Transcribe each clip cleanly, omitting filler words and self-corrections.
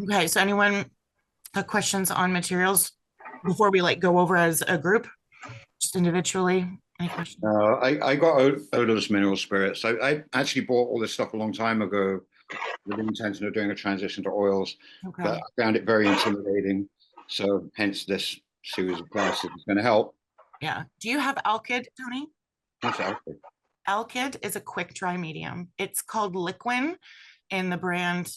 Okay, so anyone have questions on materials before we like go over as a group, just individually? Any questions? I got odorless mineral spirits. I actually bought all this stuff a long time ago with the intention of doing a transition to oils, but Okay. I found it very intimidating. So hence this series of classes is going to help. Yeah. Do you have Alkyd, Tony? That's out. Alkyd is a quick dry medium. It's called Liquin in the brand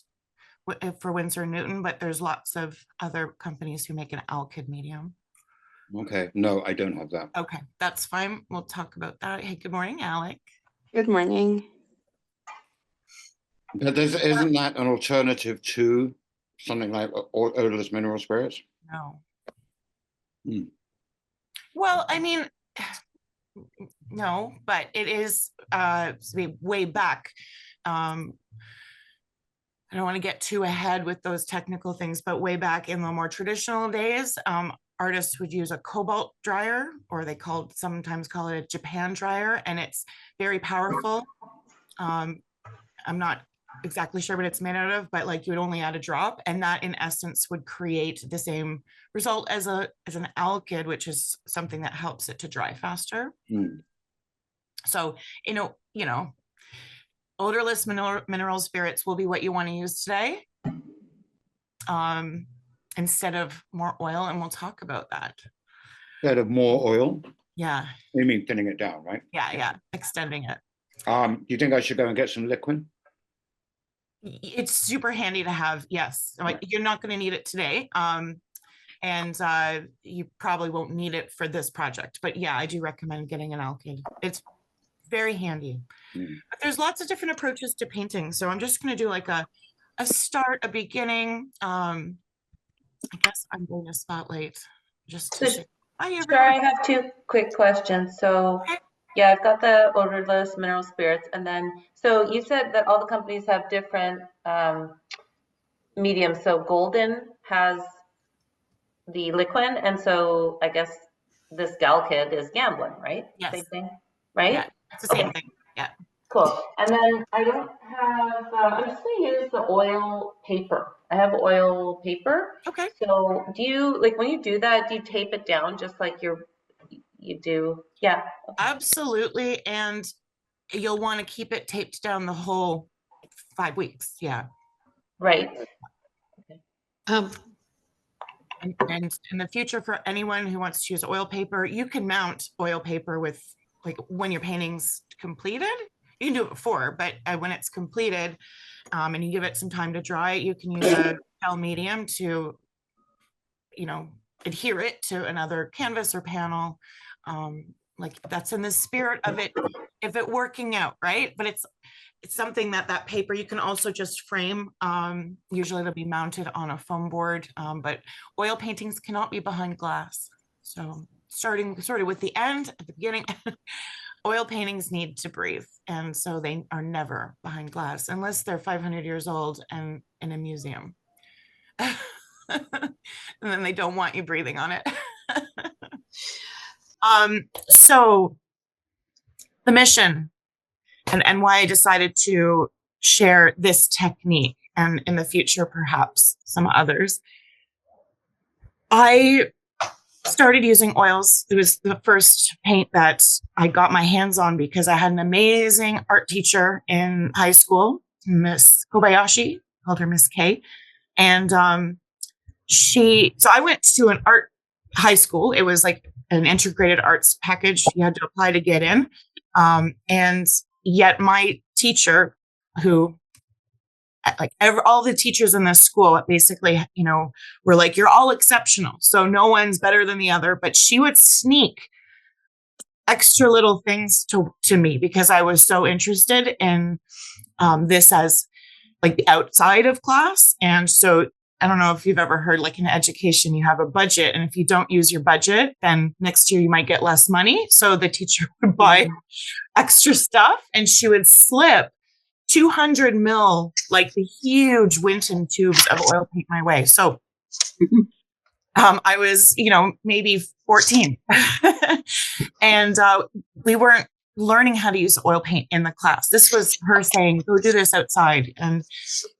for Winsor and Newton, but there's lots of other companies who make an Alkyd medium. Okay, no, I don't have that. Okay, that's fine. We'll talk about that. Hey, good morning, Alec. Good morning. But isn't that an alternative to something like odorless mineral spirits? No. Hmm. Well, I mean, no, but it is way back. I don't want to get too ahead with those technical things, but way back in the more traditional days, artists would use a cobalt dryer, or sometimes call it a Japan dryer, and it's very powerful. I'm not exactly sure what it's made out of, but like you would only add a drop, and that in essence would create the same result as an alkyd, which is something that helps it to dry faster. So, odorless mineral spirits will be what you want to use today, instead of more oil, and we'll talk about that. Instead of more oil? Yeah. You mean thinning it down, right? Yeah, extending it. Do you think I should go and get some liquid? It's super handy to have, yes. Like, you're not going to need it today. And you probably won't need it for this project, but yeah, I do recommend getting an alkyd. It's very handy. But there's lots of different approaches to painting. So I'm just going to do like a start, a beginning. I guess I'm going to spotlight just to share. Hi, Sure, I have two quick questions. So yeah, I've got the odorless mineral spirits, and then so you said that all the companies have different mediums. So Golden has the liquid, and so I guess this Galkid is gambling, right? Yes. Same thing, right? Yeah, it's the same thing. Yeah. Cool. And then I don't have, I'm just going to use the oil paper. I have oil paper. Okay. So do you, like when you do that, do you tape it down just like you do? Yeah. Absolutely. And you'll want to keep it taped down the whole 5 weeks. Yeah. Right. And in the future, for anyone who wants to use oil paper, you can mount oil paper with, like, when your painting's completed. You can do it before, but when it's completed, and you give it some time to dry, you can use a gel medium to, adhere it to another canvas or panel. Like, that's in the spirit of it, if it working out, right? But it's something that paper you can also just frame. Usually it'll be mounted on a foam board, but oil paintings cannot be behind glass. So starting sort of with the end at the beginning, oil paintings need to breathe. And so they are never behind glass unless they're 500 years old and in a museum. And then they don't want you breathing on it. So the mission and why I decided to share this technique, and in the future, perhaps some others. I started using oils. It was the first paint that I got my hands on because I had an amazing art teacher in high school, Miss Kobayashi, called her Miss K. And so I went to an art high school. It was like an integrated arts package you had to apply to get in. And yet my teacher, who, like, all the teachers in this school basically, were like, you're all exceptional, so no one's better than the other. But she would sneak extra little things to me because I was so interested in this as like the outside of class. And so I don't know if you've ever heard, like in education, you have a budget, and if you don't use your budget, then next year you might get less money. So the teacher would buy extra stuff, and she would slip 200 mil, like the huge Winton tubes of oil paint my way. So I was, maybe 14 and we weren't learning how to use oil paint in the class. This was her saying, go do this outside. And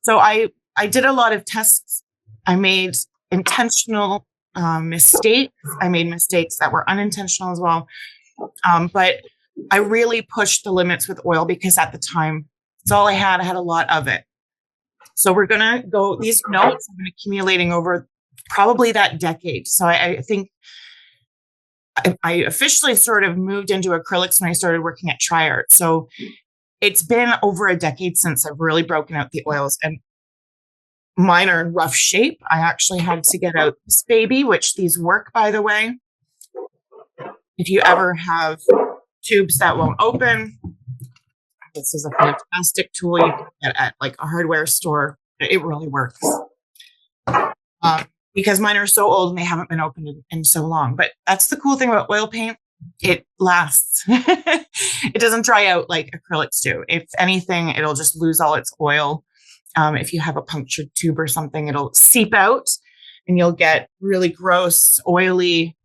so I did a lot of tests I made intentional mistakes. I made mistakes that were unintentional as well. But I really pushed the limits with oil because at the time, it's all I had. I had a lot of it. So we're going to go, these notes have been accumulating over probably that decade. So I think I officially sort of moved into acrylics when I started working at Triart. So it's been over a decade since I've really broken out the oils, and mine are in rough shape. I actually had to get out this baby, which these work, by the way. If you ever have tubes that won't open, this is a fantastic tool you can get at like a hardware store. It really works. Because mine are so old and they haven't been opened in so long. But that's the cool thing about oil paint. It lasts. It doesn't dry out like acrylics do. If anything, it'll just lose all its oil. If you have a punctured tube or something, it'll seep out and you'll get really gross, oily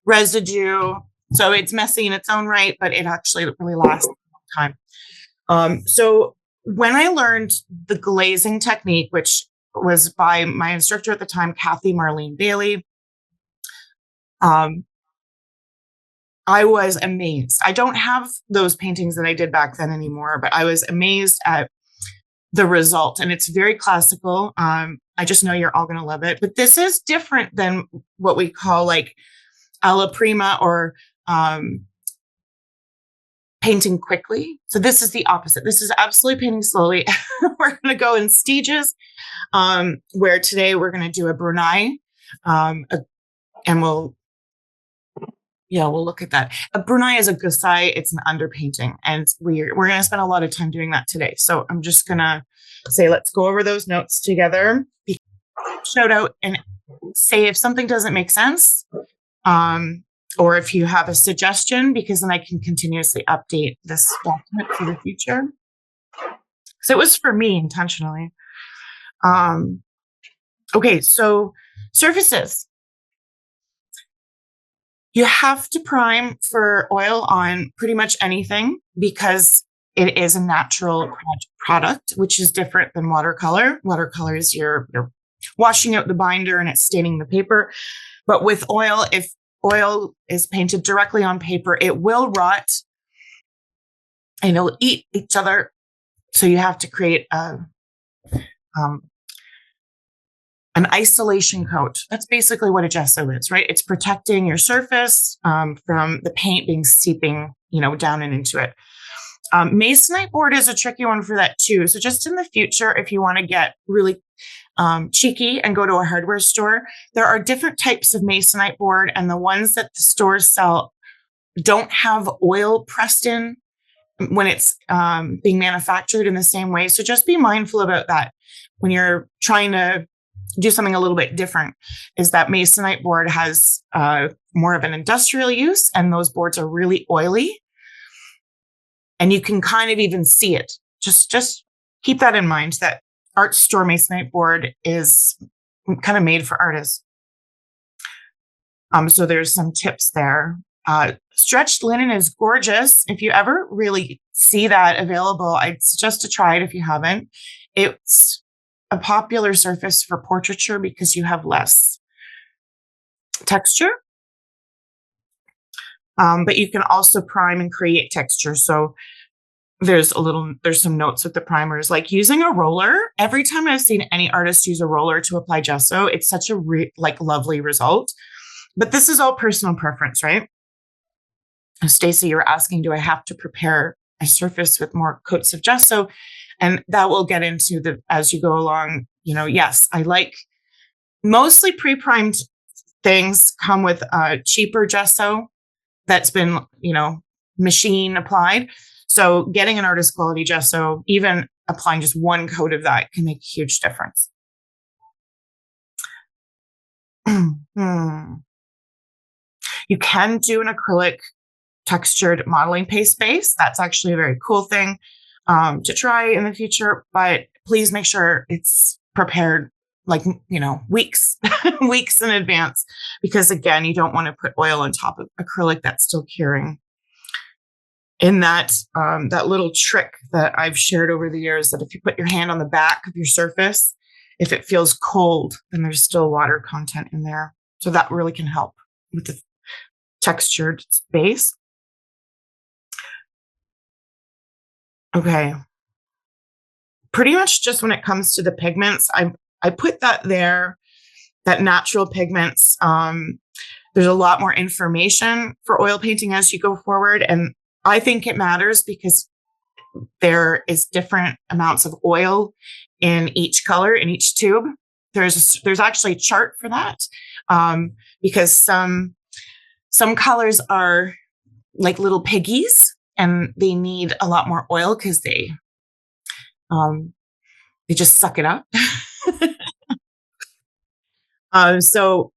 residue. So it's messy in its own right, but it actually really lasts a long time. So when I learned the glazing technique, which was by my instructor at the time, Kathy Marlene Bailey, I was amazed. I don't have those paintings that I did back then anymore, but I was amazed at the result. And it's very classical. I just know you're all going to love it. But this is different than what we call like alla prima or painting quickly. So this is the opposite. This is absolutely painting slowly. We're going to go in stages, where today we're going to do a Brunei, and we'll look at that. A Brunei is a Gusai. It's an underpainting, and we're going to spend a lot of time doing that today. So I'm just going to say, let's go over those notes together. Shout out and say if something doesn't make sense, or if you have a suggestion, because then I can continuously update this document for the future. So it was for me intentionally. Okay, so surfaces. You have to prime for oil on pretty much anything because it is a natural product, which is different than watercolor. Watercolor is you're washing out the binder and it's staining the paper. But with oil, if oil is painted directly on paper, it will rot and it'll eat each other. So you have to create an isolation coat. That's basically what a gesso is, right? It's protecting your surface from the paint being seeping, down and into it. Masonite board is a tricky one for that too. So just in the future, if you want to get really cheeky and go to a hardware store, there are different types of masonite board, and the ones that the stores sell don't have oil pressed in when it's being manufactured in the same way. So just be mindful about that when you're trying to do something a little bit different. Is that masonite board has more of an industrial use, and those boards are really oily, and you can kind of even see it. Just keep that in mind, that art store masonite board is kind of made for artists. So there's some tips there. Stretched linen is gorgeous. If you ever really see that available, I'd suggest to try it if you haven't. It's a popular surface for portraiture because you have less texture. But you can also prime and create texture. So there's some notes with the primers, like using a roller. Every time I've seen any artist use a roller to apply gesso, it's such a lovely result. But this is all personal preference, right? Stacey, you're asking, do I have to prepare a surface with more coats of gesso? And that will get into as you go along. Yes, I like mostly pre-primed things come with cheaper gesso that's been, machine applied. So getting an artist quality gesso, even applying just one coat of that, can make a huge difference. You can do an acrylic textured modeling paste base. That's actually a very cool thing to try in the future, but please make sure it's prepared weeks in advance, because again, you don't want to put oil on top of acrylic that's still curing. In that little trick that I've shared over the years, that if you put your hand on the back of your surface if it feels cold, then there's still water content in there. So that really can help with the textured base. Okay. Pretty much just when it comes to the pigments, I put that there, that natural pigments. There's a lot more information for oil painting as you go forward. And I think it matters because there is different amounts of oil in each color, in each tube. There's actually a chart for that, because some colors are like little piggies and they need a lot more oil because they just suck it up. So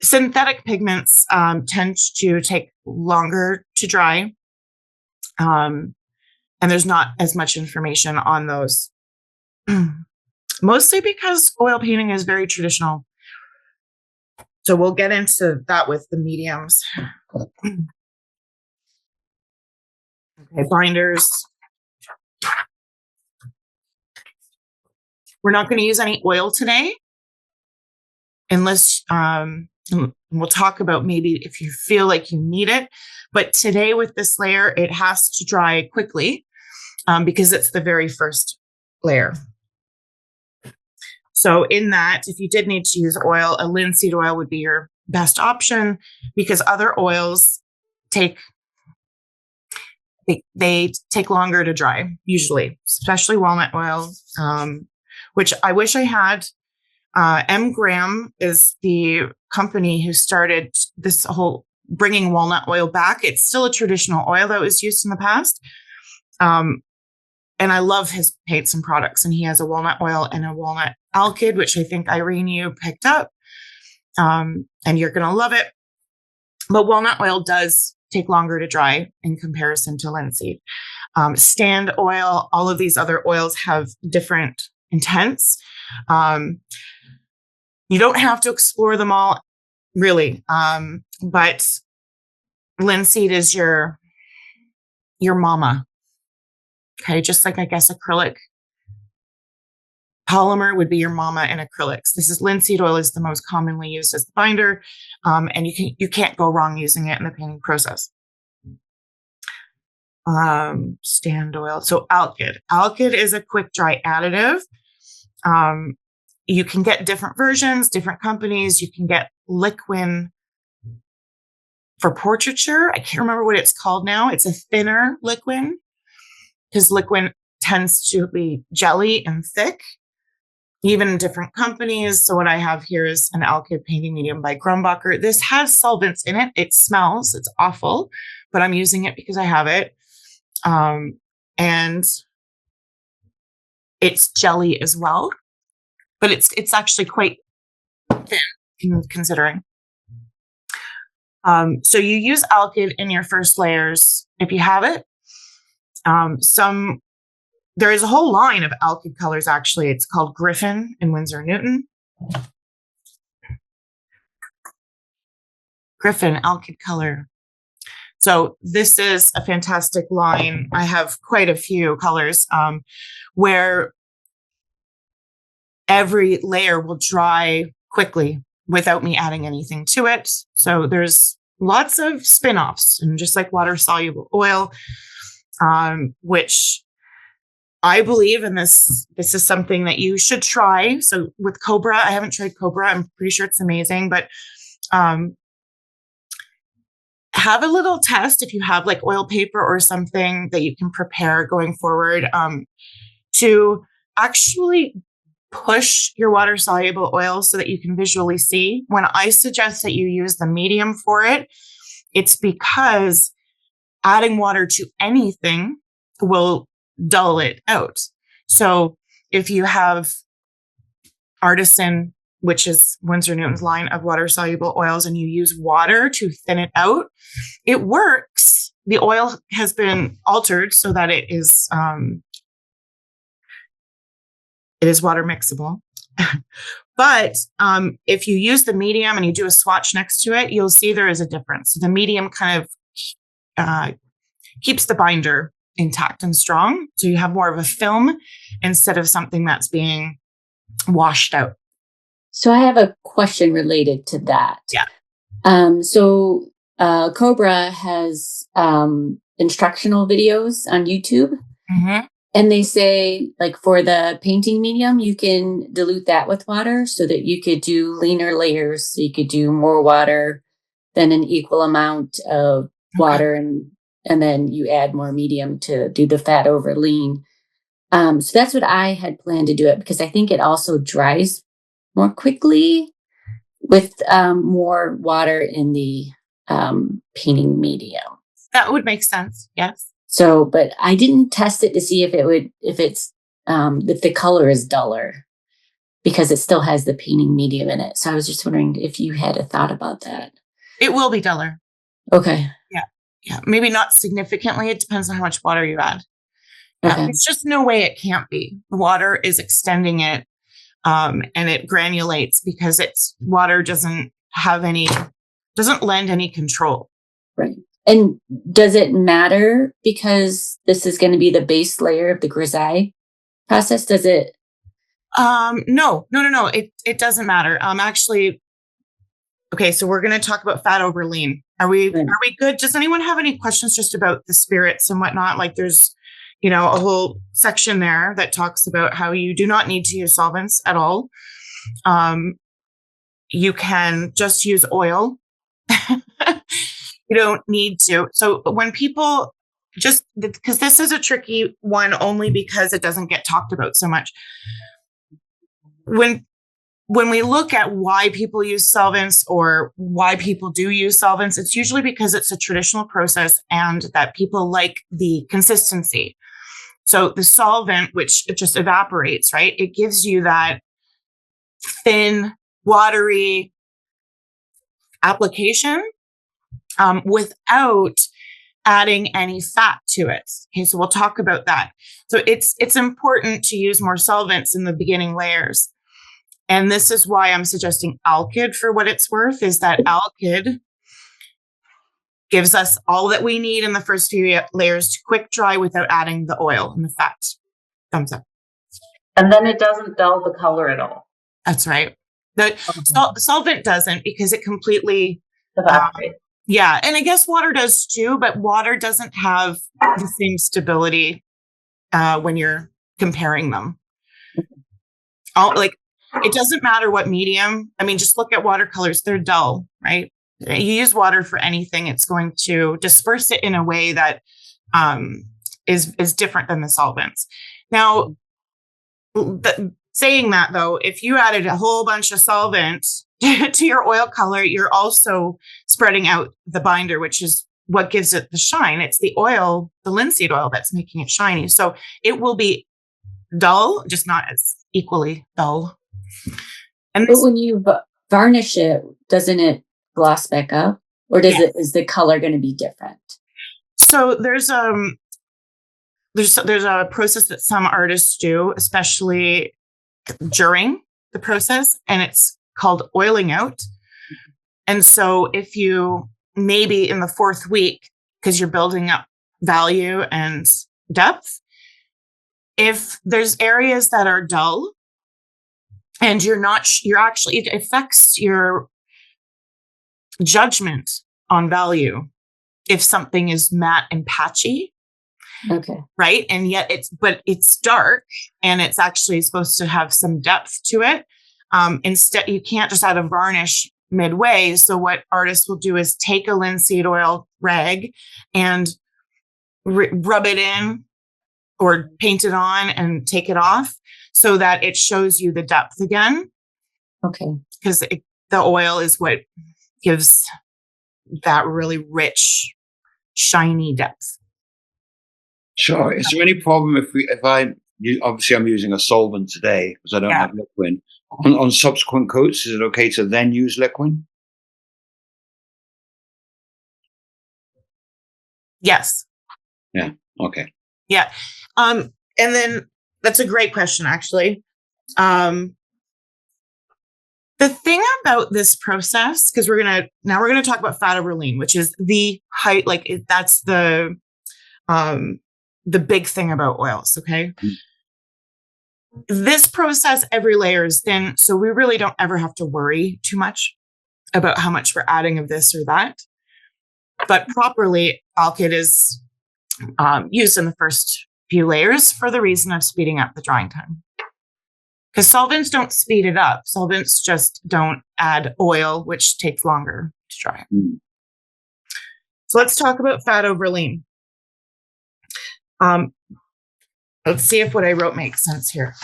synthetic pigments tend to take longer to dry. And there's not as much information on those. Mostly because oil painting is very traditional. So we'll get into that with the mediums. Okay, binders. We're not going to use any oil today, unless we'll talk about maybe if you feel like you need it. But today with this layer, it has to dry quickly because it's the very first layer. So in that, if you did need to use oil, a linseed oil would be your best option because other oils take longer to dry, usually, especially walnut oil, which I wish I had. M. Graham is the company who started this whole bringing walnut oil back. It's still a traditional oil that was used in the past. And I love his paints and products. And he has a walnut oil and a walnut alkyd, which I think Irene, you picked up. And you're going to love it. But walnut oil does take longer to dry in comparison to linseed. Stand oil, all of these other oils have different intents. You don't have to explore them all, really. But linseed is your mama. Okay, just like I guess acrylic. Polymer would be your mama in acrylics. This is linseed oil is the most commonly used as the binder, and you can't go wrong using it in the painting process. Stand oil. So alkyd. Alkyd is a quick dry additive. You can get different versions, different companies. You can get Liquin for portraiture. I can't remember what it's called now. It's a thinner Liquin because Liquin tends to be jelly and thick, even in different companies. So what I have here is an alkyd painting medium by Grumbacher. This has solvents in it. It smells. It's awful, but I'm using it because I have it. And it's jelly as well, but it's actually quite thin considering. So you use alkyd in your first layers if you have it. There is a whole line of alkyd colors, actually. It's called Griffin and Winsor Newton. Griffin alkyd color. So this is a fantastic line. I have quite a few colors where every layer will dry quickly without me adding anything to it. So there's lots of spin-offs, and just like water-soluble oil, which I believe, and this is something that you should try. So with Cobra, I haven't tried Cobra. I'm pretty sure it's amazing, but have a little test if you have like oil paper or something that you can prepare going forward to actually push your water soluble oil so that you can visually see. When I suggest that you use the medium for it, it's because adding water to anything will dull it out. So if you have Artisan, which is Winsor Newton's line of water soluble oils, and you use water to thin it out, it works. The oil has been altered so that it is water mixable. But if you use the medium and you do a swatch next to it, you'll see there is a difference. So the medium kind of keeps the binder intact and strong. So you have more of a film instead of something that's being washed out. So I have a question related to that. Yeah. Cobra has instructional videos on YouTube. Mm-hmm. And they say, like, for the painting medium, you can dilute that with water so that you could do leaner layers. So you could do more water than an equal amount of water, and then you add more medium to do the fat over lean. So that's what I had planned to do it, because I think it also dries more quickly with more water in the painting medium. That would make sense. Yes. So, but I didn't test it to see if the color is duller, because it still has the painting medium in it. So I was just wondering if you had a thought about that. It will be duller. Okay. Yeah. Maybe not significantly. It depends on how much water you add. Yeah. Okay. There's just no way it can't be. The water is extending it, and it granulates because water doesn't lend any control. Right. And does it matter because this is going to be the base layer of the grisaille process? Does it? No. It doesn't matter. Actually, okay. So we're going to talk about fat over lean. Are we good? Does anyone have any questions just about the spirits and whatnot? Like there's, a whole section there that talks about how you do not need to use solvents at all. You can just use oil. You don't need to. So when people because this is a tricky one only because it doesn't get talked about so much. When we look at why people use solvents or why people do use solvents, it's usually because it's a traditional process and that people like the consistency. So the solvent, which it just evaporates, right? It gives you that thin, watery application without adding any fat to it. Okay, so we'll talk about that. So it's important to use more solvents in the beginning layers. And this is why I'm suggesting alkyd for what it's worth, is that alkyd gives us all that we need in the first few layers to quick dry without adding the oil and the fat. Thumbs up. And then it doesn't dull the color at all. That's right. The solvent doesn't, because it completely evaporates. Yeah. And I guess water does too, but water doesn't have the same stability when you're comparing them. It doesn't matter what medium. I mean, just look at watercolors. They're dull, right? You use water for anything. It's going to disperse it in a way that is different than the solvents. Now, saying that though, if you added a whole bunch of solvent to your oil color, you're also spreading out the binder, which is what gives it the shine. It's the oil, the linseed oil, that's making it shiny. So it will be dull, just not as equally dull. But when you varnish it, doesn't it gloss back up, or is the color going to be different? So there's a process that some artists do, especially during the process, and it's called oiling out. And so if you maybe in the fourth week, because you're building up value and depth, if there's areas that are dull and it affects your judgment on value if something is matte and patchy. Okay. Right. And yet it's dark and it's actually supposed to have some depth to it. Instead, you can't just add a varnish midway. So what artists will do is take a linseed oil rag and rub it in or paint it on and take it off so that it shows you the depth again. Okay. Because the oil is what gives that really rich, shiny depth. Sure. Is there any problem obviously I'm using a solvent today because I don't have liquid. On subsequent coats, is it okay to then use liquid? Yes. Yeah. Okay. Yeah. And then that's a great question, actually. The thing about this process, because we're going to talk about fat over lean, which is the height, that's the big thing about oils. Okay. This process, every layer is thin, so we really don't ever have to worry too much about how much we're adding of this or that. But properly, alkyd is used in the first few layers for the reason of speeding up the drying time. Because solvents don't speed it up. Solvents just don't add oil, which takes longer to dry. So let's talk about fat over lean. Let's see if what I wrote makes sense here.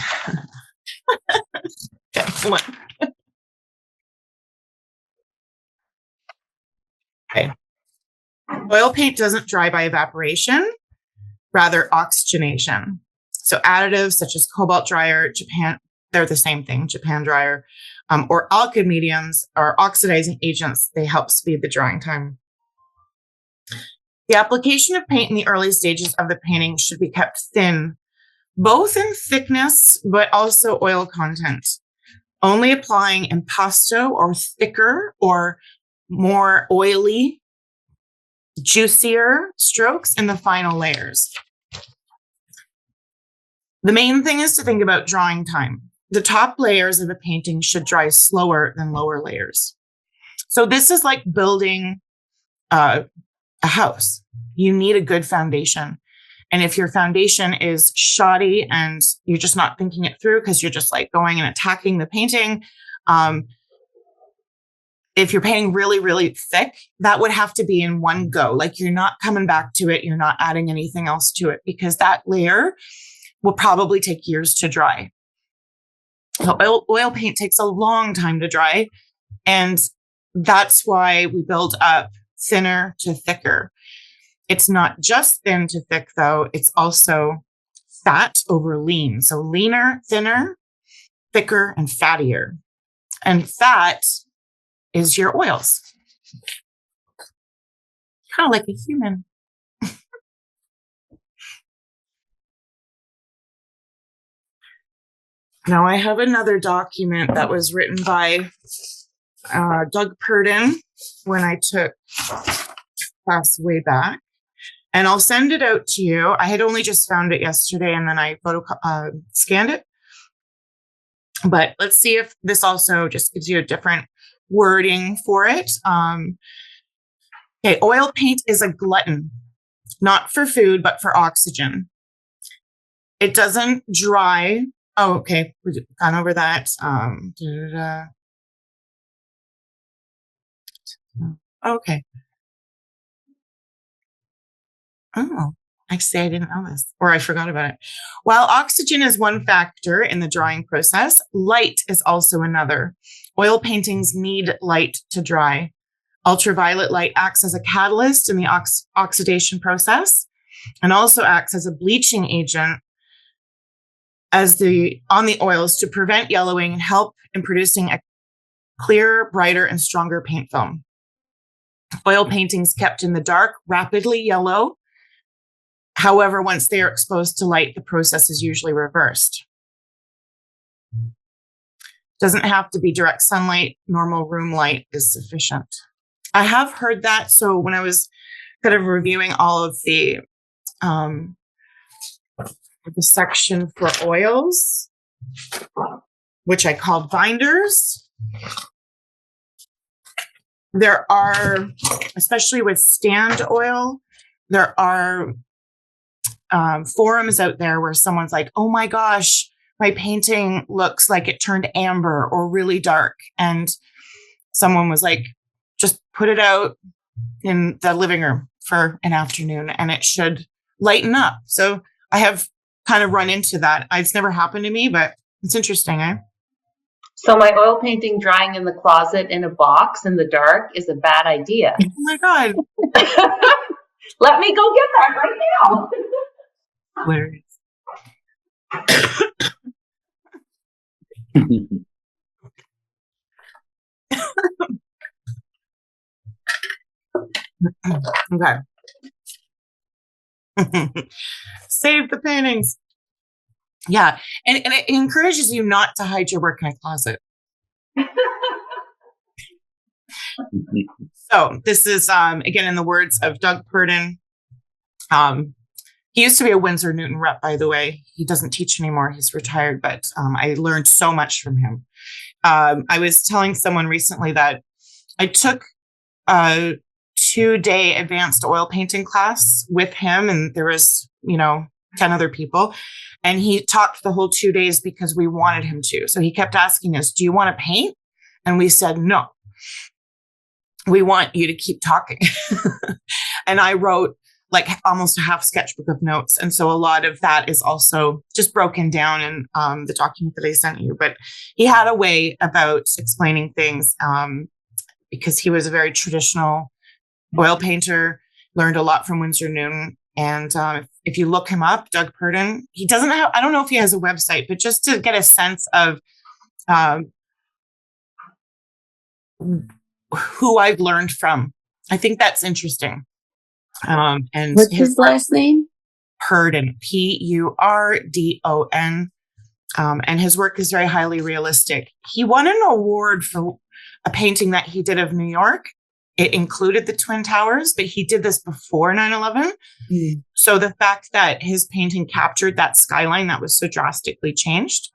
Okay, hold on. Okay. Oil paint doesn't dry by evaporation, rather oxygenation. So additives such as cobalt dryer, Japan, they're the same thing, Japan dryer, or alkyd mediums are oxidizing agents. They help speed the drying time. The application of paint in the early stages of the painting should be kept thin, both in thickness, but also oil content. Only applying impasto or thicker or more oily, juicier strokes in the final layers. The main thing is to think about drying time. The top layers of a painting should dry slower than lower layers. So this is like building a house. You need a good foundation. And if your foundation is shoddy and you're just not thinking it through because you're just like going and attacking the painting, if you're painting really, really thick, that would have to be in one go. Like you're not coming back to it. You're not adding anything else to it because that layer will probably take years to dry. So oil paint takes a long time to dry. And that's why we build up thinner to thicker. It's not just thin to thick, though. It's also fat over lean. So leaner, thinner, thicker, and fattier. And fat is your oils. Kind of like a human. Now I have another document that was written by Doug Purdon when I took class way back. And I'll send it out to you. I had only just found it yesterday and then I scanned it. But let's see if this also just gives you a different wording for it. Okay, oil paint is a glutton, not for food, but for oxygen. It doesn't dry. Oh, okay, we've gone over that. Okay. Oh, actually, I didn't know this, or I forgot about it. While oxygen is one factor in the drying process, light is also another. Oil paintings need light to dry. Ultraviolet light acts as a catalyst in the oxidation process and also acts as a bleaching agent on the oils to prevent yellowing and help in producing a clearer, brighter, and stronger paint film. Oil paintings kept in the dark rapidly yellow. However, once they are exposed to light, the process is usually reversed. Doesn't have to be direct sunlight. Normal room light is sufficient. I have heard that. So when I was kind of reviewing all of the section for oils, which I call binders, there are, especially with stand oil, there are forums out there where someone's like, oh my gosh, my painting looks like it turned amber or really dark. And someone was like, just put it out in the living room for an afternoon and it should lighten up. So I have kind of run into that. It's never happened to me, but it's interesting, eh? So my oil painting drying in the closet in a box in the dark is a bad idea. Oh my God. Let me go get that right now. Hilarious. Okay. Save the paintings. Yeah. And it encourages you not to hide your work in a closet. So this is, again, in the words of Doug Purdon. He used to be a Winsor Newton rep, by the way. He doesn't teach anymore. He's retired, but I learned so much from him. I was telling someone recently that I took a 2-day advanced oil painting class with him, and there was, 10 other people. And he talked the whole 2 days because we wanted him to. So he kept asking us, do you want to paint? And we said, no, we want you to keep talking. And I wrote like almost a half sketchbook of notes. And so a lot of that is also just broken down in the document that I sent you. But he had a way about explaining things because he was a very traditional oil painter, learned a lot from Winsor Newton. And if you look him up, Doug Purdon, he doesn't have, I don't know if he has a website, but just to get a sense of who I've learned from. I think that's interesting. And what's his last name? Purdon, Purdon. And his work is very highly realistic. He won an award for a painting that he did of New York. It included the Twin Towers, but he did this before 9/11. Mm. So the fact that his painting captured that skyline that was so drastically changed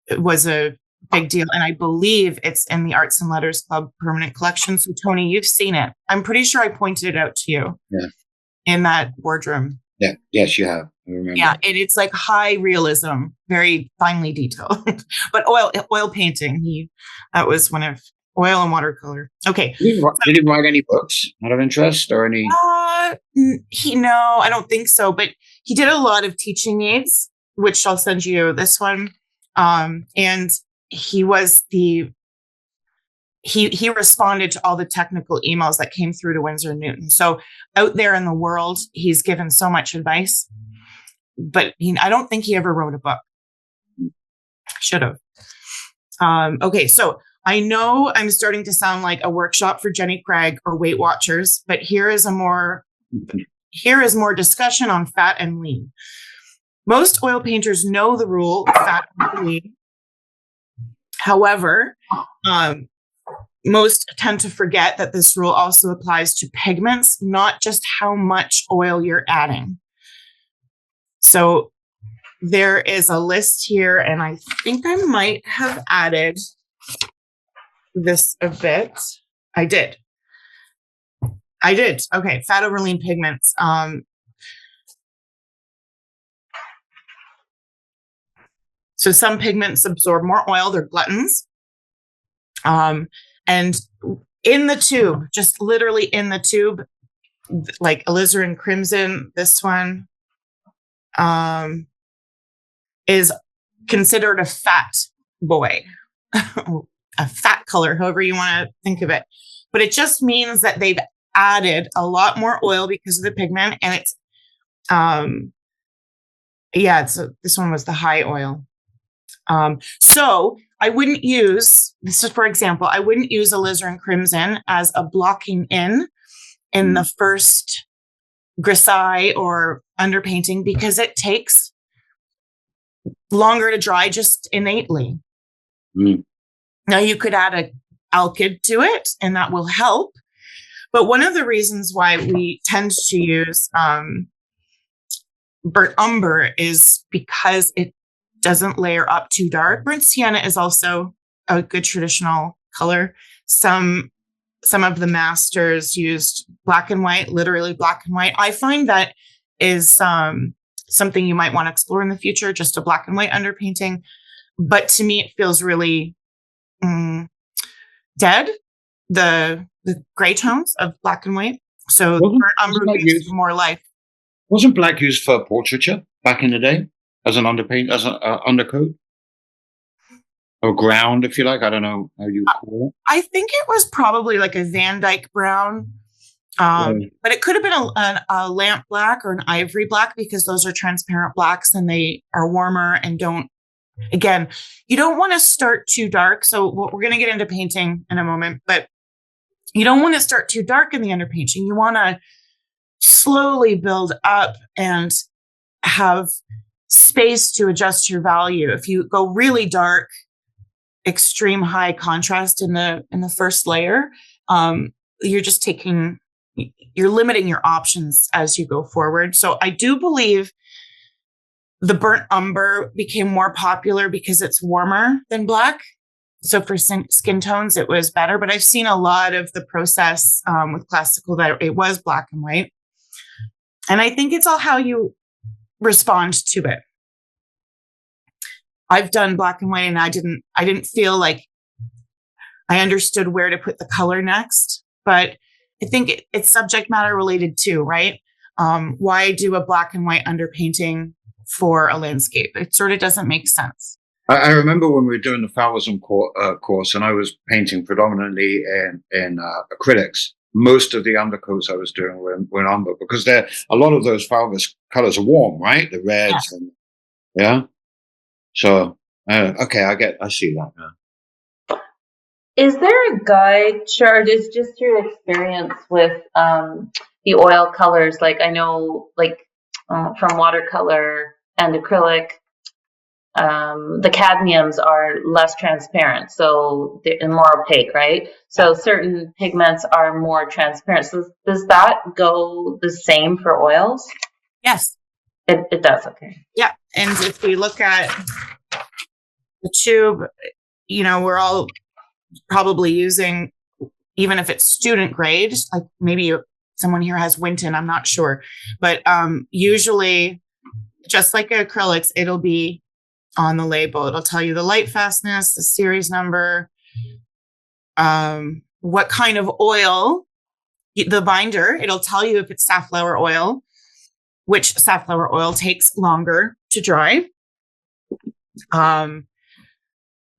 it was a big deal. And I believe it's in the Arts and Letters Club permanent collection. So Tony, you've seen it. I'm pretty sure I pointed it out to you in that wardroom. Yeah. Yes, you have. I remember. Yeah. It's like high realism, very finely detailed, but oil painting. That was one of oil and watercolor. Okay. Did he write any books out of interest or any? No, I don't think so, but he did a lot of teaching aids, which I'll send you this one. And he was he responded to all the technical emails that came through to Winsor Newton. So out there in the world, he's given so much advice, but I don't think he ever wrote a book. Should have. Okay. So I know I'm starting to sound like a workshop for Jenny Craig or Weight Watchers, but here is more discussion on fat and lean. Most oil painters know the rule of fat and lean. However, most tend to forget that this rule also applies to pigments, not just how much oil you're adding. So there is a list here, and I think I might have added this a bit. I did. Okay. Fat over lean pigments. So some pigments absorb more oil. They're gluttons. And in the tube, just literally in the tube, like alizarin crimson, this one is considered a fat boy. A fat color, however you want to think of it. But it just means that they've added a lot more oil because of the pigment. And it's, this one was the high oil. So I wouldn't use, this is for example, I wouldn't use alizarin crimson as a blocking in the first grisaille or underpainting because it takes longer to dry just innately. Mm. Now you could add a alkyd to it and that will help. But one of the reasons why we tend to use burnt umber is because it doesn't layer up too dark. Burnt sienna is also a good traditional color. Some of the masters used black and white, literally black and white. I find that is something you might want to explore in the future, just a black and white underpainting. But to me, it feels really dead, the gray tones of black and white. So burnt umber gives more life. Wasn't black used for portraiture back in the day as an underpaint, as an undercoat? Or ground, if you like. I don't know how you call it. I think it was probably like a Van Dyke brown. But it could have been a lamp black or an ivory black because those are transparent blacks and they are warmer and again, you don't want to start too dark. So we're going to get into painting in a moment, but you don't want to start too dark in the underpainting. You want to slowly build up and have space to adjust your value. If you go really dark, extreme high contrast in the first layer, you're just taking you're limiting your options as you go forward. So I do believe the burnt umber became more popular because it's warmer than black. So for skin tones, it was better. But I've seen a lot of the process with classical that it was black and white. And I think it's all how you respond to it. I've done black and white, and I didn't feel like I understood where to put the color next. But I think it's subject matter related too, right? Why do a black and white underpainting for a landscape? It sort of doesn't make sense. I remember when we were doing the Fowlism course, and I was painting predominantly in acrylics. Most of the undercoats I was doing were in umber, because a lot of those Fowlis colors are warm, right? The reds, and yeah. So okay, I see that now. Is there a guide, Shard? Is just your experience with the oil colors? Like I know, like from watercolor and acrylic, the cadmiums are less transparent, so they're more opaque, right? So certain pigments are more transparent. So does that go the same for oils? Yes. It does, okay. Yeah. And if we look at the tube, we're all probably using, even if it's student grade, like maybe someone here has Winton, I'm not sure. But usually, just like acrylics, it'll be on the label. It'll tell you the light fastness, the series number, what kind of oil, the binder. It'll tell you if it's safflower oil, which safflower oil takes longer to dry. But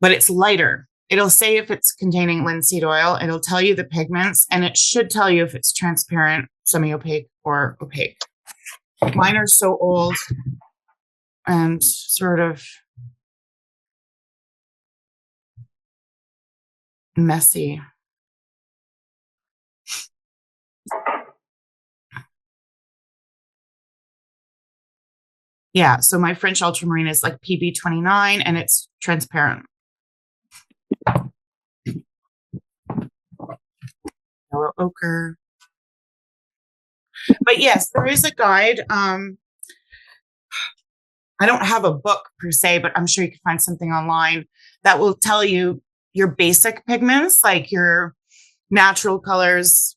it's lighter. It'll say if it's containing linseed oil. It'll tell you the pigments, and it should tell you if it's transparent, semi-opaque, or opaque. Mine are so old and sort of messy. Yeah, so my French ultramarine is like PB29, and it's transparent. Yellow ochre. But yes, there is a guide. I don't have a book per se, but I'm sure you can find something online that will tell you your basic pigments, like your natural colors,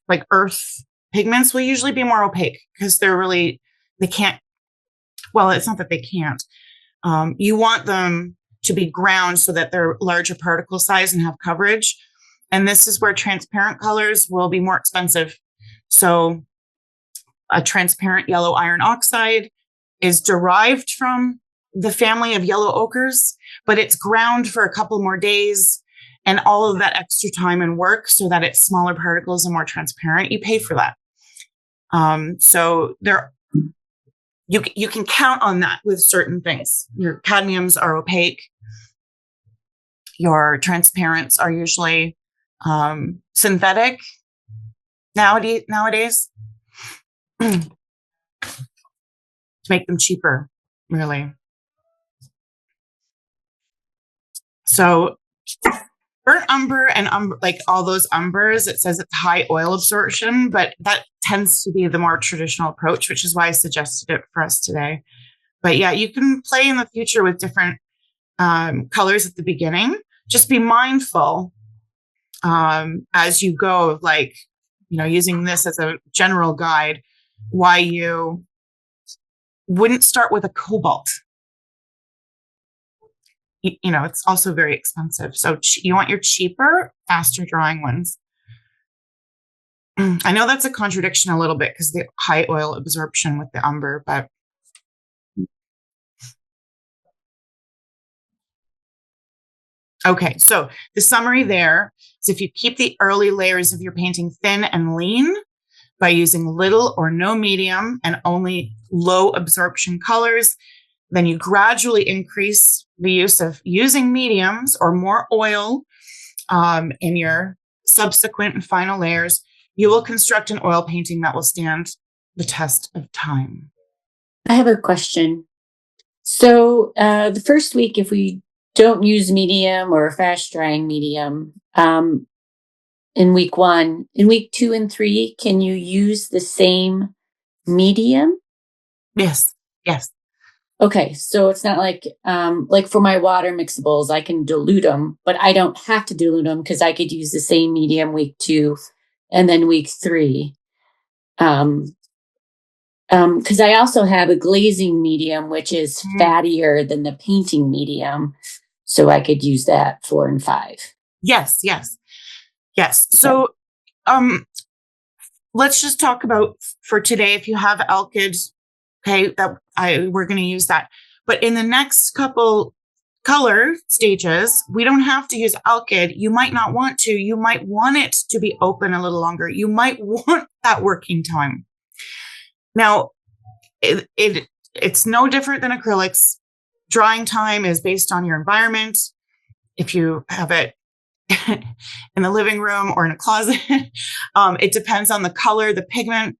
like earth pigments will usually be more opaque because they can't, well, it's not that they can't. You want them to be ground so that they're larger particle size and have coverage. And this is where transparent colors will be more expensive. So a transparent yellow iron oxide is derived from the family of yellow ochres, but it's ground for a couple more days and all of that extra time and work so that it's smaller particles and more transparent. You pay for that. So you can count on that with certain things. Your cadmiums are opaque. Your transparents are usually synthetic nowadays to make them cheaper, really. So burnt umber and like all those umbers, it says it's high oil absorption, but that tends to be the more traditional approach, which is why I suggested it for us today. But yeah, you can play in the future with different colors at the beginning. Just be mindful as you go, like, using this as a general guide, why you wouldn't start with a cobalt. It's also very expensive. So you want your cheaper, faster drying ones. I know that's a contradiction a little bit because the high oil absorption with the umber, but okay. So the summary there is if you keep the early layers of your painting thin and lean by using little or no medium and only low absorption colors, then you gradually increase the use of using mediums or more oil in your subsequent and final layers. You will construct an oil painting that will stand the test of time. I have a question. So the first week, if we don't use medium or fast drying medium, in week 1. In week 2 and 3, can you use the same medium? Yes. Yes. Okay, so it's not like for my water mixables, I can dilute them, but I don't have to dilute them because I could use the same medium week 2 and then week 3. Because I also have a glazing medium, which is fattier than the painting medium. So I could use that 4 and 5. Yes. Yes. Yes. So, let's just talk about for today. If you have alkyd, okay, we're going to use that. But in the next couple color stages, we don't have to use alkyd. You might not want to. You might want it to be open a little longer. You might want that working time. Now, it's no different than acrylics. Drying time is based on your environment. If you have it in the living room or in a closet, it depends on the color, the pigment.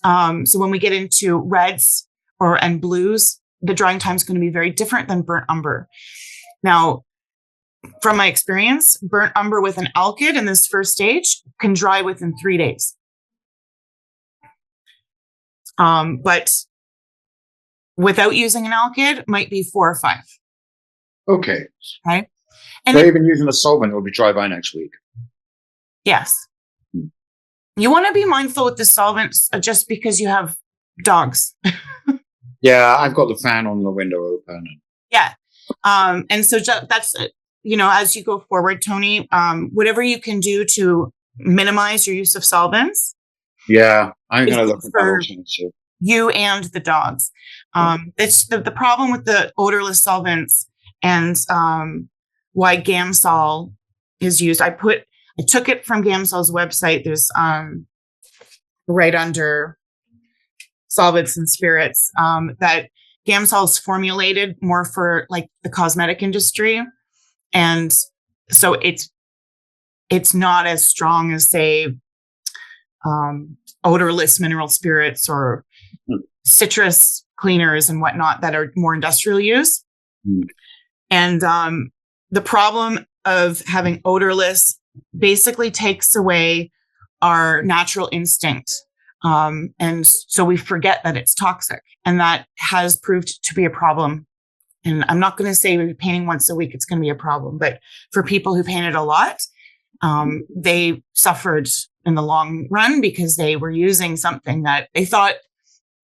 So when we get into reds and blues, the drying time is going to be very different than burnt umber. Now, from my experience, burnt umber with an alkyd in this first stage can dry within 3 days. But without using an alkyd, might be 4 or 5. Okay. Right. And So even using a solvent, it'll be dry by next week. Yes. You want to be mindful with the solvents just because you have dogs. Yeah, I've got the fan on the window open. Yeah. And so that's, as you go forward, Tony, whatever you can do to minimize your use of solvents. Yeah, I'm going to look at that alternative. You and the dogs. It's the problem with the odorless solvents and why Gamsol is used. I took it from Gamsol's website. There's right under solvents and spirits that Gamsol's formulated more for like the cosmetic industry, and so it's not as strong as say odorless mineral spirits or citrus cleaners and whatnot that are more industrial use. And the problem of having odorless basically takes away our natural instinct. And so we forget that it's toxic, and that has proved to be a problem. And I'm not going to say painting once a week, it's going to be a problem, but for people who painted a lot, they suffered in the long run because they were using something that they thought,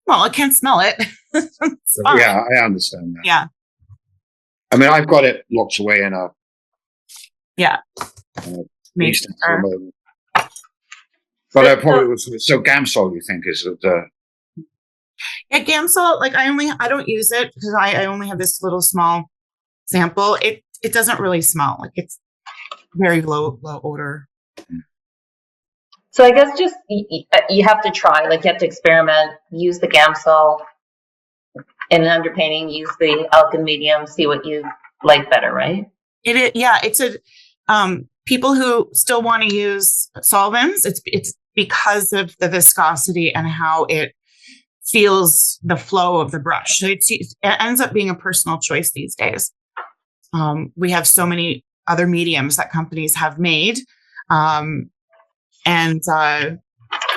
well, I can't smell it. Yeah, I understand that. Yeah. I mean, I've got it locked away in a Mason. But I probably was so Gamsol. You think is the Yeah, Gamsol. Like I don't use it because I only have this little small sample. It doesn't really smell. Like it's very low odor. So I guess just you have to try. Like you have to experiment. Use the Gamsol in an underpainting. Use the alkyd medium. See what you like better. Right? It's a people who still want to use solvents. It's because of the viscosity and how it feels the flow of the brush. So it ends up being a personal choice these days. We have so many other mediums that companies have made. So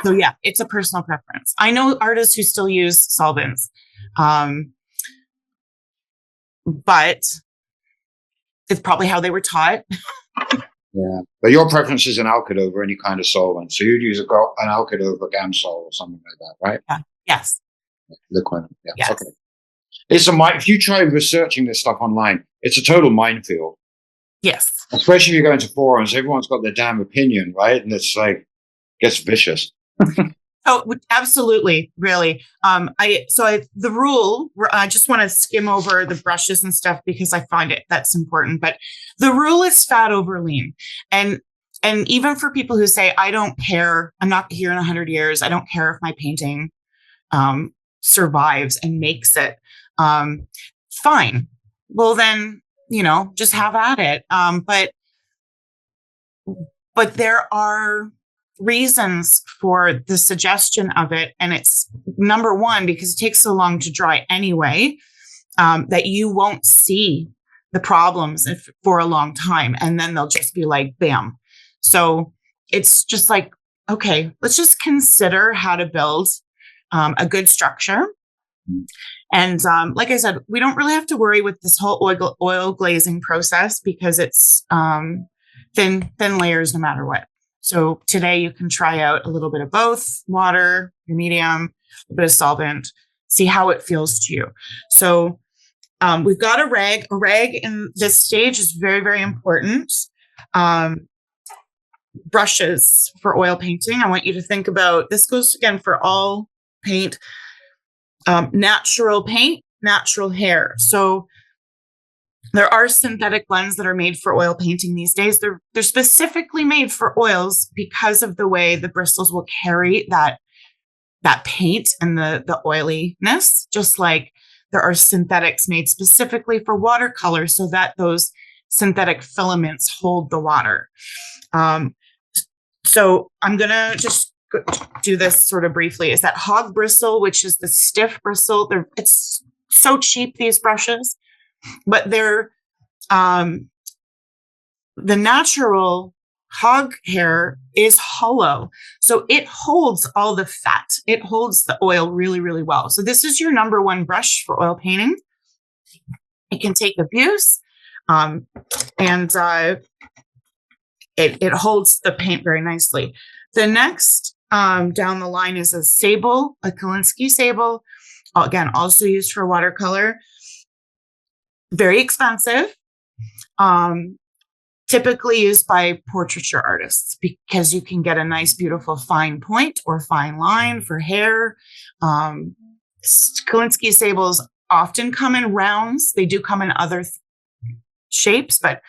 yeah, it's a personal preference. I know artists who still use solvents. But it's probably how they were taught. Yeah, but your preference is an alkyd over any kind of solvent, so you'd use an alkyd over Gamsol or something like that, right? Yeah. Yes. Liquid. Yeah. Yes. Okay. If you try researching this stuff online, it's a total minefield. Yes. Especially if you go into forums, everyone's got their damn opinion, right? And it's like gets vicious. Oh, absolutely, really. The rule. I just want to skim over the brushes and stuff because I find that's important. But the rule is fat over lean, and even for people who say I don't care, I'm not here in 100 years. I don't care if my painting survives and makes it. Fine. Well, then just have at it. But there are reasons for the suggestion of it. And it's number one, because it takes so long to dry anyway, that you won't see the problems for a long time. And then they'll just be like, bam. So it's just like, okay, let's just consider how to build a good structure. And like I said, we don't really have to worry with this whole oil glazing process because it's thin layers no matter what. So today you can try out a little bit of both, water, your medium, a bit of solvent, see how it feels to you. So we've got a rag. A rag in this stage is very, very important. Brushes for oil painting. I want you to think about, this goes again for all paint, natural paint, natural hair. So there are synthetic blends that are made for oil painting these days. They're specifically made for oils because of the way the bristles will carry that paint and the oiliness, just like there are synthetics made specifically for watercolor so that those synthetic filaments hold the water. So I'm going to just do this sort of briefly. Is that hog bristle, which is the stiff bristle. It's so cheap, these brushes, but they're the natural hog hair is hollow. So it holds all the fat. It holds the oil really, really well. So this is your number one brush for oil painting. It can take abuse, and it holds the paint very nicely. The next down the line is a sable, a Kolinsky sable. Again, also used for watercolor. Very expensive. Typically used by portraiture artists because you can get a nice, beautiful fine point or fine line for hair. Kolinsky sables often come in rounds. They do come in other shapes, but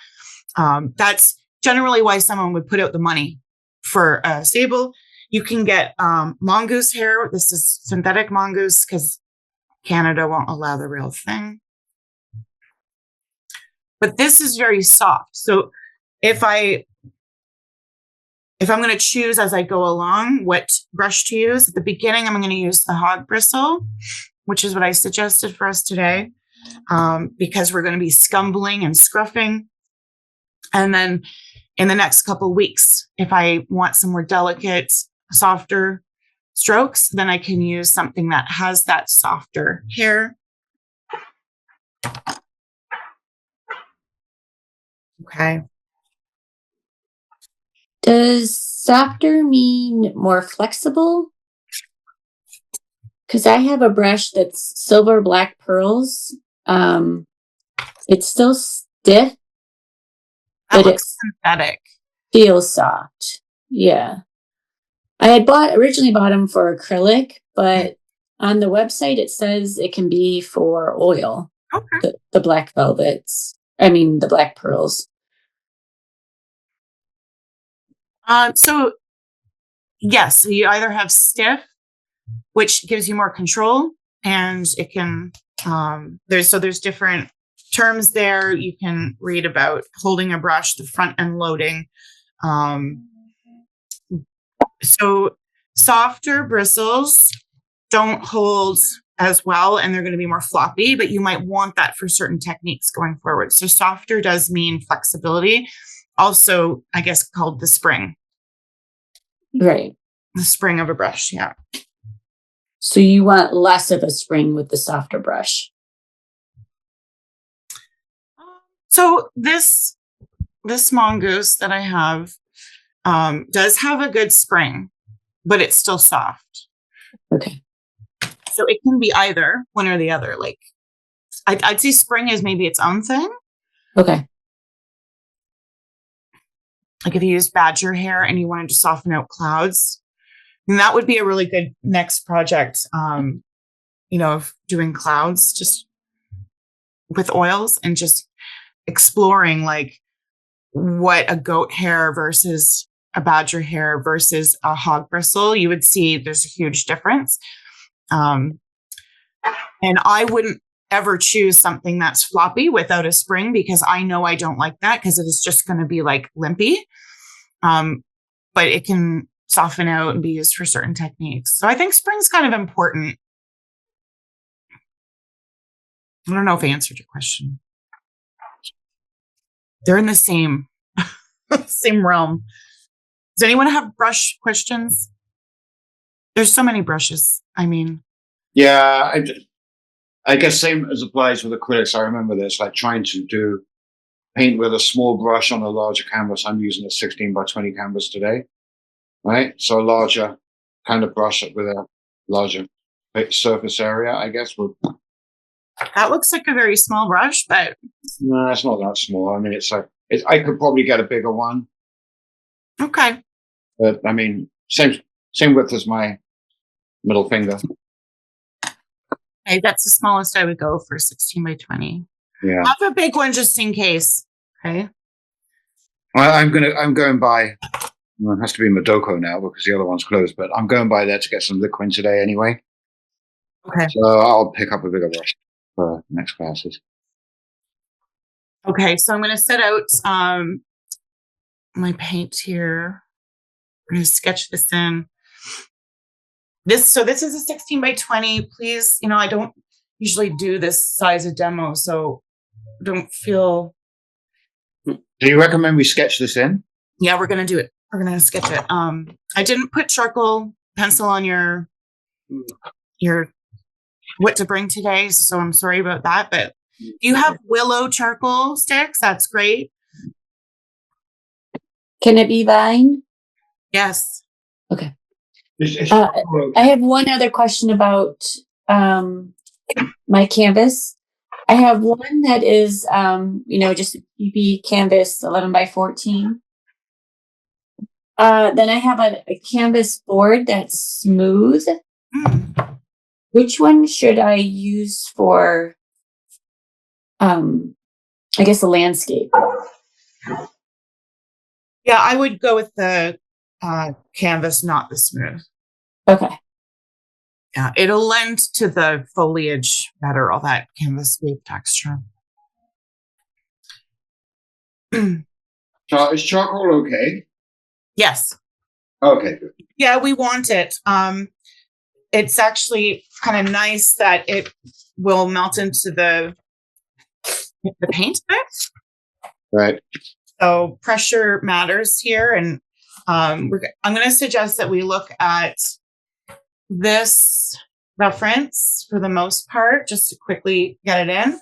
that's generally why someone would put out the money for a sable. You can get mongoose hair. This is synthetic mongoose because Canada won't allow the real thing. But this is very soft. So if I'm going to choose as I go along what brush to use, at the beginning, I'm going to use the hog bristle, which is what I suggested for us today, because we're going to be scumbling and scruffing. And then in the next couple of weeks, if I want some more delicate, softer strokes, then I can use something that has that softer hair. Okay. Does softer mean more flexible? Because I have a brush that's silver black pearls. It's still stiff, That but looks synthetic. feels soft. Yeah. I had originally bought them for acrylic, but on the website it says it can be for oil. Okay. The black velvets. I mean the black pearls. So yes, you either have stiff, which gives you more control, and it can there's different terms there. You can read about holding a brush, the front end loading. So softer bristles don't hold as well, and they're going to be more floppy, but you might want that for certain techniques going forward. So softer does mean flexibility. Also, I guess called the spring. Right. The spring of a brush, yeah. So you want less of a spring with the softer brush. So this mongoose that I have does have a good spring, but it's still soft. Okay. So it can be either one or the other. Like I'd say spring is maybe its own thing. Okay. Like if you use badger hair and you wanted to soften out clouds, then that would be a really good next project. Of doing clouds just with oils and just exploring like what a goat hair versus a badger hair versus a hog bristle. You would see there's a huge difference. And I wouldn't ever choose something that's floppy without a spring because I know I don't like that because it is just going to be like limpy. But it can soften out and be used for certain techniques. So I think spring's kind of important. I don't know if I answered your question. They're in the same realm. Does anyone have brush questions? There's so many brushes. I mean, Yeah, I guess same as applies with acrylics. I remember this, like trying to paint with a small brush on a larger canvas. I'm using a 16 by 20 canvas today, right? So a larger kind of brush with a larger surface area, I guess. that looks like a very small brush, but No, it's not that small. I mean, I could probably get a bigger one, okay. but I mean, same width as my middle finger. Okay, that's the smallest I would go for 16 by 20. Yeah. Have a big one just in case. Okay. I'm going by, well, it has to be Madoko now because the other one's closed, but I'm going by there to get some liquid today anyway. Okay. So I'll pick up a bigger brush for next classes. Okay. So I'm going to set out my paint here. I'm going to sketch this in. This is a 16 by 20. Please, I don't usually do this size of demo, so don't feel. Do you recommend we sketch this in? Yeah, we're going to do it. We're going to sketch it. I didn't put charcoal pencil on your what to bring today, so I'm sorry about that. But do you have willow charcoal sticks? That's great. Can it be vine? Yes. Okay. I have one other question about my canvas. I have one that is, just a PP canvas, 11 by 14. Then I have a canvas board that's smooth. Which one should I use for, I guess, a landscape? Yeah, I would go with the canvas, not the smooth. Okay. Yeah, it'll lend to the foliage better, all that canvas leaf texture. Is charcoal okay? Yes. Okay, good. Yeah, we want it. It's actually kind of nice that it will melt into the paint bit. Right. So pressure matters here, and I'm going to suggest that we look at this reference for the most part, just to quickly get it in.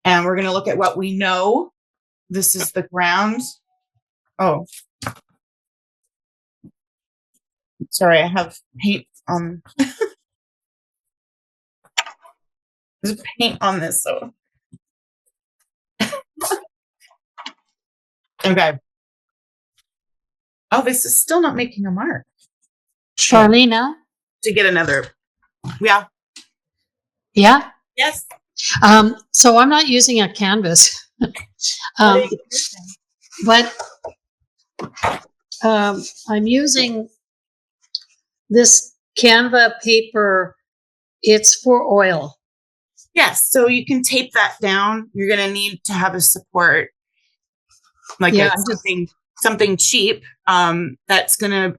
And we're going to look at what we know. This is the ground. Oh, sorry, I have paint on. There's paint on this, so. Okay. Oh, this is still not making a mark. Sharlena? To get another. Yeah. Yeah? Yes. So I'm not using a canvas. But I'm using this Canva paper. It's for oil. Yes. So you can tape that down. You're going to need to have a support. Like something cheap that's going to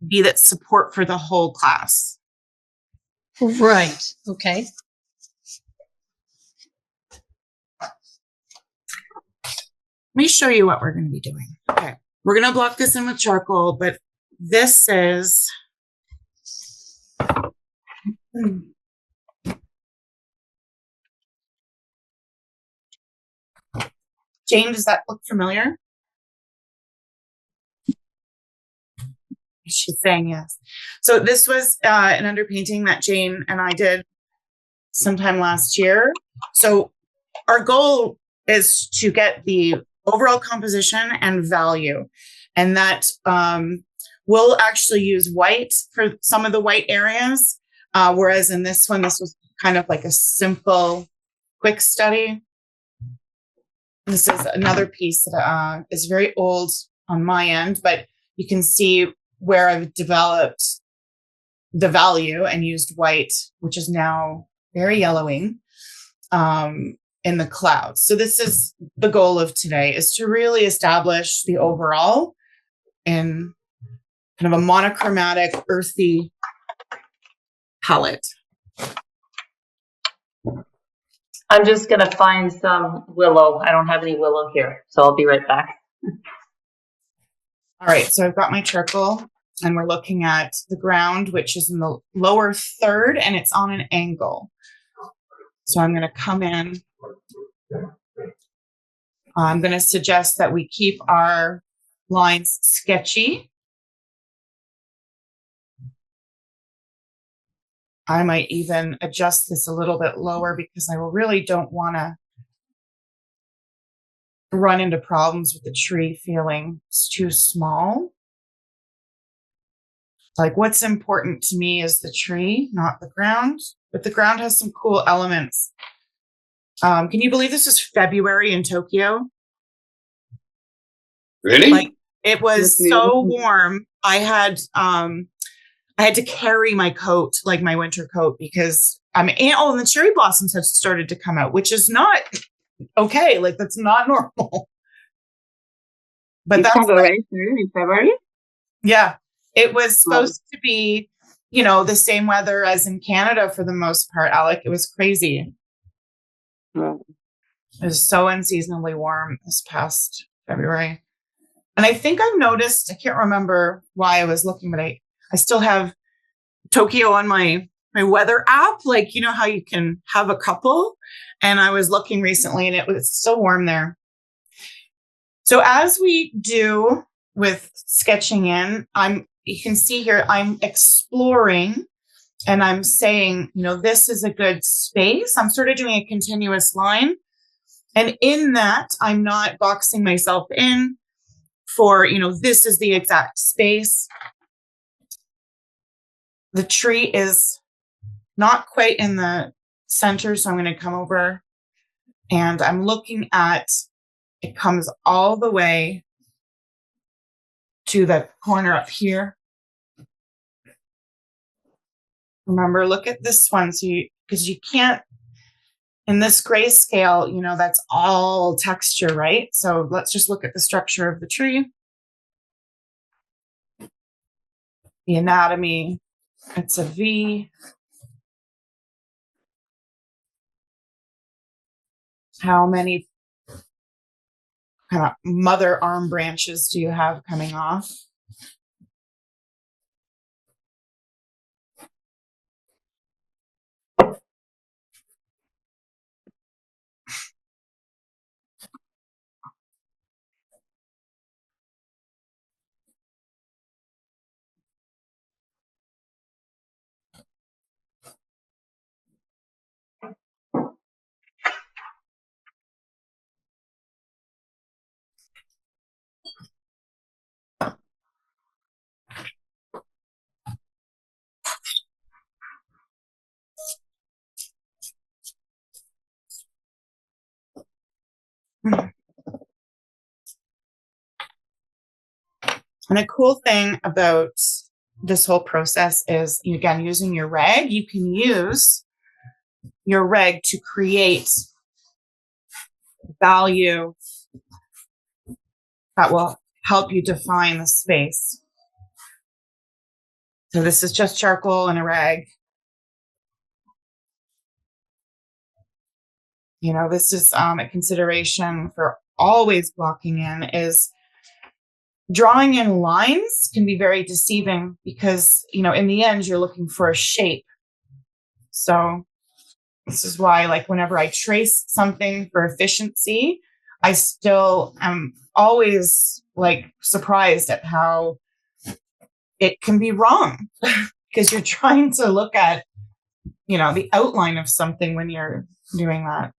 be that support for the whole class. Right. Okay. Let me show you what we're going to be doing. Okay. We're going to block this in with charcoal, but this is. Jane, does that look familiar? She's saying yes. So this was an underpainting that Jane and I did sometime last year. So our goal is to get the overall composition and value. And that we'll actually use white for some of the white areas. Whereas in this one, this was kind of like a simple, quick study. This is another piece that is very old on my end, but you can see where I've developed the value and used white, which is now very yellowing in the clouds. So this is the goal of today, is to really establish the overall in kind of a monochromatic, earthy palette. I'm just going to find some willow. I don't have any willow here, so I'll be right back. All right, so I've got my charcoal and we're looking at the ground, which is in the lower third and it's on an angle. So I'm going to come in. I'm going to suggest that we keep our lines sketchy. I might even adjust this a little bit lower because I really don't want to run into problems with the tree feeling it's too small. Like what's important to me is the tree, not the ground, but the ground has some cool elements. Can you believe this is February in Tokyo? Really? Like it was That's so beautiful. warm. I had to carry my coat, like my winter coat, because and the cherry blossoms have started to come out, which is not okay. Like that's not normal. But It's that's February, in February. yeah. It was Wow. supposed to be, the same weather as in Canada for the most part, Alec. It was crazy. Wow. It was so unseasonably warm this past February. And I think I've noticed, I can't remember why I was looking, but I still have Tokyo on my weather app. Like, you know how you can have a couple? And I was looking recently and it was still warm there. So as we do with sketching in, you can see here, I'm exploring and I'm saying, this is a good space. I'm sort of doing a continuous line. And in that, I'm not boxing myself in for, this is the exact space. The tree is not quite in the center. So I'm going to come over and I'm looking at, it comes all the way to the corner up here. Remember, look at this one. So because you can't, in this grayscale, that's all texture, right? So let's just look at the structure of the tree. The anatomy, it's a V. How many kind of mother arm branches do you have coming off? And a cool thing about this whole process is, again, using your rag. You can use your rag to create value that will help you define the space. So this is just charcoal and a rag. This is a consideration for always blocking in is drawing in lines can be very deceiving because, in the end, you're looking for a shape. So this is why, like, whenever I trace something for efficiency, I still am always like surprised at how it can be wrong because you're trying to look at, the outline of something when you're doing that.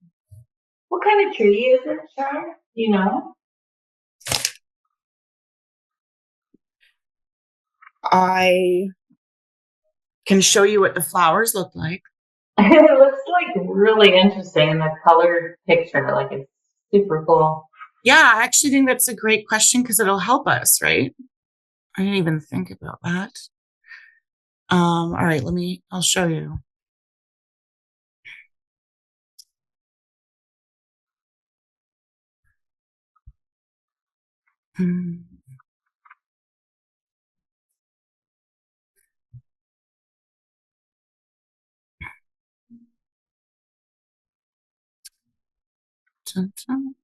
What kind of tree is it, Char? Do you know? I can show you what the flowers look like. It looks like really interesting in the colored picture. Like it's super cool. Yeah, I actually think that's a great question because it'll help us, right? I didn't even think about that. All right, I'll show you. Hmm. Dun, dun.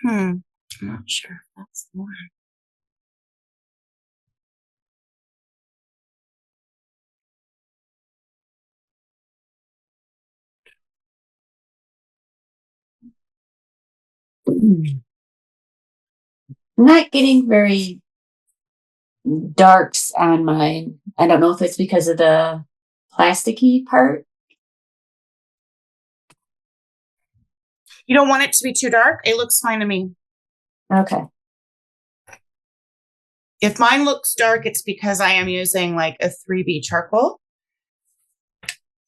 I'm not sure if that's the one. I'm not getting very darks on mine. I don't know if it's because of the plasticky part. You don't want it to be too dark? It looks fine to me. Okay. If mine looks dark, it's because I am using like a 3B charcoal.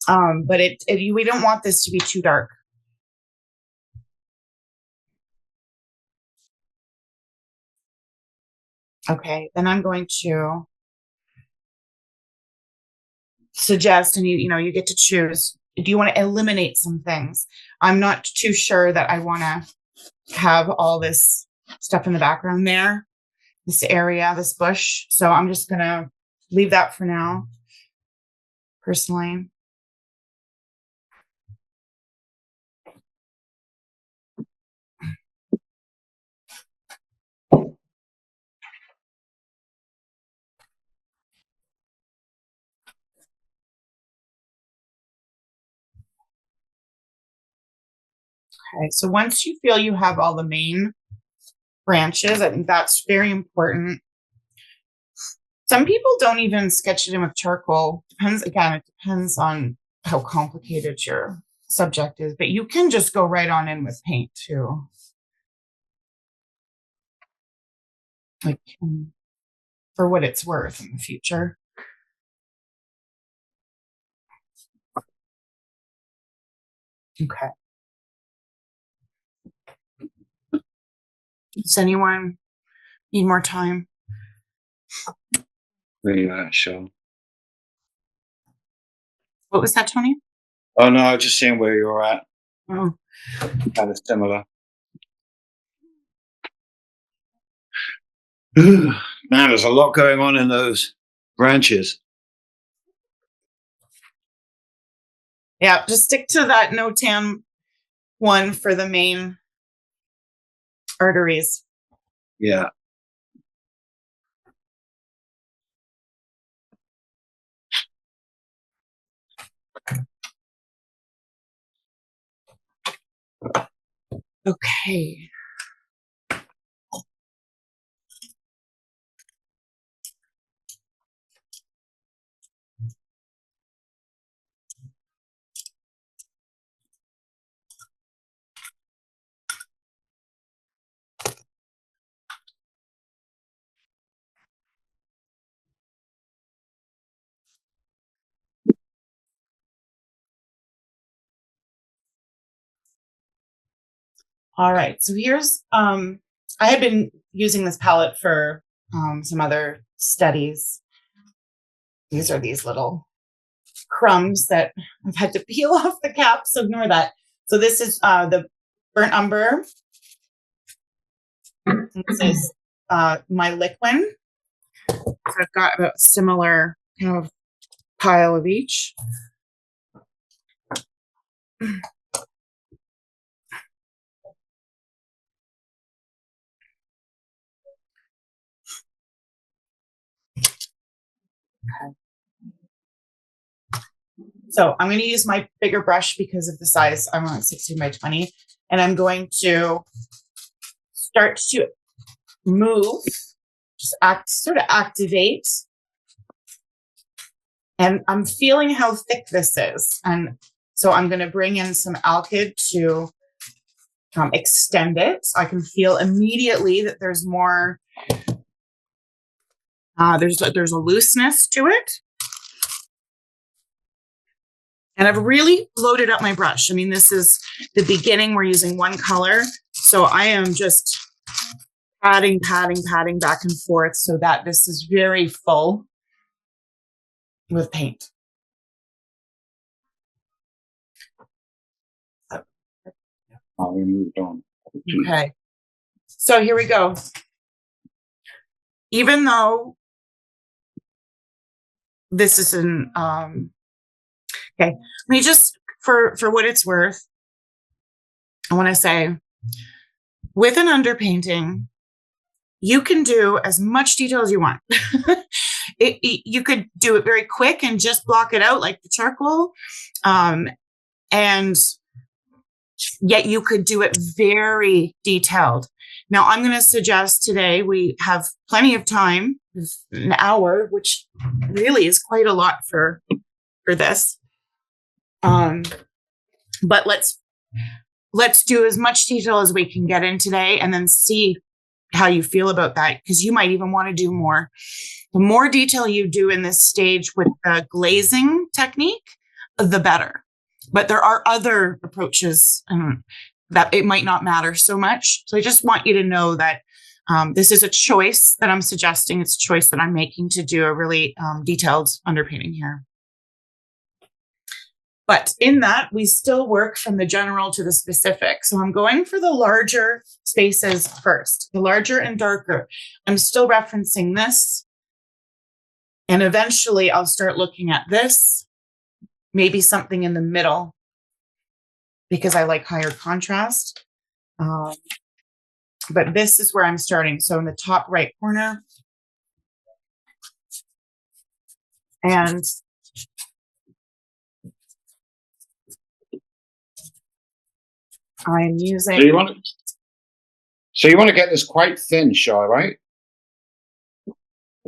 But we don't want this to be too dark. Okay, then I'm going to suggest, and you get to choose. Do you want to eliminate some things? I'm not too sure that I want to have all this stuff in the background there, this area, this bush. So I'm just going to leave that for now, personally. Okay, so once you feel you have all the main branches, I think that's very important. Some people don't even sketch it in with charcoal. It depends on how complicated your subject is, but you can just go right on in with paint too. Like for what it's worth in the future. Okay. Does anyone need more time? Sure. What was that, Tony? Oh no, I was just seeing where you're at. Oh, Kind of similar. Man, there's a lot going on in those branches. yeah. Just stick to that no tan one for the main arteries. Yeah. Okay. All right. So here's I had been using this palette for some other studies. These are these little crumbs that I've had to peel off the cap, so ignore that. So this is the burnt umber. This is my liquid. So I've got a similar kind of pile of each. Okay. So I'm going to use my bigger brush because of the size. I'm on 16 by 20, and I'm going to start to move, just sort of activate. And I'm feeling how thick this is. And so I'm going to bring in some alkyd to extend it. I can feel immediately that there's more, there's a looseness to it. And I've really loaded up my brush. I mean, this is the beginning. We're using one color. So I am just patting back and forth so that this is very full with paint. We moved on. Okay. So here we go. Even though this is an, okay, let me just, for what it's worth, I want to say with an underpainting, you can do as much detail as you want. You could do it very quick and just block it out like the charcoal. And yet you could do it very detailed. Now, I'm going to suggest today we have plenty of time, an hour, which really is quite a lot for this. But let's do as much detail as we can get in today and then see how you feel about that, because you might even want to do more. The more detail you do in this stage with the glazing technique, the better. But there are other approaches that it might not matter so much. So I just want you to know that this is a choice that I'm suggesting. It's a choice that I'm making to do a really detailed underpainting here. But in that, we still work from the general to the specific. So I'm going for the larger spaces first, the larger and darker. I'm still referencing this. And eventually I'll start looking at this, maybe something in the middle, because I like higher contrast. But this is where I'm starting. So in the top right corner. And I'm using. So you want to get this quite thin, Shar, right?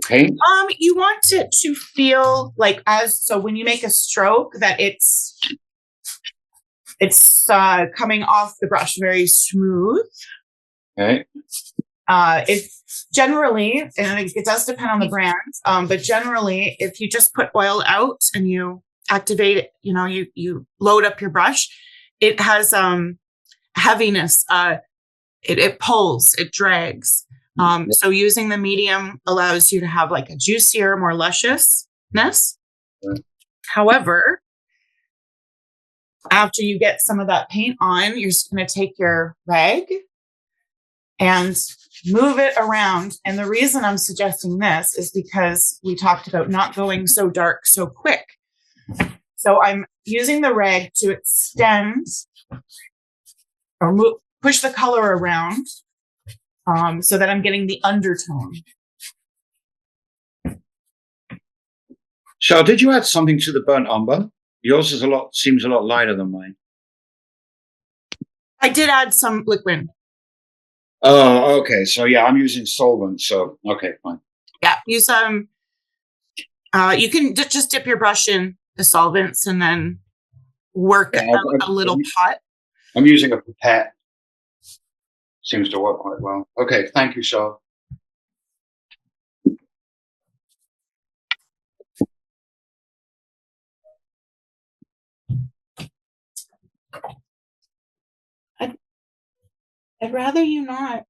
Okay. You want it to feel like so when you make a stroke that it's coming off the brush very smooth. Okay. If generally, and it does depend on the brand, but generally, if you just put oil out and you activate it, you load up your brush, it has heaviness. It pulls, it drags. So using the medium allows you to have like a juicier, more lusciousness. Right. However, after you get some of that paint on, you're just going to take your rag and move it around. And the reason I'm suggesting this is because we talked about not going so dark so quick. So I'm using the rag to extend or push the color around so that I'm getting the undertone. Shar, did you add something to the burnt umber? Yours seems a lot lighter than mine. I did add some liquid. Oh, okay. So yeah, I'm using solvent. So okay, fine. Yeah, use you can just dip your brush in the solvents and then work a little pot. I'm using a pipette. Seems to work quite well. Okay, thank you, Shar. I'd rather you not.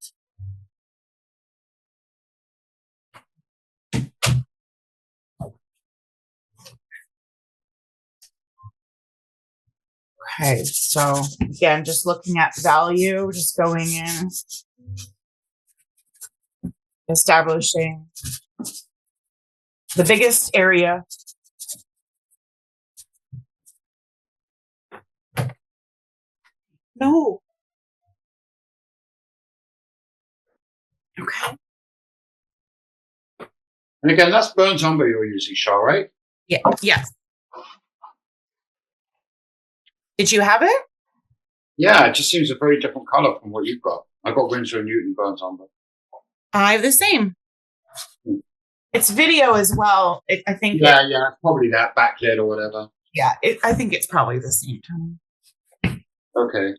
Okay, so again, just looking at value, just going in, establishing the biggest area. No. Okay. And again, that's burnt umber you're using, Shar, right? Yeah. Yes. Did you have it? Yeah, it just seems a very different color from what you've got. I've got Winsor & Newton burnt umber. I have the same. It's video as well. I think. Yeah, probably that backlit or whatever. Yeah, I think it's probably the same tone. Okay.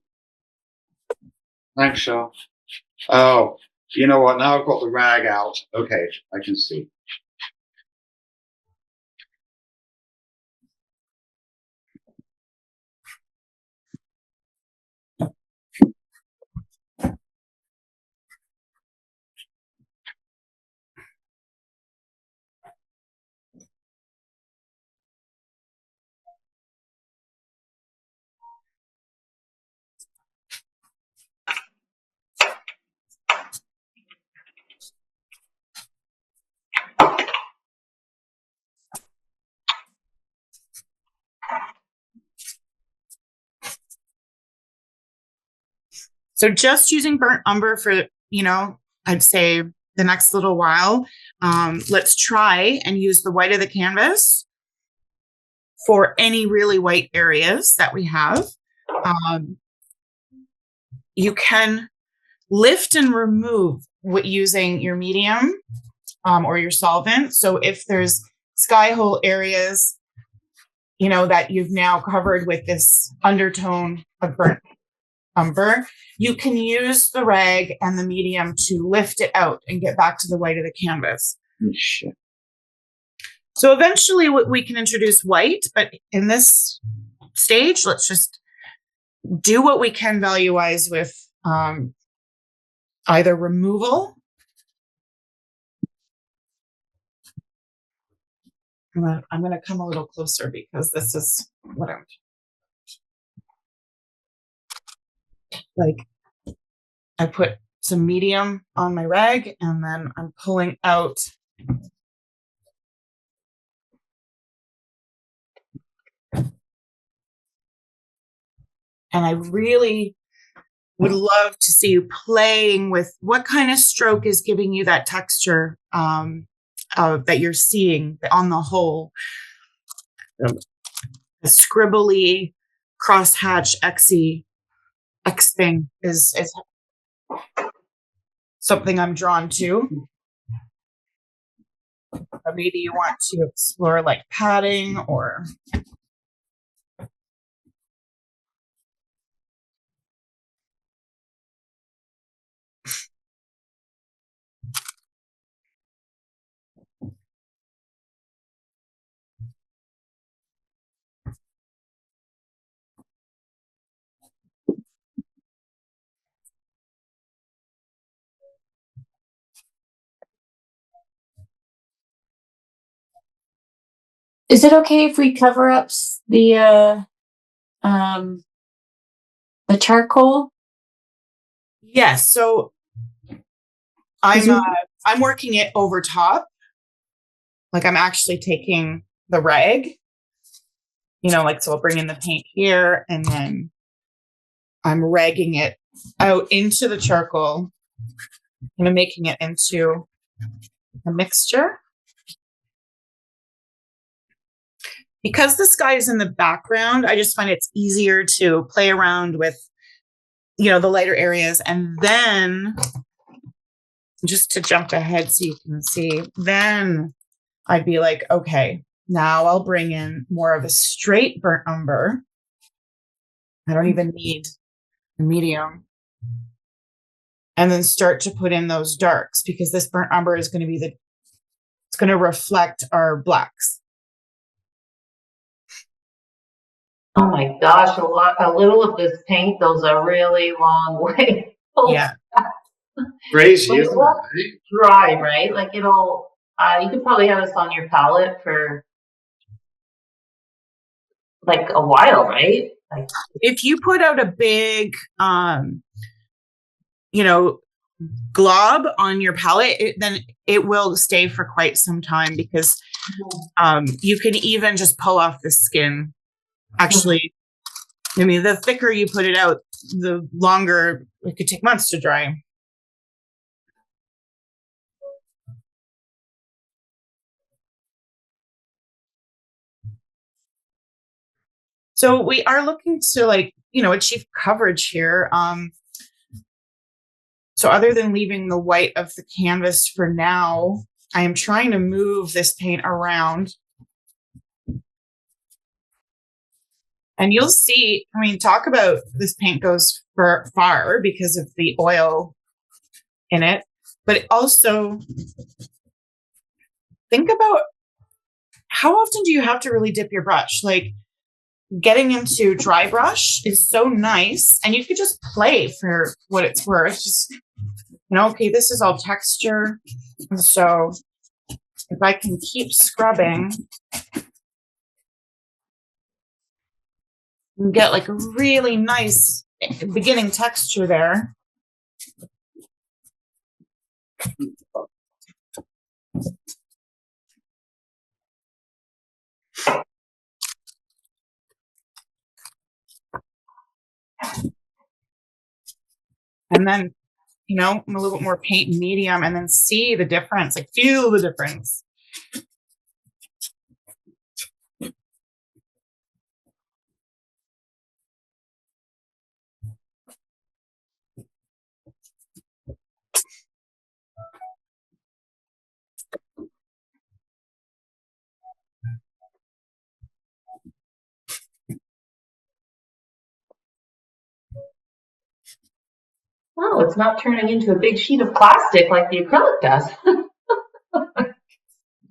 Thanks, Shar. Oh, you know what? Now I've got the rag out. Okay, I can see. So just using burnt umber for, I'd say the next little while. Let's try and use the white of the canvas for any really white areas that we have. You can lift and remove using your medium or your solvent. So if there's sky hole areas, that you've now covered with this undertone of burnt umber, you can use the rag and the medium to lift it out and get back to the white of the canvas. Shit. So eventually we can introduce white, but in this stage, let's just do what we can value-wise with either removal. I'm going to come a little closer because this is what I'm like. I put some medium on my rag and then I'm pulling out and I really would love to see you playing with what kind of stroke is giving you that texture that you're seeing on the whole. The scribbly, crosshatch X thing is something I'm drawn to. But maybe you want to explore like padding or Is it okay if we cover up the charcoal? yes. So I'm working it over top. Like I'm actually taking the rag, so I'll bring in the paint here and then I'm ragging it out into the charcoal, making it into a mixture. Because the sky is in the background, I just find it's easier to play around with, the lighter areas. And then just to jump ahead so you can see, then I'd be like, okay, now I'll bring in more of a straight burnt umber. I don't even need a medium. And then start to put in those darks because this burnt umber is going to be it's going to reflect our blacks. Oh my gosh, a little of this paint goes a really long way. Yeah. Crazy, But it isn't won't it? dry, right? Like it'll, you could probably have this on your palette for like a while, right? Like, If you put out a big, glob on your palette, then it will stay for quite some time because you can even just pull off the skin. Actually, I mean, the thicker you put it out, the longer it could take months to dry. So we are looking to achieve coverage here. So other than leaving the white of the canvas for now, I am trying to move this paint around. And you'll see, talk about this paint goes far because of the oil in it, but also think about how often do you have to really dip your brush? Like getting into dry brush is so nice and you could just play for what it's worth. Just, okay, this is all texture. And so if I can keep scrubbing and get like a really nice beginning texture there. and then, a little bit more paint and medium, and then see the difference, like feel the difference. Oh, it's not turning into a big sheet of plastic like the acrylic does.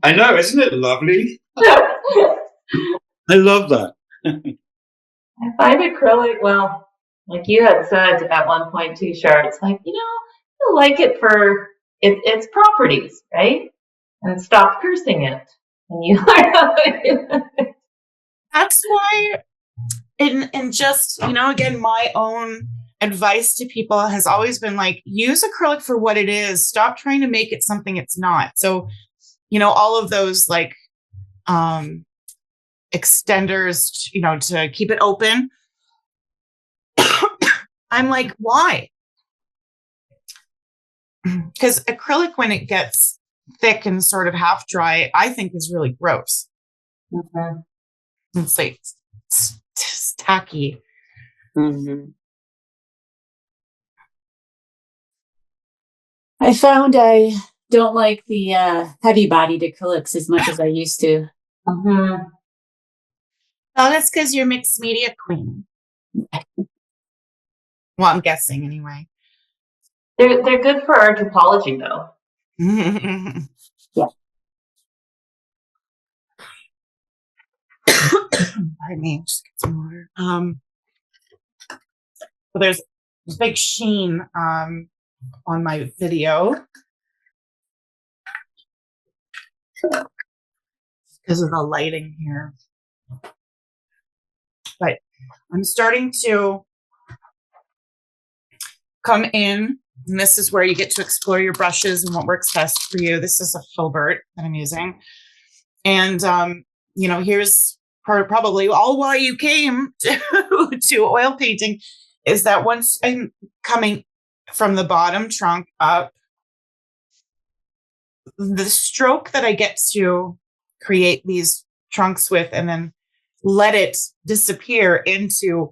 I know, isn't it lovely? I love that. I find acrylic, well, like you had said at one point too, Char, it's like, I like it for its properties, right? And stop cursing it. And you learn how to That's why, and just, again, my own advice to people has always been like, use acrylic for what it is. Stop trying to make it something it's not. So, all of those like extenders, to keep it open. I'm like, why? Because acrylic, when it gets thick and sort of half dry, I think is really gross. Mm-hmm. It's like it's tacky. Mm-hmm. I found I don't like the heavy-bodied acrylics as much as I used to. Mm-hmm. Well, that's because you're mixed media queen. Well, I'm guessing anyway. They're good for our topology, though. Yeah. Pardon me, just get some water. So there's a big sheen on my video because of the lighting here. But I'm starting to come in, and this is where you get to explore your brushes and what works best for you. This is a filbert that I'm using. And, here's probably all why you came to oil painting, is that once I'm coming from the bottom trunk up, the stroke that I get to create these trunks with and then let it disappear into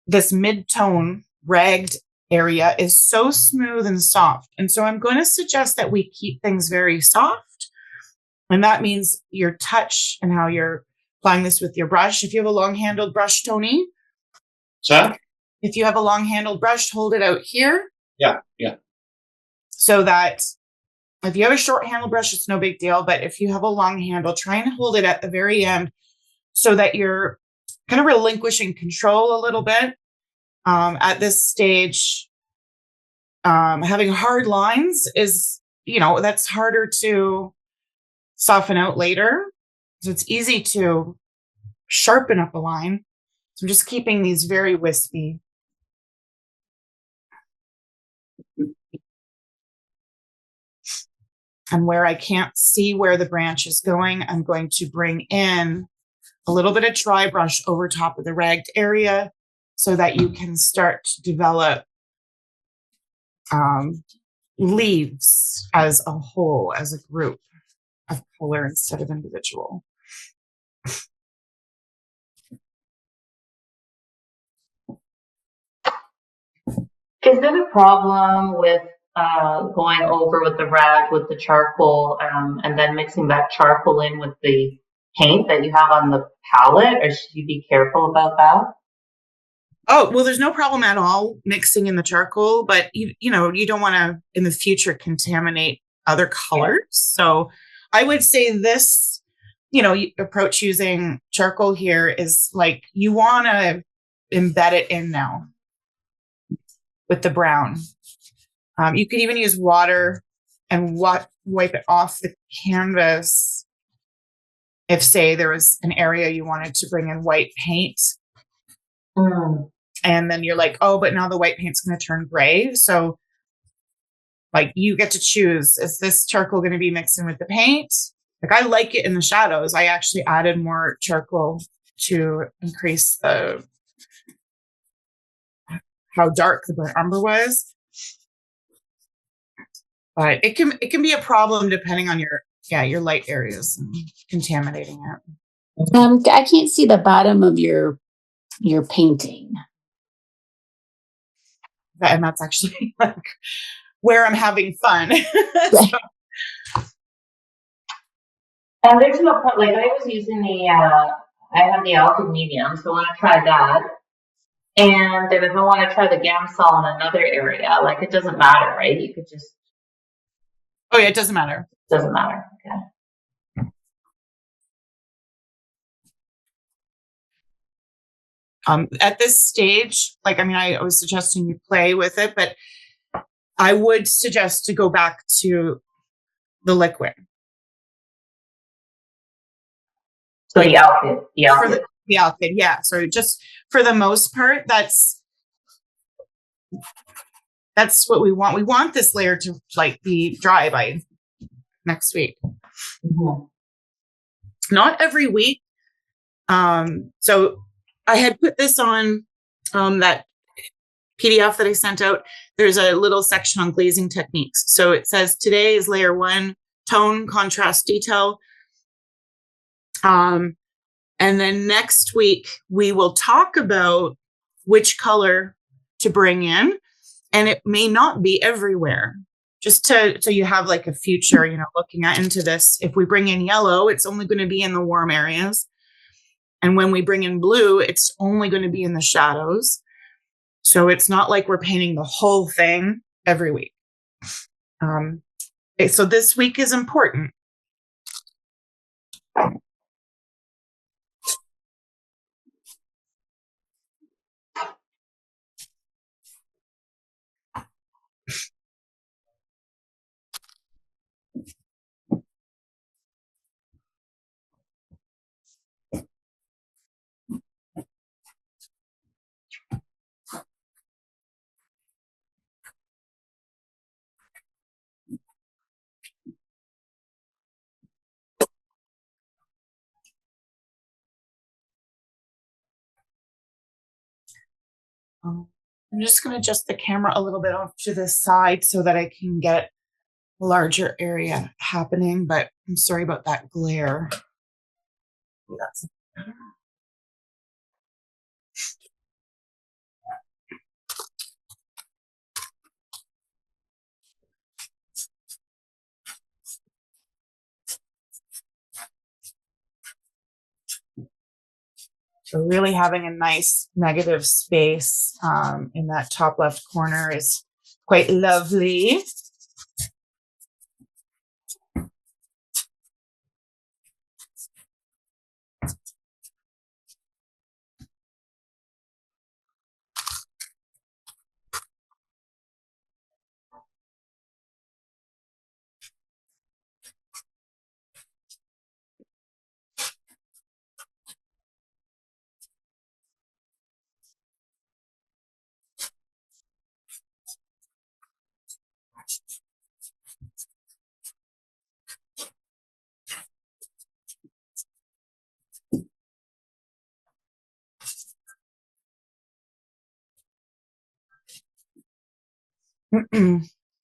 this mid-tone ragged area is so smooth and soft. And so I'm going to suggest that we keep things very soft. And that means your touch and how you're applying this with your brush. If you have a long-handled brush, Tony. Sir? If you have a long-handled brush, hold it out here. Yeah. So that if you have a short handle brush, it's no big deal. But if you have a long handle, try and hold it at the very end so that you're kind of relinquishing control a little bit. At this stage, having hard lines is, that's harder to soften out later. So it's easy to sharpen up a line. So I'm just keeping these very wispy. And where I can't see where the branch is going, I'm going to bring in a little bit of dry brush over top of the ragged area so that you can start to develop leaves as a whole, as a group of color instead of individual. Is it a problem with going over with the rag with the charcoal and then mixing that charcoal in with the paint that you have on the palette, or should you be careful about that? Oh, well, there's no problem at all mixing in the charcoal, but you don't want to in the future contaminate other colors. So I would say this, approach using charcoal here is like you want to embed it in now with the brown. You could even use water and wipe it off the canvas if, say, there was an area you wanted to bring in white paint. And then you're like, oh, but now the white paint's going to turn gray. So like you get to choose, is this charcoal going to be mixed in with the paint? Like I like it in the shadows. I actually added more charcoal to increase the how dark the burnt umber was. But it can be a problem depending on your light areas and contaminating it. I can't see the bottom of your painting. And that's actually like where I'm having fun. Right. So, And there's no point, like I was using I have the Alpha medium, so I want to try that. And then if I want to try the Gamsol in another area, like it doesn't matter, right? You could just, oh yeah, it doesn't matter. doesn't matter. Okay. At this stage, like, I mean, I was suggesting you play with it, but I would suggest to go back to the liquid. So the outfit, The alkyd, yeah. So just for the most part, that's what we want. We want this layer to like be dry by next week. Mm-hmm. Not every week. So I had put this on that PDF that I sent out. There's a little section on glazing techniques. So it says today is layer 1, tone, contrast, detail. And then next week we will talk about which color to bring in, and it may not be everywhere. Just so you have like a future, looking into this. If we bring in yellow, it's only going to be in the warm areas. And when we bring in blue, it's only going to be in the shadows. So it's not like we're painting the whole thing every week. So this week is important. I'm just going to adjust the camera a little bit off to the side so that I can get a larger area happening, but I'm sorry about that glare. That's So really having a nice negative space in that top left corner is quite lovely.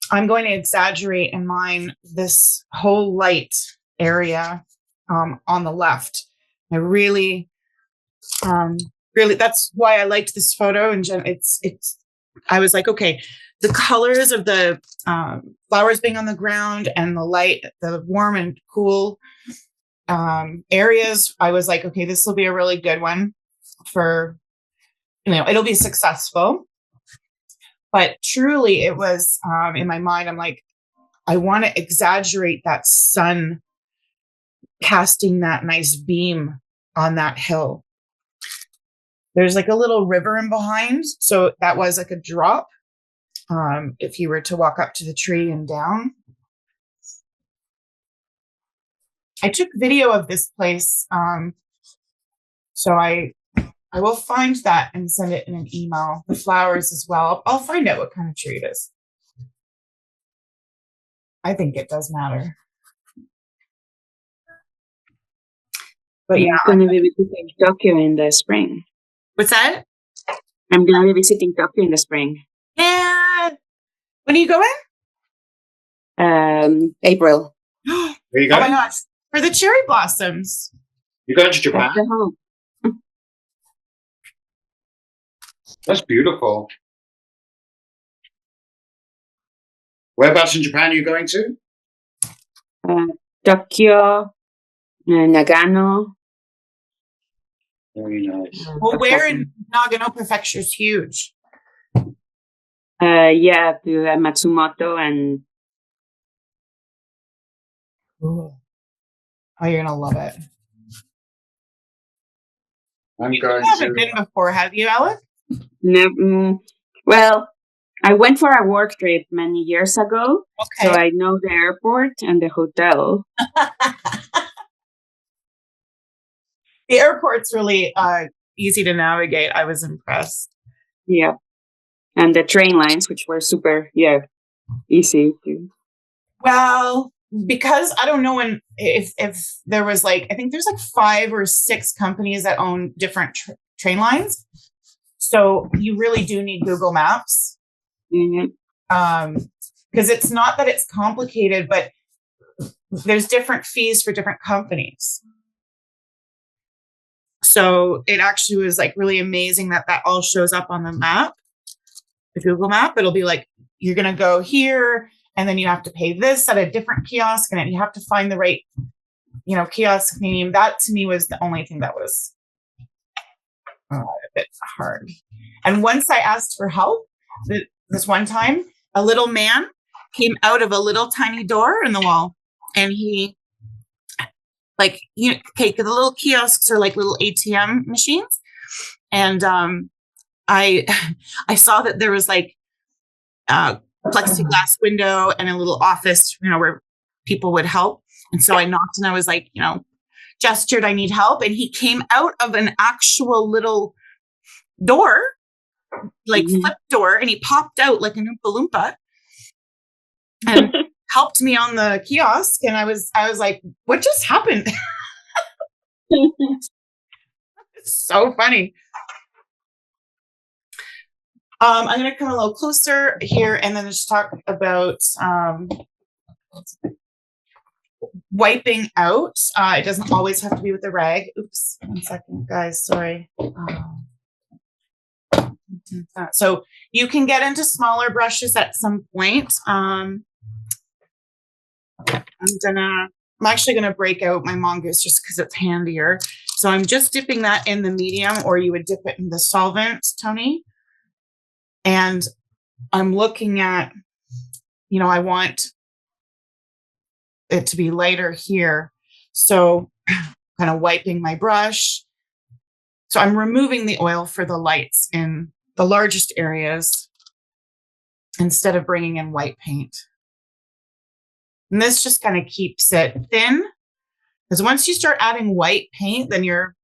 I'm going to exaggerate in mine this whole light area on the left. I really, that's why I liked this photo. And I was like, okay, the colors of the flowers being on the ground and the light, the warm and cool areas. I was like, okay, this will be a really good one for, it'll be successful. But truly, it was in my mind, I'm like, I want to exaggerate that sun casting that nice beam on that hill. There's like a little river in behind. So that was like a drop if you were to walk up to the tree and down. I took video of this place. So I will find that and send it in an email. The flowers as well. I'll find out what kind of tree it is. I think it does matter. But yeah, it's going to be a bit docu in the spring. What's that? I'm gonna be visiting Tokyo in the spring. And when are you going? April. Oh There you my go. gosh. For the cherry blossoms. You're going to That's Japan? the hope. That's beautiful. Whereabouts in Japan are you going to? Tokyo, Nagano. Very nice. Well, where in Nagano Prefecture is huge. Yeah, to Matsumoto and Ooh. Oh, you're gonna love it. I'm You going haven't to. been before, have you, Alex? well, I went for a work trip many years ago, so Okay. I know the airport and the hotel. The airport's really easy to navigate. I was impressed. Yeah, and the train lines, which were super, easy to. Well, because I don't know if there was like, I think there's like 5 or 6 companies that own different train lines. So you really do need Google Maps. Mhm. Because it's not that it's complicated, but there's different fees for different companies. So it actually was like really amazing that all shows up on the map, the Google map. It'll be like, you're going to go here and then you have to pay this at a different kiosk and then you have to find the right, kiosk name. That to me was the only thing that was a bit hard. And once I asked for help, this one time, a little man came out of a little tiny door in the wall and he the little kiosks are like little ATM machines. And I saw that there was like a plexiglass window and a little office, where people would help. And so I knocked and I was like, gestured, I need help. And he came out of an actual little door, like flip door, and he popped out like an Oompa Loompa and helped me on the kiosk. And I was like, what just happened? It's so funny. I'm going to come a little closer here and then just talk about wiping out. It doesn't always have to be with a rag. Oops, 1 second, guys. Sorry. So you can get into smaller brushes at some point. I'm actually gonna break out my mongoose just because it's handier. So I'm just dipping that in the medium, or you would dip it in the solvent, Tony. And I'm looking at, I want it to be lighter here. So kind of wiping my brush. So I'm removing the oil for the lights in the largest areas instead of bringing in white paint. And this just kind of keeps it thin, because once you start adding white paint, then you're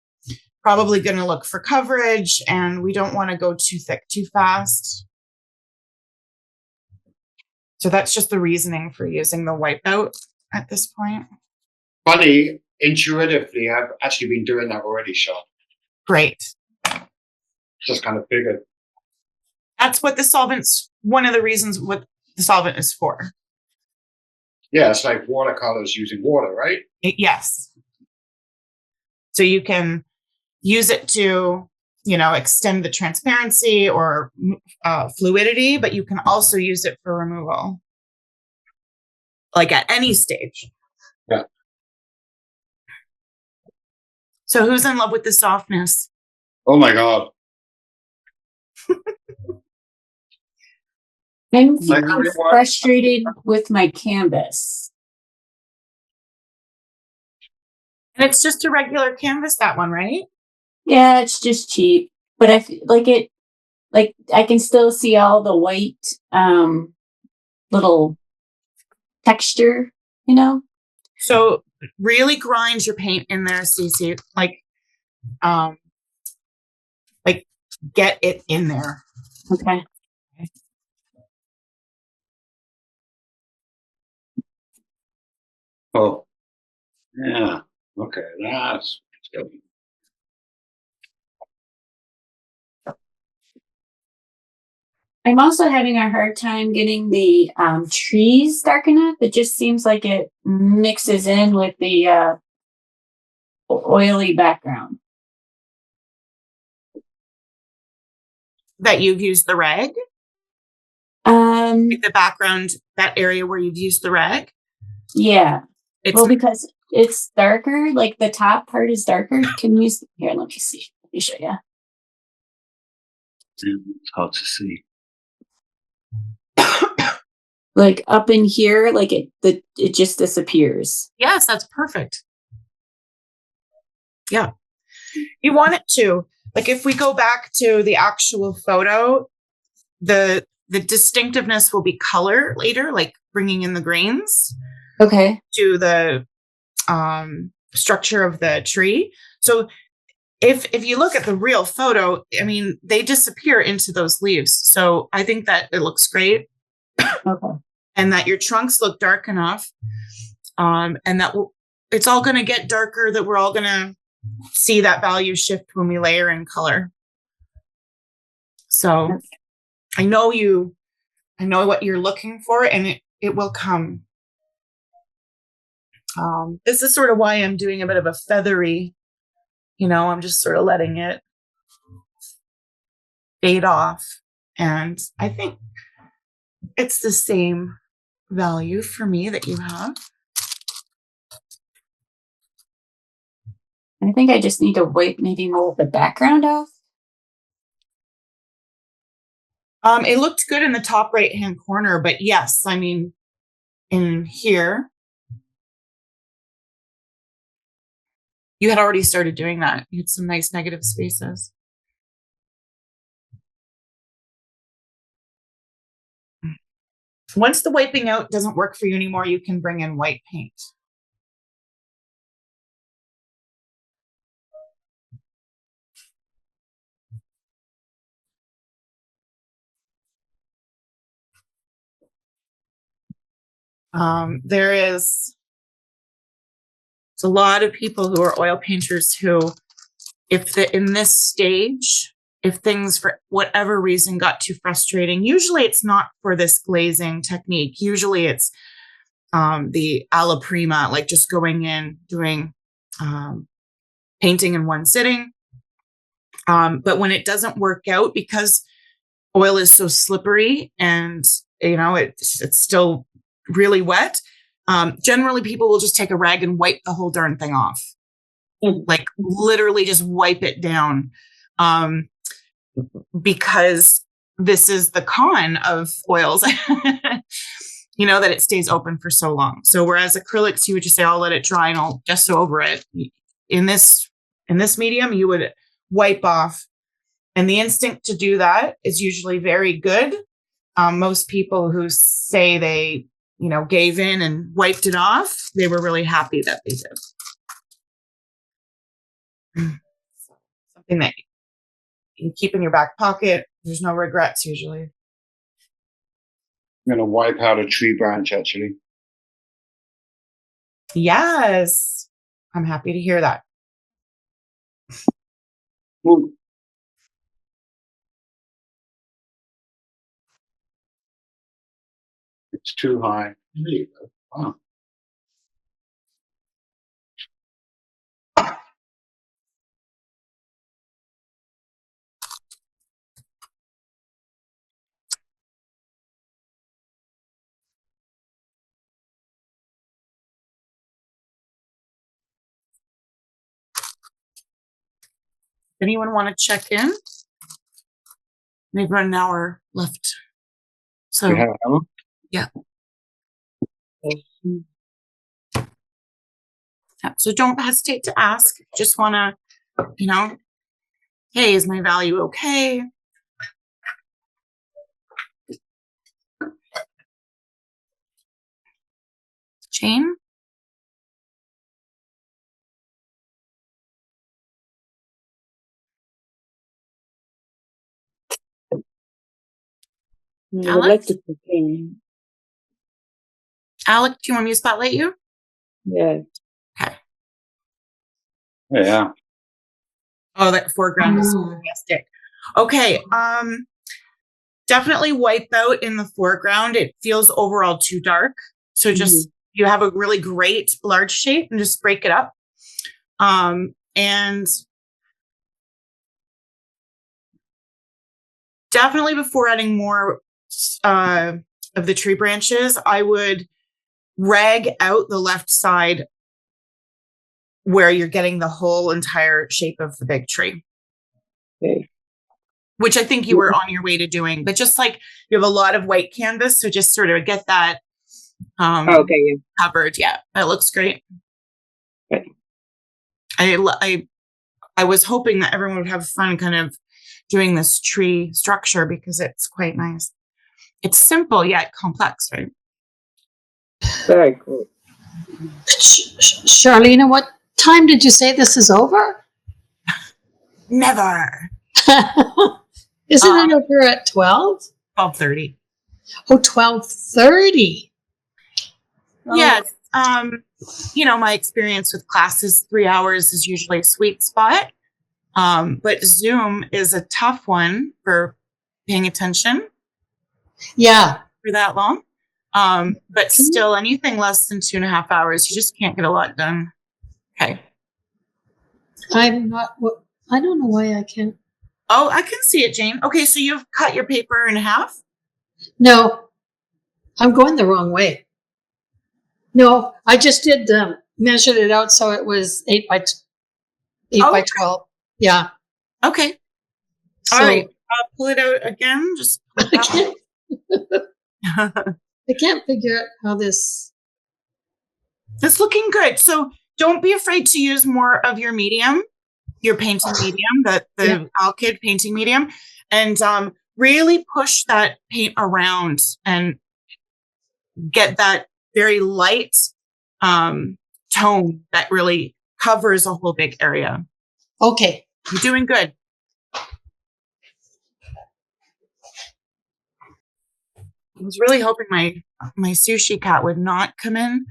probably going to look for coverage, and we don't want to go too thick too fast. So that's just the reasoning for using the wipeout at this point. Funny, intuitively, I've actually been doing that already, Sean. Great. Just kind of figured. That's what the solvent's, one of the reasons what the solvent is for. Yeah, it's like watercolors using water, right? Yes. So you can use it to, extend the transparency or fluidity, but you can also use it for removal, like at any stage. Yeah. So who's in love with the softness? Oh my God. I'm Like, frustrated with my canvas. And it's just a regular canvas, that one, right? Yeah, it's just cheap, but I feel like it. Like I can still see all the white little texture, So really grind your paint in there, Stacey. Like get it in there. Okay. Oh, yeah. Okay, that's good. I'm also having a hard time getting the trees dark enough. It just seems like it mixes in with the oily background. That you've used the rag, Um, the background, that area where you've used the rag. yeah. It's Well, because it's darker, like the top part is darker. Can you here? Let me see. Let me show you. It's hard to see. Like up in here, like it just disappears. yes, that's perfect. Yeah. You want it to. Like if we go back to the actual photo, the distinctiveness will be color later, like bringing in the grains Okay. to the structure of the tree. So if you look at the real photo, I mean, they disappear into those leaves. So I think that it looks great. Okay. And that your trunks look dark enough. And that it's all going to get darker, that we're all going to see that value shift when we layer in color. So I know what you're looking for, and it will come. This is sort of why I'm doing a bit of a feathery, I'm just sort of letting it fade off. And I think it's the same value for me that you have. I think I just need to wipe maybe more of the background off. It looked good in the top right-hand corner, but yes, I mean, in here, you had already started doing that. You had some nice negative spaces. Once the wiping out doesn't work for you anymore, you can bring in white paint. There's a lot of people who are oil painters who, in this stage, if things for whatever reason got too frustrating, usually it's not for this glazing technique. Usually it's the alla prima, like just going in, doing painting in one sitting. But when it doesn't work out, because oil is so slippery and it's still really wet, generally people will just take a rag and wipe the whole darn thing off. Like literally just wipe it down, because this is the con of oils. That it stays open for so long. So whereas acrylics, you would just say, I'll let it dry and I'll just over it. In this medium, you would wipe off. And the instinct to do that is usually very good. Most people who say they, gave in and wiped it off, they were really happy that they did. Something that you keep in your back pocket. There's no regrets usually. I'm going to wipe out a tree branch, actually. Yes. I'm happy to hear that. Ooh. It's too high. There you go. Wow. Anyone want to check in? Maybe an hour left. So You have a hammer? yeah. So don't hesitate to ask. Just want to, hey, is my value okay? Jane? I would like to complain. Alec, do you want me to spotlight you? Yeah. Okay. Yeah. Oh, that foreground is fantastic. Okay. Definitely wipe out in the foreground. It feels overall too dark. So just you have a really great large shape and just break it up. And definitely before adding more of the tree branches, I would rag out the left side where you're getting the whole entire shape of the big tree. Okay. Which I think you were on your way to doing, but just like you have a lot of white canvas, so just sort of get that Okay. Yeah. covered. Yeah, that looks great. Okay. I was hoping that everyone would have fun kind of doing this tree structure because it's quite nice. It's simple yet complex, right? Very cool. Sharlena, what time did you say this is over? Never. Isn't it over at 12? 12:30. Oh, 12:30. Yes. My experience with classes, 3 hours is usually a sweet spot. But Zoom is a tough one for paying attention Yeah. for that long. But still anything less than 2.5 hours, you just can't get a lot done. Okay. I don't know why I can't. Oh, I can see it, Jane. Okay, so you've cut your paper in half? No, I'm going the wrong way. No, I just did measured it out so it was 8 by 12. Yeah. Okay. So All right. I'll pull it out again. Just pull it out. I can't figure out how this. It's looking good. So don't be afraid to use more of your medium, your painting medium, the Alkyd painting medium, and really push that paint around and get that very light tone that really covers a whole big area. Okay. You're doing good. I was really hoping my sushi cat would not come in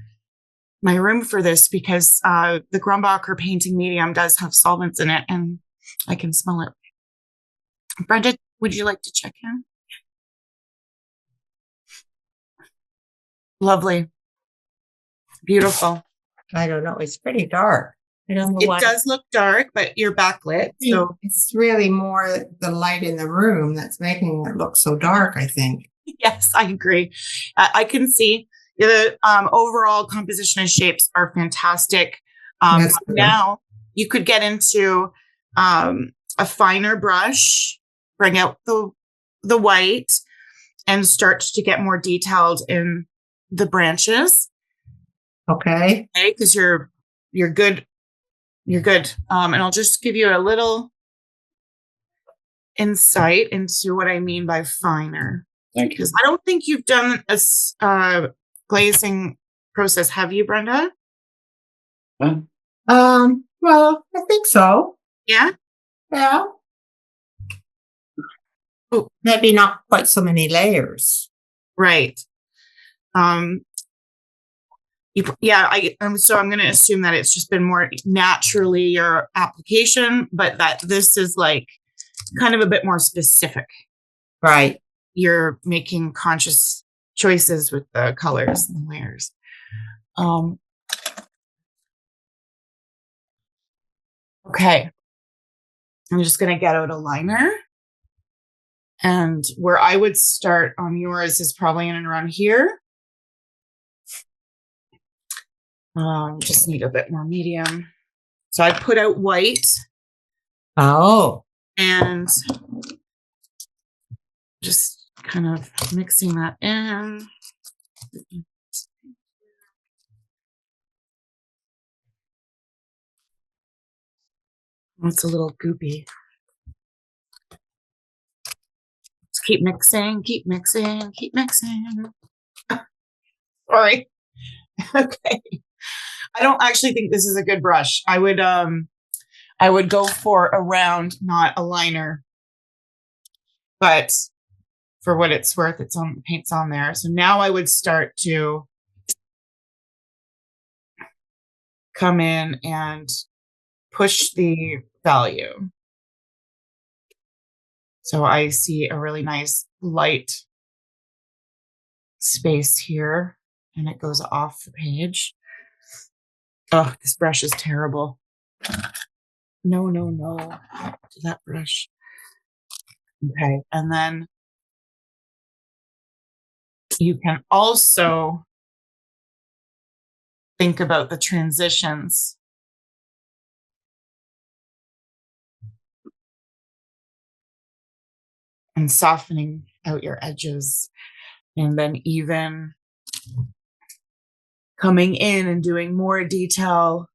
my room for this because the Grumbacher painting medium does have solvents in it and I can smell it. Brenda, would you like to check in? Lovely. Beautiful. I don't know. It's pretty dark. I don't know It why. does look dark, but you're backlit. So It's really more the light in the room that's making it look so dark, I think. yes, I agree. I can see the overall composition and shapes are fantastic. That's good. Now you could get into a finer brush, bring out the white, and start to get more detailed in the branches. Okay. Okay, because you're good. You're good. And I'll just give you a little insight into what I mean by finer. Thank you. Because I don't think you've done a glazing process, have you, Brenda? Huh? Well, I think so. Yeah. Yeah. Oh. Maybe not quite so many layers. Right. So I'm going to assume that it's just been more naturally your application, but that this is like kind of a bit more specific. Right. You're making conscious choices with the colors and layers. Okay. I'm just going to get out a liner. And where I would start on yours is probably in and around here. Just need a bit more medium. So I put out white. Oh. And just kind of mixing that in. It's a little goopy. Just keep mixing, keep mixing, keep mixing. Sorry. Okay. I don't actually think this is a good brush. I would go for a round, not a liner. But for what it's worth, it's on paint's on there. So now I would start to come in and push the value. So I see a really nice light space here, and it goes off the page. Oh, this brush is terrible. No, to that brush. Okay, and then you can also think about the transitions. And softening out your edges. And then even coming in and doing more detail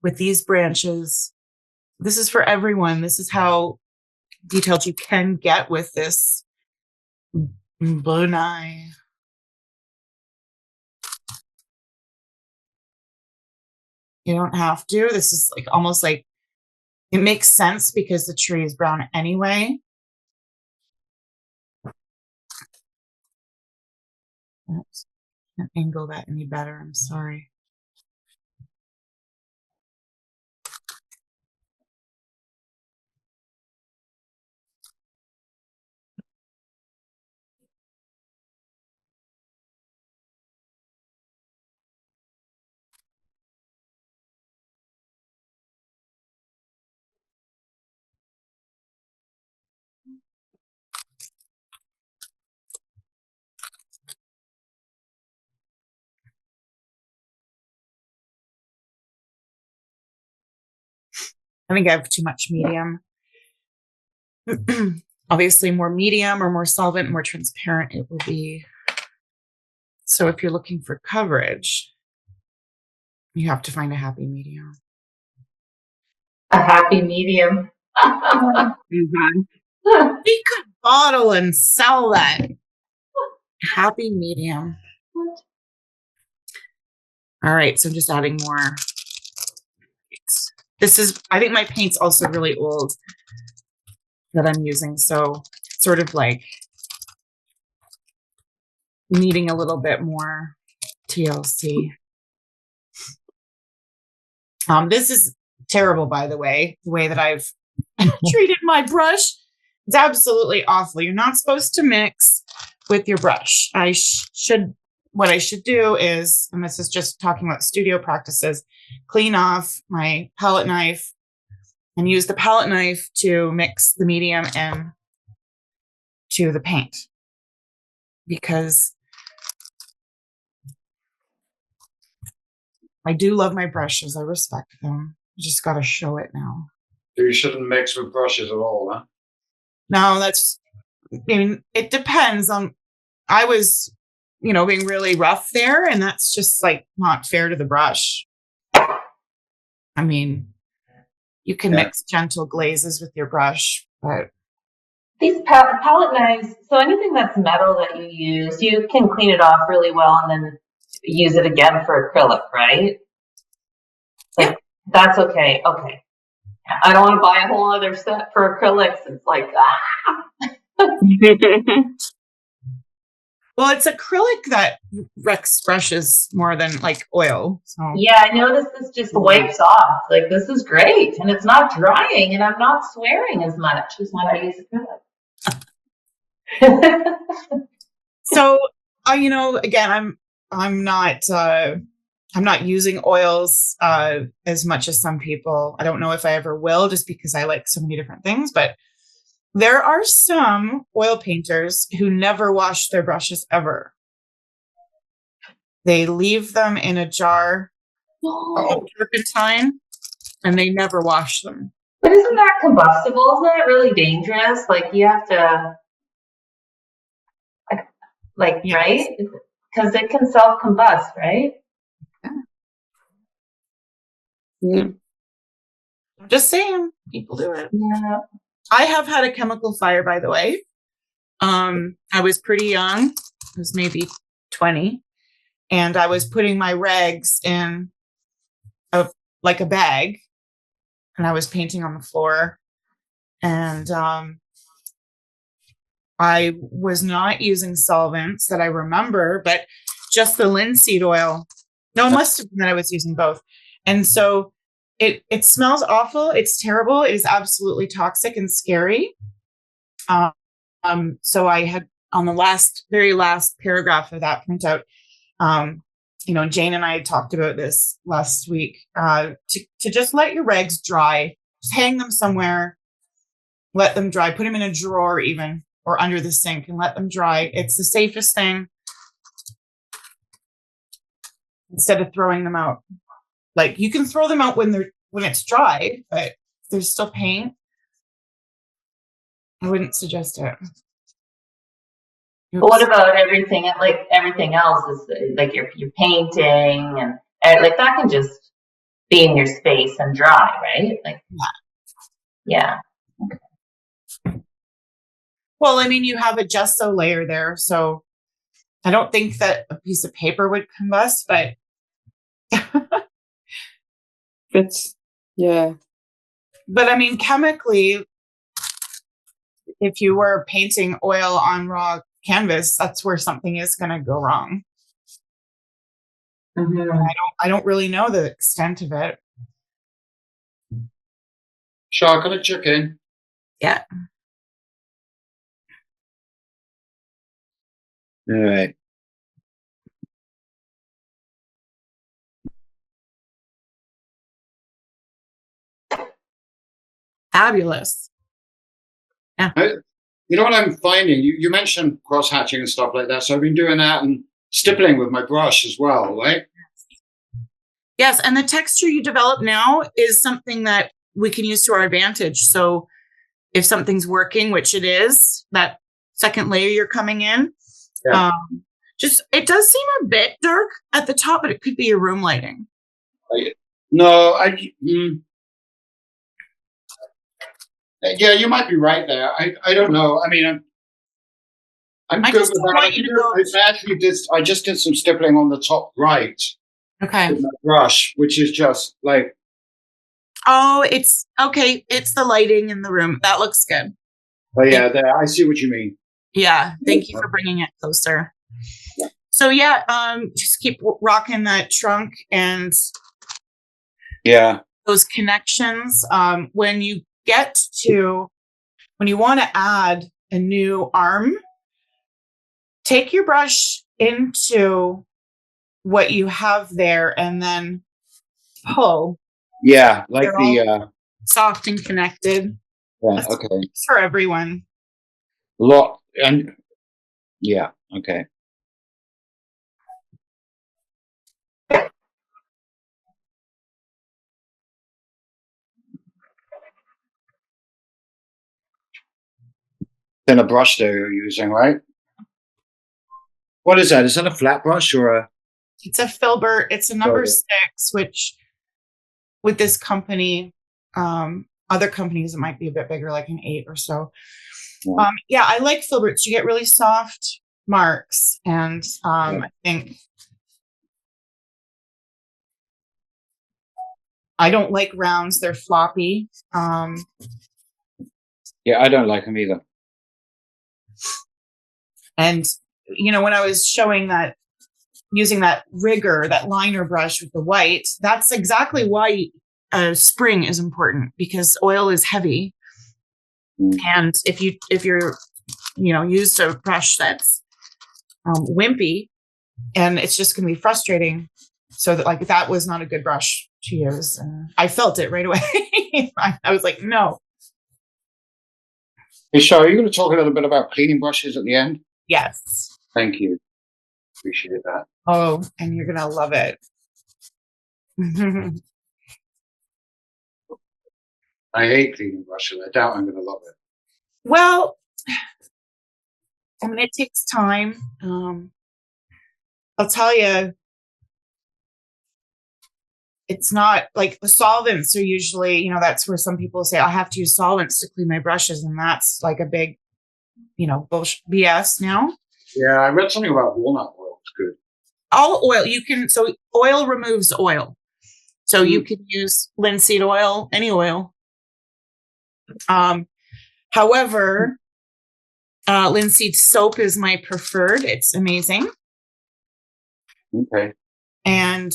with these branches. This is for everyone. This is how detailed you can get with this bunai. You don't have to. This is like almost like it makes sense because the tree is brown anyway. Oops. Can't angle that any better. I'm sorry. I think I have too much medium. Obviously, more medium or more solvent, more transparent it will be. So if you're looking for coverage, you have to find a happy medium. A happy medium. Mhm. We could bottle and sell that. Happy medium. All right, so I'm just adding more. This is, I think my paint's also really old that I'm using, so sort of like needing a little bit more TLC. This is terrible, by the way that I've treated my brush. It's absolutely awful. You're not supposed to mix with your brush. What I should do is, and this is just talking about studio practices, clean off my palette knife and use the palette knife to mix the medium in to the paint. Because I do love my brushes. I respect them. I just got to show it now. So you shouldn't mix with brushes at all, huh? No, it depends on, I was, being really rough there, and that's just like not fair to the brush. I mean, you can mix gentle glazes with your brush, but These palette knives, so anything that's metal that you use, you can clean it off really well and then use it again for acrylic, right? Like, that's okay. Okay. I don't want to buy a whole other set for acrylics. It's like, well, it's acrylic that wrecks brushes more than like oil. So yeah, I noticed this just wipes off. Like, this is great. And it's not drying, and I'm not swearing as much as when I use acrylic. So, again, I'm not using oils as much as some people. I don't know if I ever will, just because I like so many different things. But there are some oil painters who never wash their brushes ever. They leave them in a jar of turpentine, and they never wash them. But isn't that combustible? Isn't that really dangerous? Like, you have to, yes. Right? Because it can self-combust, right? Yeah. I'm just saying, people do it. Yeah. I have had a chemical fire, by the way. I was pretty young. I was maybe 20. And I was putting my rags in a bag. And I was painting on the floor. And I was not using solvents that I remember, but just the linseed oil. No, it must have been that I was using both. And so it smells awful. It's terrible. It is absolutely toxic and scary. So I had on the very last paragraph of that printout, Jane and I had talked about this last week, to just let your rags dry, just hang them somewhere, let them dry, put them in a drawer even, or under the sink and let them dry. It's the safest thing instead of throwing them out. Like you can throw them out when it's dry, but if there's still paint, I wouldn't suggest it. But what about everything? Like everything else is like your painting and like that can just be in your space and dry, right? Like, yeah. Well, I mean, you have a gesso layer there, so I don't think that a piece of paper would combust, but Yeah. But I mean, chemically, if you were painting oil on raw canvas, that's where something is going to go wrong. Mm-hmm. I don't really know the extent of it. Shar, can I check in? Yeah. All right. Fabulous. Yeah. You know what I'm finding? You mentioned cross hatching and stuff like that. So I've been doing that and stippling with my brush as well, right? Yes. And the texture you develop now is something that we can use to our advantage. So if something's working, which it is, that second layer you're coming in, it does seem a bit dark at the top, but it could be your room lighting. No, yeah, you might be right there. I don't know. I mean, I'm good with that. I just did some stippling on the top right. Okay. With my brush, which is just like. Oh, it's okay. It's the lighting in the room. That looks good. Oh yeah, there. I see what you mean. Yeah. Thank you for bringing it closer. Yeah. So just keep rocking that trunk and. Yeah. Those connections. When you want to add a new arm, take your brush into what you have there and then pull. Yeah, like the soft and connected. Yeah, That's okay. for everyone. And yeah, okay. Then a brush there you're using, right? What is that? Is that a flat brush or a? It's a filbert. It's a number 6, which with this company, other companies it might be a bit bigger, like an 8 or so. Yeah, I like filberts. You get really soft marks, and I think I don't like rounds. They're floppy. Yeah, I don't like them either. And, when I was showing that, using that rigger, that liner brush with the white, that's exactly why spring is important, because oil is heavy. And if you're, used a brush that's wimpy, and it's just going to be frustrating. So that was not a good brush to use. I felt it right away. I was like, no. Hey, Shar, are you going to talk a little bit about cleaning brushes at the end? Yes. Thank you. Appreciate that. Oh, and you're going to love it. I hate cleaning brushes. I doubt I'm going to love it. Well, I mean, it takes time. I'll tell you, it's not like the solvents are usually, that's where some people say I have to use solvents to clean my brushes. And that's like a big, bullshit BS now. Yeah, I read something about walnut oil. It's good. All oil so oil removes oil. So you can use linseed oil, any oil. However, linseed soap is my preferred. It's amazing. Okay. And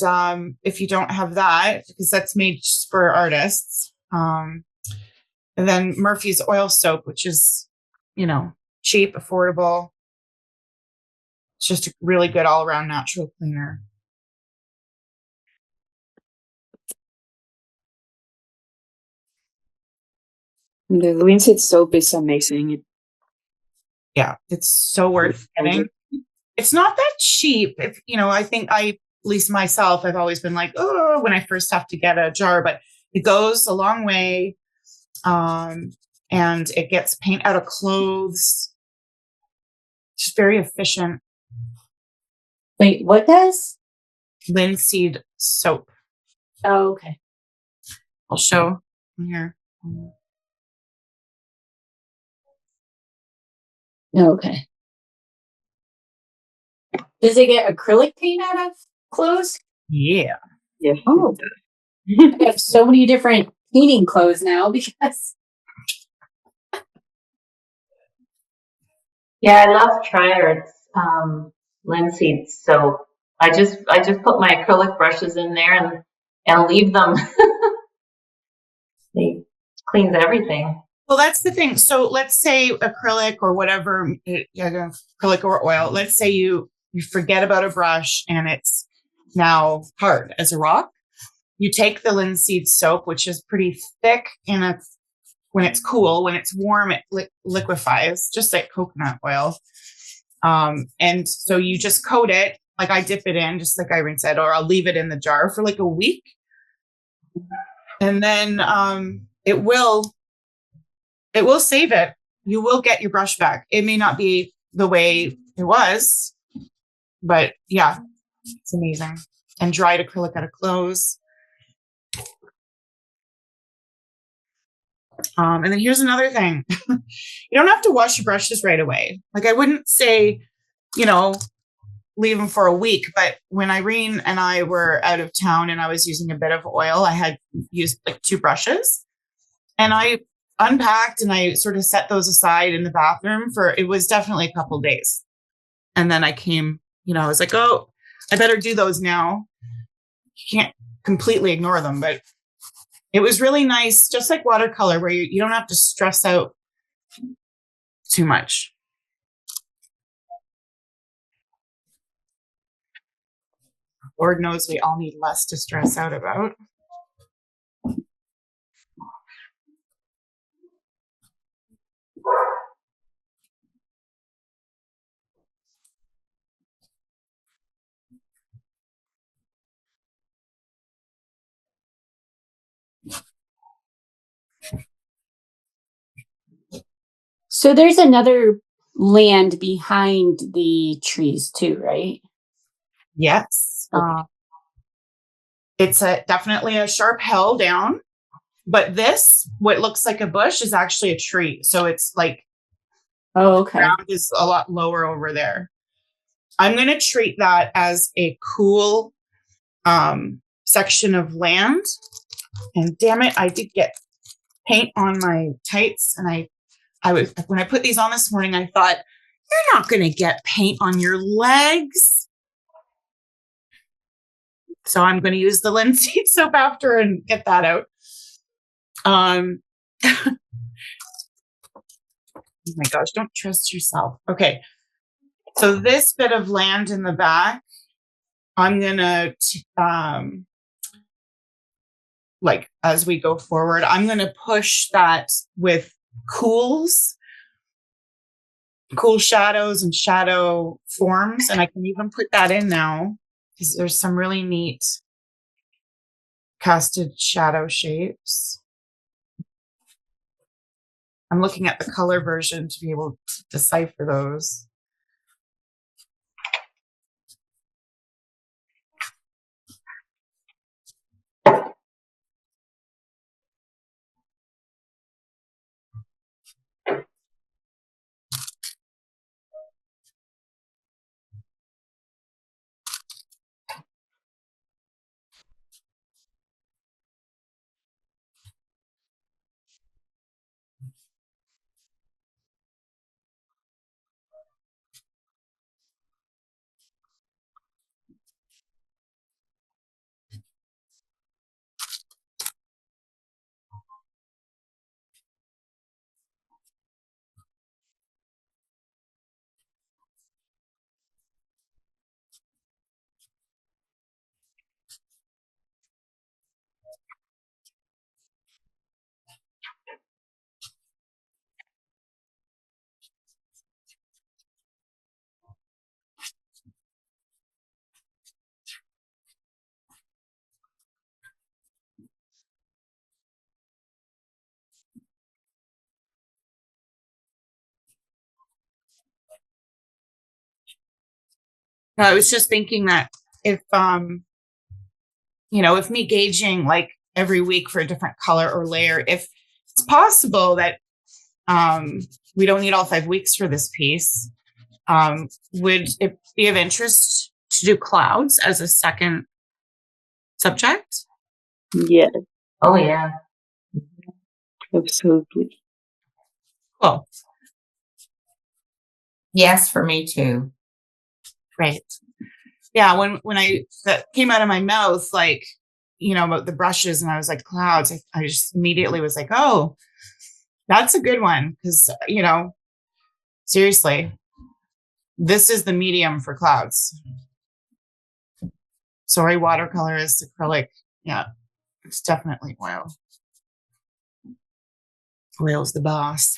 if you don't have that, because that's made just for artists, and then Murphy's oil soap, which is cheap, affordable. It's just a really good all around natural cleaner. The linseed soap is amazing. Yeah, it's so worth getting. It's not that cheap. I think at least myself, I've always been like, oh, when I first have to get a jar, but it goes a long way. And it gets paint out of clothes. It's very efficient. Wait, what does? Linseed soap. Oh, okay. I'll show here. Okay. Does it get acrylic paint out of clothes? Yeah. Yeah. Oh, I have so many different painting clothes now because. Yeah, I love Triard's linseed soap. I just put my acrylic brushes in there and leave them. They cleans everything. Well, that's the thing. So let's say acrylic or whatever, acrylic or oil. Let's say you forget about a brush and it's now hard as a rock. You take the linseed soap, which is pretty thick, when it's cool. When it's warm, it liquefies, just like coconut oil. And so you just coat it, like I dip it in, just like Irene said, or I'll leave it in the jar for like a week. And then it will save it. You will get your brush back. It may not be the way it was, but yeah, it's amazing. And dried acrylic out of clothes. And then here's another thing. You don't have to wash your brushes right away. Like I wouldn't say, leave them for a week. But when Irene and I were out of town and I was using a bit of oil, I had used like 2 brushes and I unpacked and I sort of set those aside in the bathroom it was definitely a couple days. And then I came, I was like, oh, I better do those now. You can't completely ignore them, but it was really nice, just like watercolor, where you don't have to stress out too much. Lord knows we all need less to stress out about. So there's another land behind the trees too, right? Yes. Okay. It's definitely a sharp hill down, but what looks like a bush is actually a tree. So it's like, okay. ground is a lot lower over there. I'm going to treat that as a cool section of land. And damn it, I did get paint on my tights. And when I put these on this morning, I thought, you're not going to get paint on your legs. So I'm going to use the linseed soap after and get that out. Oh my gosh, don't trust yourself. Okay. So this bit of land in the back, I'm going to, as we go forward, I'm going to push that with cool shadows and shadow forms. And I can even put that in now because there's some really neat casted shadow shapes. I'm looking at the color version to be able to decipher those. No, I was just thinking that if, if me gauging like every week for a different color or layer, if it's possible that we don't need all 5 weeks for this piece, would it be of interest to do clouds as a second subject? Yeah, Oh yeah. absolutely. Cool. Yes, for me too. Great. Yeah, when that came out of my mouth, like, about the brushes, and I was like, clouds, I just immediately was like, oh, that's a good one. Because, seriously, this is the medium for clouds. Sorry, watercolor is acrylic. Yeah, it's definitely oil. Oil's the boss.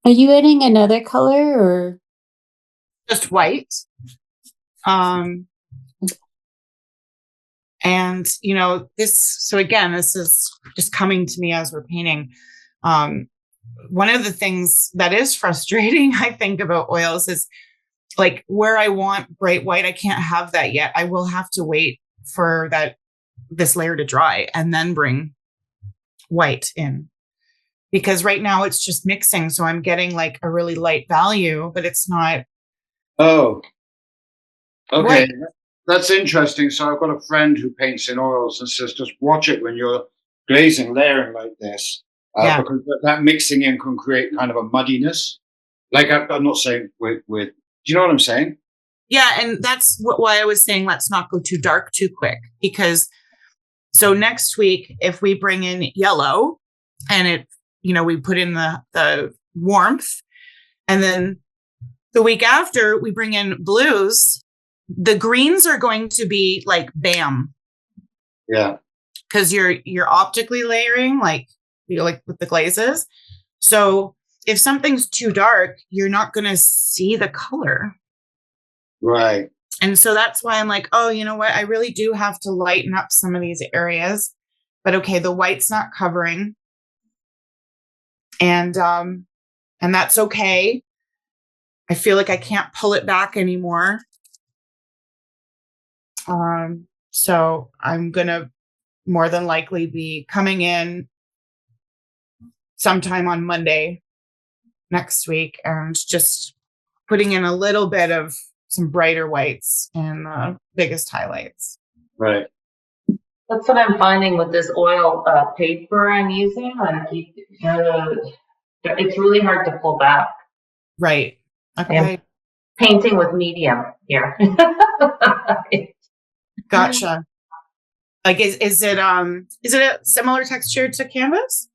Are you adding another color or? Just white. And so again, this is just coming to me as we're painting. One of the things that is frustrating, I think, about oils is like where I want bright white, I can't have that yet. I will have to wait for this layer to dry and then bring white in, because right now it's just mixing. So I'm getting like a really light value, but it's not. Oh, okay. Right. That's interesting. So I've got a friend who paints in oils and says, just watch it when you're glazing, layering like this, Yeah. because that mixing in can create kind of a muddiness. Like I'm not saying do you know what I'm saying? Yeah. And that's why I was saying, let's not go too dark too quick, because so next week, if we bring in yellow and we put in the warmth, and then the week after we bring in blues, the greens are going to be like bam. Yeah. Because you're optically layering like with the glazes. So if something's too dark, you're not going to see the color. Right. And so that's why I'm like, oh, you know what? I really do have to lighten up some of these areas. But okay, the white's not covering. And that's okay. I feel like I can't pull it back anymore. So I'm going to more than likely be coming in sometime on Monday next week and just putting in a little bit of some brighter whites and the biggest highlights. Right. That's what I'm finding with this oil paper I'm using. Like it's really hard to pull back. Right. Okay. I'm painting with medium here. Gotcha. Like, is it a similar texture to canvas?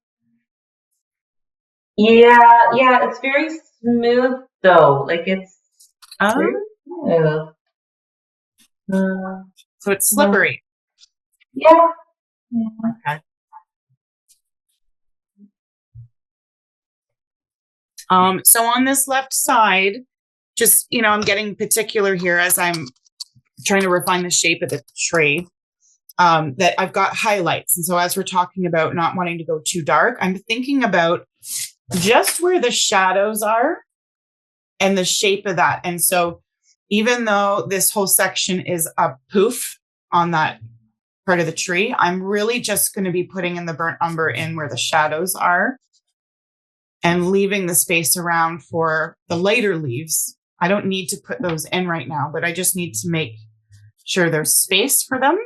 Yeah, it's very smooth though. Like it's very smooth. Uh, So it's slippery. yeah. Okay. So on this left side, just, I'm getting particular here as I'm trying to refine the shape of the tree, that I've got highlights. And so as we're talking about not wanting to go too dark, I'm thinking about just where the shadows are and the shape of that. And so even though this whole section is a poof on that part of the tree, I'm really just going to be putting in the burnt umber in where the shadows are and leaving the space around for the lighter leaves. I don't need to put those in right now, but I just need to make sure there's space for them.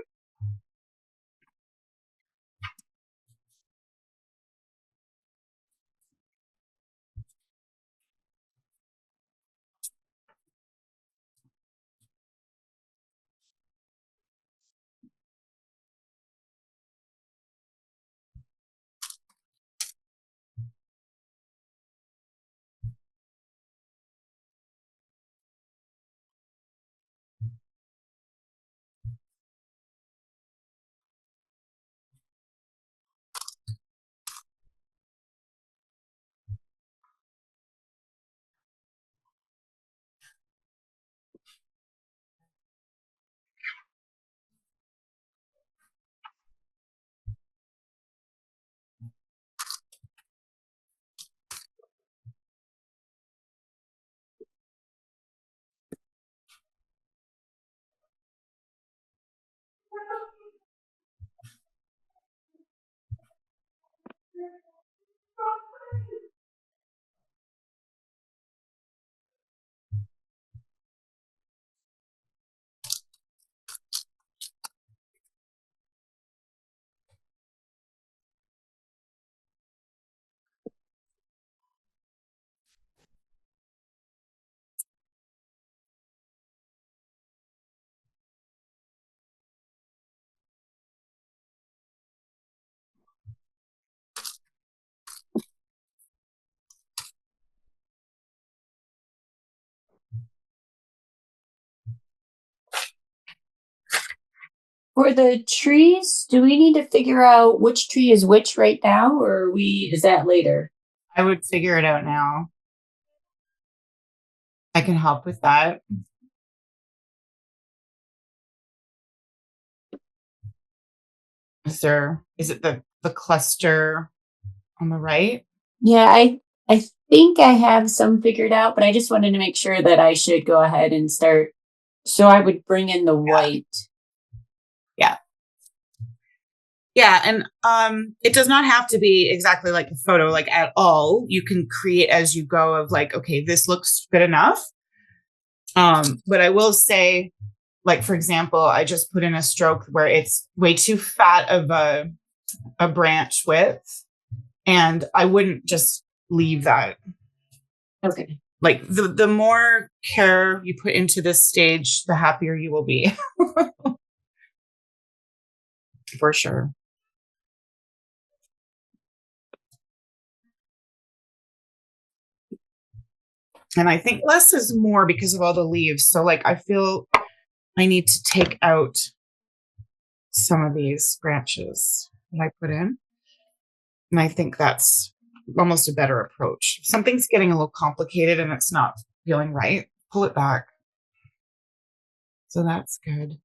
For the trees, do we need to figure out which tree is which right now, or is that later? I would figure it out now. I can help with that. Is it the cluster on the right? Yeah, I think I have some figured out, but I just wanted to make sure that I should go ahead and start. So I would bring in the white. Yeah, and it does not have to be exactly like a photo, like at all. You can create as you go of like, okay, this looks good enough. But I will say, like, for example, I just put in a stroke where it's way too fat of a branch width, and I wouldn't just leave that. Okay. Like the more care you put into this stage, the happier you will be. For sure. And I think less is more because of all the leaves. So like I feel I need to take out some of these branches that I put in. And I think that's almost a better approach. If something's getting a little complicated and it's not feeling right, pull it back. So that's good.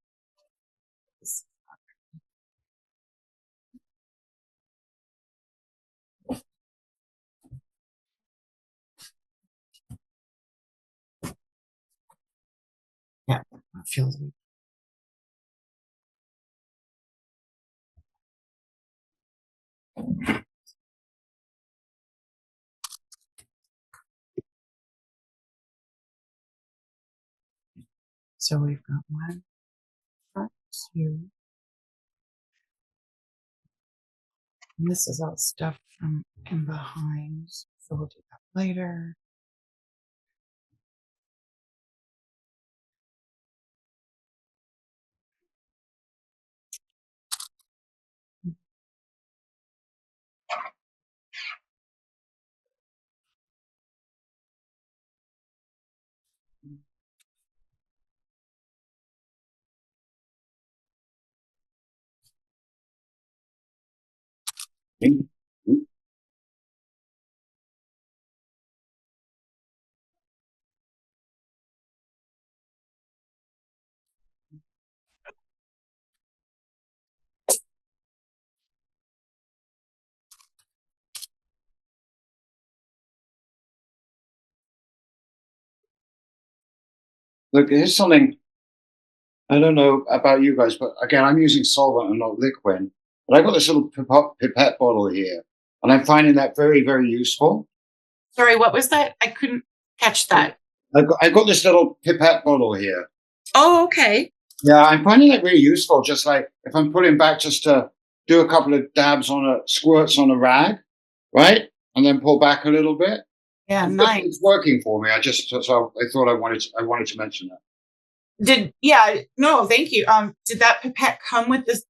Yeah, that feels good. So we've got 1, 2. And this is all stuff from in behind. So we'll do that later. Look, here's something. I don't know about you guys, but again, I'm using solvent and not liquid. But I got this little pipette bottle here, and I'm finding that very, very useful. Sorry, what was that? I couldn't catch that. I got this little pipette bottle here. Oh, okay. Yeah, I'm finding that really useful. Just like if I'm putting back, just to do a couple of dabs on squirts on a rag, right, and then pull back a little bit. Yeah, nice. It's working for me. So I thought I wanted to mention that. No, thank you. Did that pipette come with this?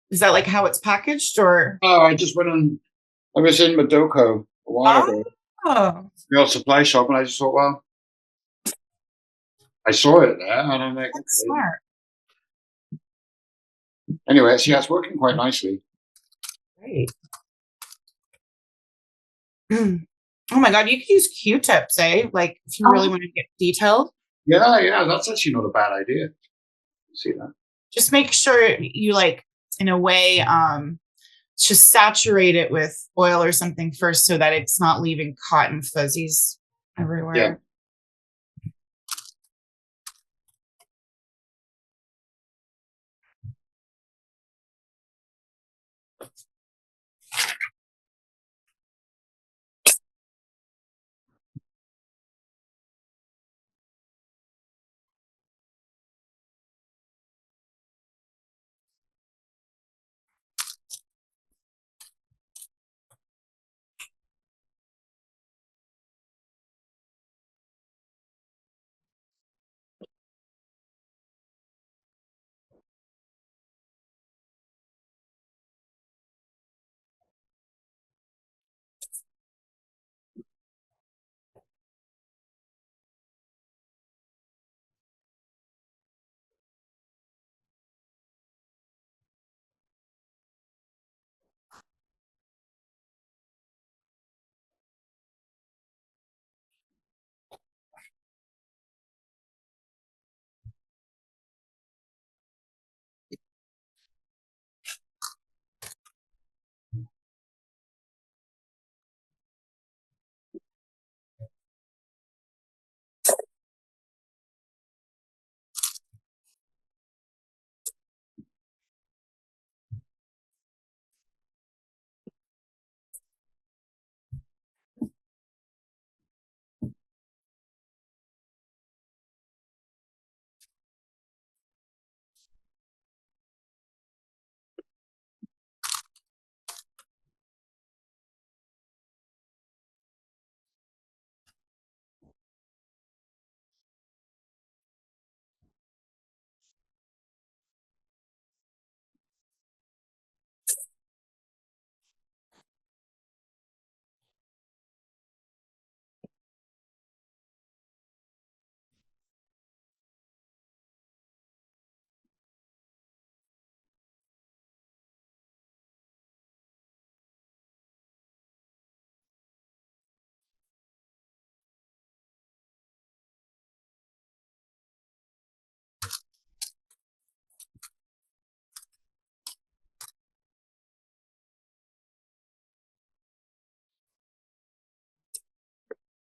Is that like how it's packaged, or? Oh, I just went on. I was in Madoko a while ago, Oh, the old supply shop, and I just thought, well, I saw it there, and I'm like, that's okay. smart. Anyway, it's working quite nicely. Great. Oh my God, you could use Q-tips, eh? Like if you really want to get detailed. Yeah, that's actually not a bad idea. See that? Just make sure you like, in a way, just saturate it with oil or something first so that it's not leaving cotton fuzzies everywhere. Yeah.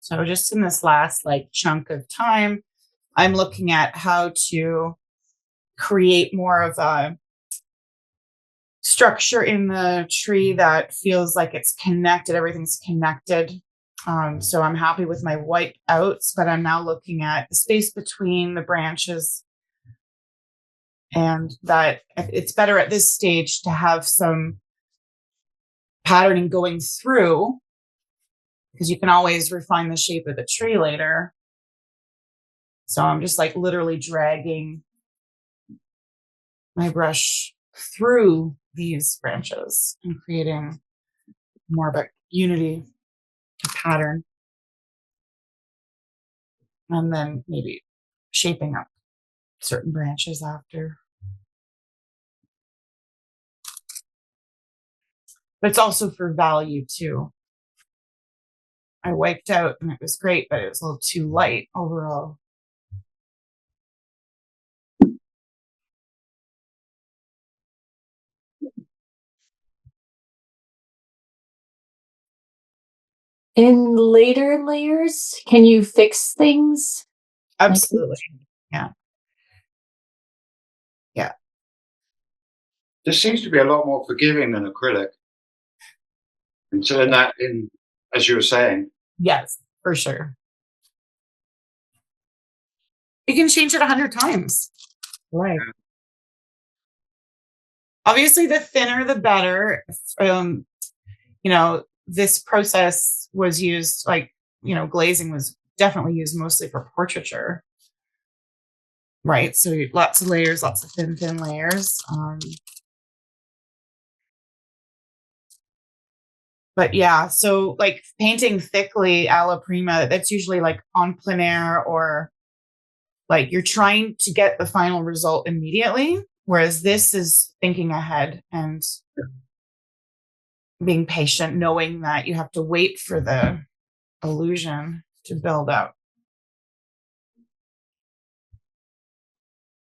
So just in this last like chunk of time, I'm looking at how to create more of a structure in the tree that feels like it's connected. Everything's connected. So I'm happy with my white outs, but I'm now looking at the space between the branches, and that it's better at this stage to have some patterning going through, because you can always refine the shape of the tree later. So I'm just like literally dragging my brush through these branches and creating more of a unity, a pattern, and then maybe shaping up certain branches after. but it's also for value too. I wiped out and it was great, but it was a little too light overall. In later layers, can you fix things? Absolutely. Yeah. This seems to be a lot more forgiving than acrylic. And so as you were saying, Yes, for sure. You can change it 100 times. Right. Obviously, the thinner, the better. This process was used, glazing was definitely used mostly for portraiture. Right. So lots of layers, lots of thin layers. But yeah, so like painting thickly a la prima, that's usually like on plein air, or like you're trying to get the final result immediately. Whereas this is thinking ahead and being patient, knowing that you have to wait for the illusion to build up.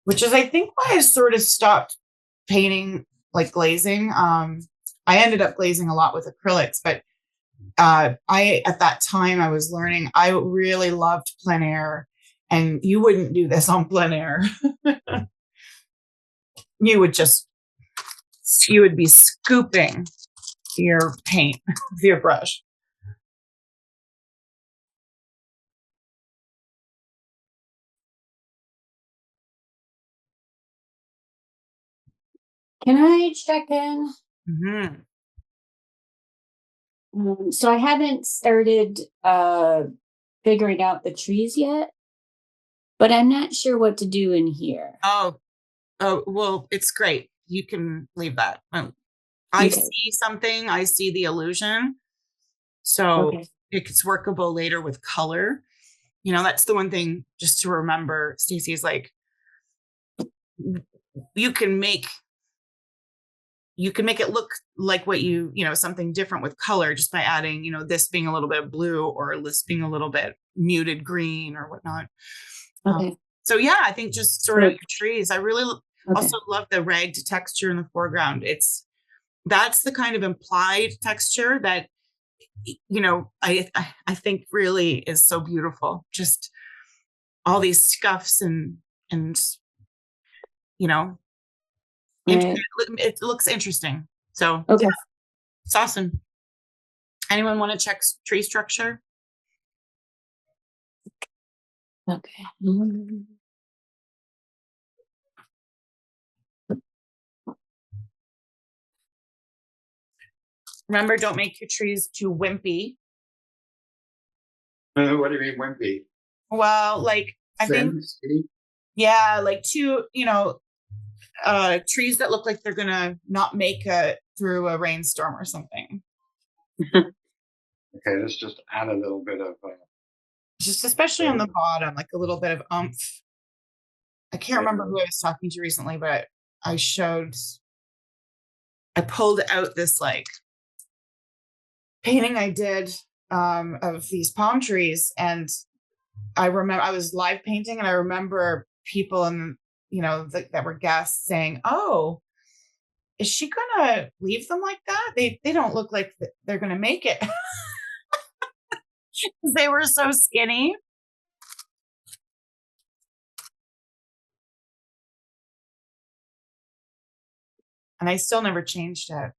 Which is, I think, why I sort of stopped painting like glazing. I ended up glazing a lot with acrylics, but at that time I was learning, I really loved plein air, and you wouldn't do this on plein air. you would be scooping your paint with your brush. Can I check in? Mm-hmm. So I haven't started figuring out the trees yet, but I'm not sure what to do in here. Oh, well, it's great. You can leave that. I Okay. see something. I see the illusion. So Okay. it's workable later with color. That's the one thing just to remember, Stacey, is like, you can make it look like what something different with color just by adding, this being a little bit of blue or this being a little bit muted green or whatnot. Okay. So yeah, I think just sort of your trees. I really Okay. also love the ragged texture in the foreground. That's the kind of implied texture that, I think really is so beautiful. Just all these scuffs and Right. it looks interesting. So Okay. yeah, it's awesome. Anyone want to check tree structure? Okay. Remember, don't make your trees too wimpy. what do you mean wimpy? Well, like I think, yeah, like too, trees that look like they're gonna not make it through a rainstorm or something. Okay, let's just add a little bit of Just especially on the bottom, like a little bit of oomph. I can't remember who I was talking to recently, but I pulled out this like painting I did of these palm trees, and I remember I was live painting, and I remember people that were guests saying, "Oh, is she gonna leave them like that? They don't look like they're gonna make it." They were so skinny. And I still never changed it.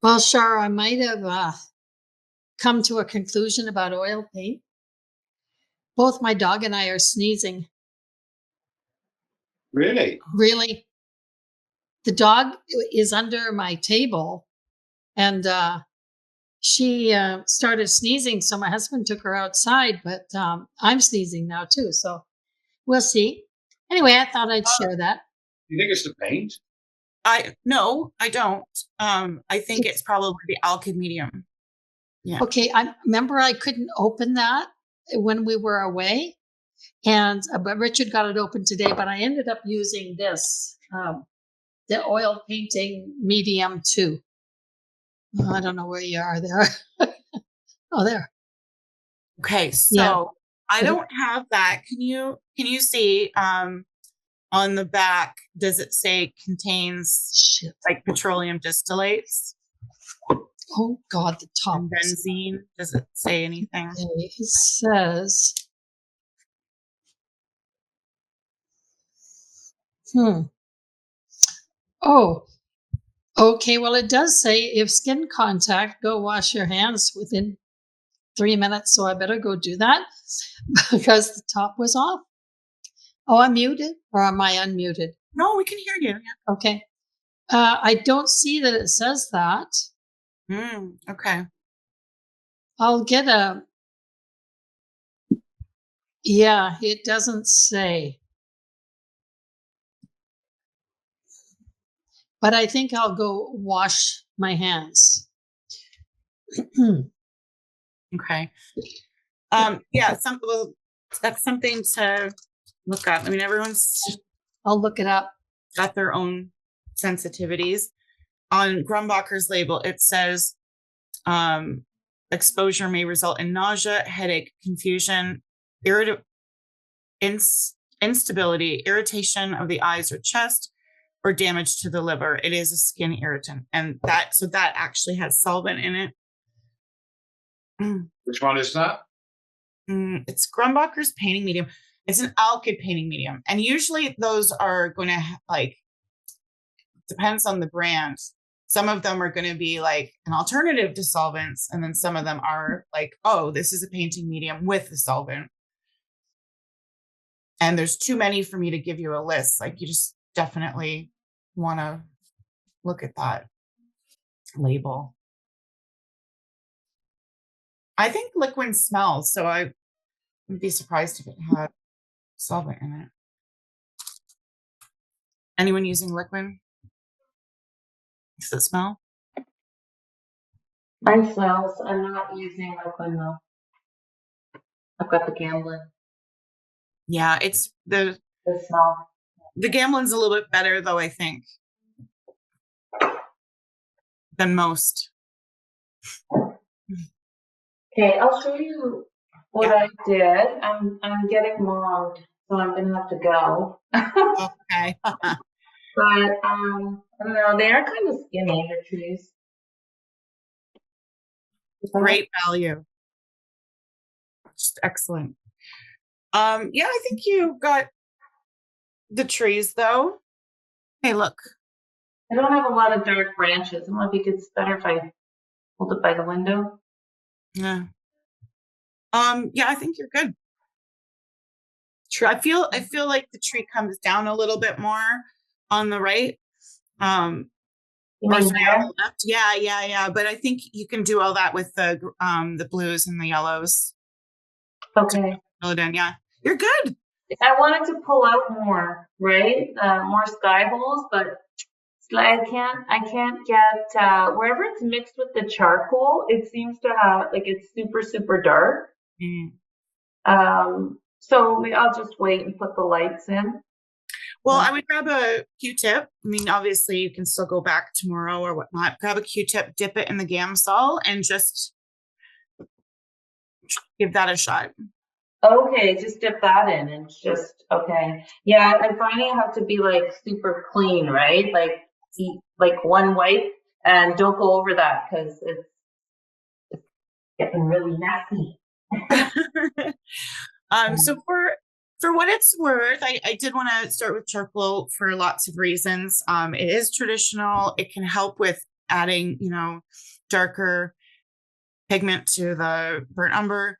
Well, Shar, I might have come to a conclusion about oil paint. Both my dog and I are sneezing. Really? Really. The dog is under my table, and she started sneezing. So my husband took her outside, but I'm sneezing now too. So we'll see. Anyway, I thought I'd share that. Do you think it's the paint? No, I don't. I think it's probably the alkyd medium. Yeah. Okay, I remember I couldn't open that when we were away. And but Richard got it open today, but I ended up using this, the oil painting medium 2. I don't know where you are there. Oh, there. Okay, so Yeah. I don't have that. Can you see on the back, does it say contains Shit. like petroleum distillates Oh God, the top. and benzene? Does it say anything? Okay, it says, oh, okay. Well, it does say if skin contact, go wash your hands within 3 minutes. So I better go do that because the top was off. Oh, I'm muted, or am I unmuted? No, we can hear you. Okay. I don't see that it says that. Okay. I'll get a, yeah, it doesn't say. But I think I'll go wash my hands. Okay. Yeah, well, that's something to look up. I mean, everyone's I'll look it up. got their own sensitivities. On Grumbacher's label, it says exposure may result in nausea, headache, confusion, instability, irritation of the eyes or chest, or damage to the liver. It is a skin irritant, and that actually has solvent in it. Which one is that? It's Grumbacher's painting medium. It's an alkyd painting medium, and usually those are going to depends on the brand. Some of them are going to be like an alternative to solvents, and then some of them are like, oh, this is a painting medium with the solvent. And there's too many for me to give you a list. Like, you just definitely want to look at that label. I think liquid smells, so I would be surprised if it had solvent in it. Anyone using liquid? Does it smell? Mine smells. I'm not using liquid though. I've got the gambling. Yeah, it's the smell. The Gamblin's a little bit better, though, I think, than most. Okay, I'll show you what I did. I'm getting logged, so I'm gonna have to go. Okay. But I don't know. They are kind of skinny, the trees. Great value. Just excellent. Yeah, I think you got the trees, though. Hey, look. I don't have a lot of dark branches. I don't know if it's better if I hold it by the window. Yeah. Yeah, I think you're good. True. I feel like the tree comes down a little bit more on the right. You mean here? On the left. Yeah. But I think you can do all that with the blues and the yellows. Okay. Fill it in. Yeah, you're good. I wanted to pull out more, right? More sky holes, but I can't get wherever it's mixed with the charcoal. It seems to have it's super super dark. So I'll just wait and put the lights in. Well, I would grab a Q-tip. I mean, obviously, you can still go back tomorrow or whatnot. Grab a Q-tip, dip it in the Gamsol, and just give that a shot. Okay, just dip that in and just okay. Yeah, I'm finding I have to be super clean, right? Like one wipe, and don't go over that because it's getting really messy. So for what it's worth, I did want to start with charcoal for lots of reasons. It is traditional. It can help with adding, darker pigment to the burnt umber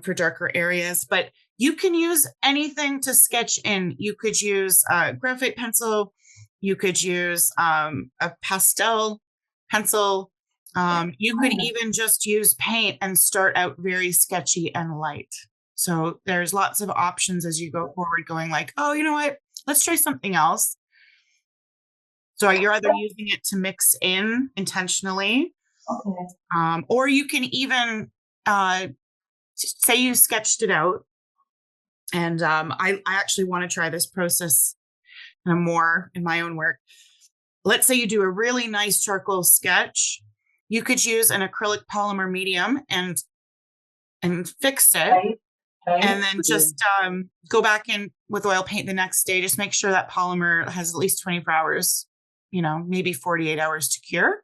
for darker areas. But you can use anything to sketch in. You could use a graphite pencil. You could use a pastel pencil. You could even just use paint and start out very sketchy and light. So there's lots of options as you go forward going like, oh, you know what? Let's try something else. So you're either using it to mix in intentionally, or you can even say you sketched it out And I actually want to try this process more in my own work. Let's say you do a really nice charcoal sketch. You could use an acrylic polymer medium and fix it. Right. And then just go back in with oil paint the next day. Just make sure that polymer has at least 24 hours, maybe 48 hours to cure.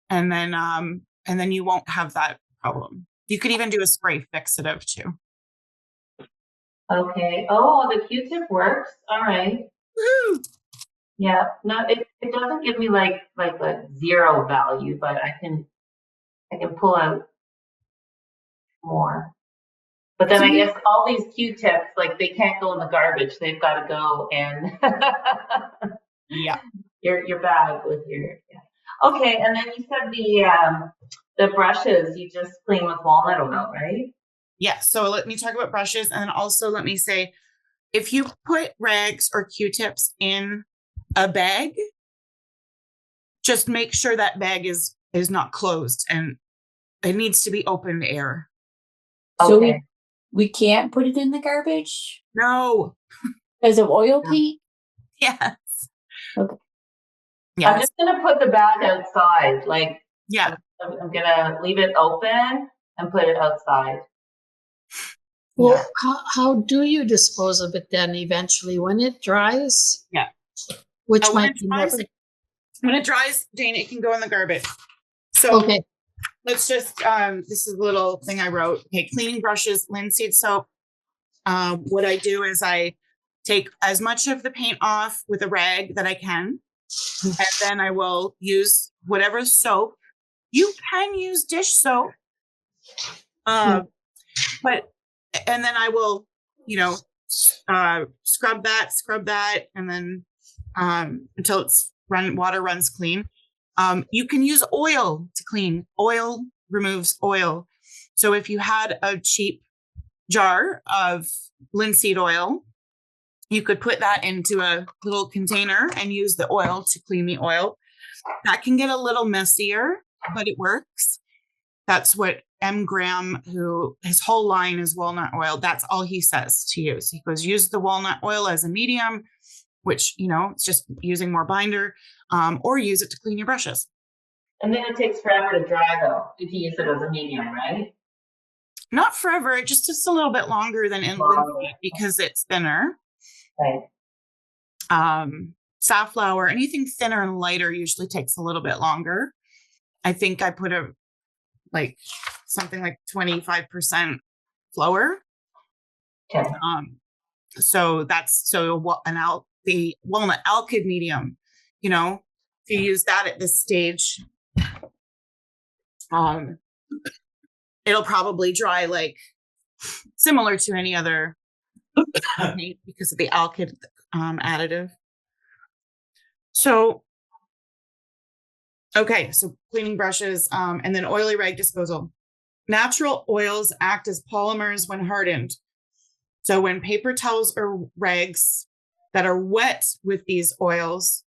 And then you won't have that problem. You could even do a spray fixative too. Okay. Oh, the Q-tip works. All right. Woo! Yeah. No, it doesn't give me like a zero value, but I can pull out more. But then I guess all these Q-tips, like they can't go in the garbage. They've got to go in Yeah. your bag with your. Yeah. Okay, and then you said the brushes you just clean with walnut oil, right? Yeah. So let me talk about brushes, and then also let me say, if you put rags or Q-tips in a bag, just make sure that bag is not closed and it needs to be open to air. So Okay. we can't put it in the garbage No. because of oil paint? Yes. Okay. Yeah. I'm just gonna put the bag outside. Like, Yeah. I'm gonna leave it open and put it outside. Well, Yeah. how do you dispose of it then eventually when it dries? Yeah. Which when might it be dries, never. when it dries, Dana, it can go in the garbage. So Okay. let's just this is a little thing I wrote. Okay, cleaning brushes, linseed soap. What I do is I take as much of the paint off with a rag that I can, and then I will use whatever soap. You can use dish soap, but and then I will, scrub that, and then until water runs clean. You can use oil to clean. Oil removes oil. So if you had a cheap jar of linseed oil, you could put that into a little container and use the oil to clean the oil. That can get a little messier, but it works. That's what M. Graham, who his whole line is walnut oil, that's all he says to use. He goes, use the walnut oil as a medium, which, it's just using more binder, or use it to clean your brushes. And then it takes forever to dry, though, if you use it as a medium, right? Not forever. It just takes a little bit longer than in linseed because it's thinner. Right. Safflower, anything thinner and lighter usually takes a little bit longer. I think I put something like 25% flour. Okay. So that's the walnut alkyd medium. If you use that at this stage, it'll probably dry like similar to any other paint because of the alkyd additive. So, okay, so cleaning brushes, and then oily rag disposal. Natural oils act as polymers when hardened. So when paper towels or rags that are wet with these oils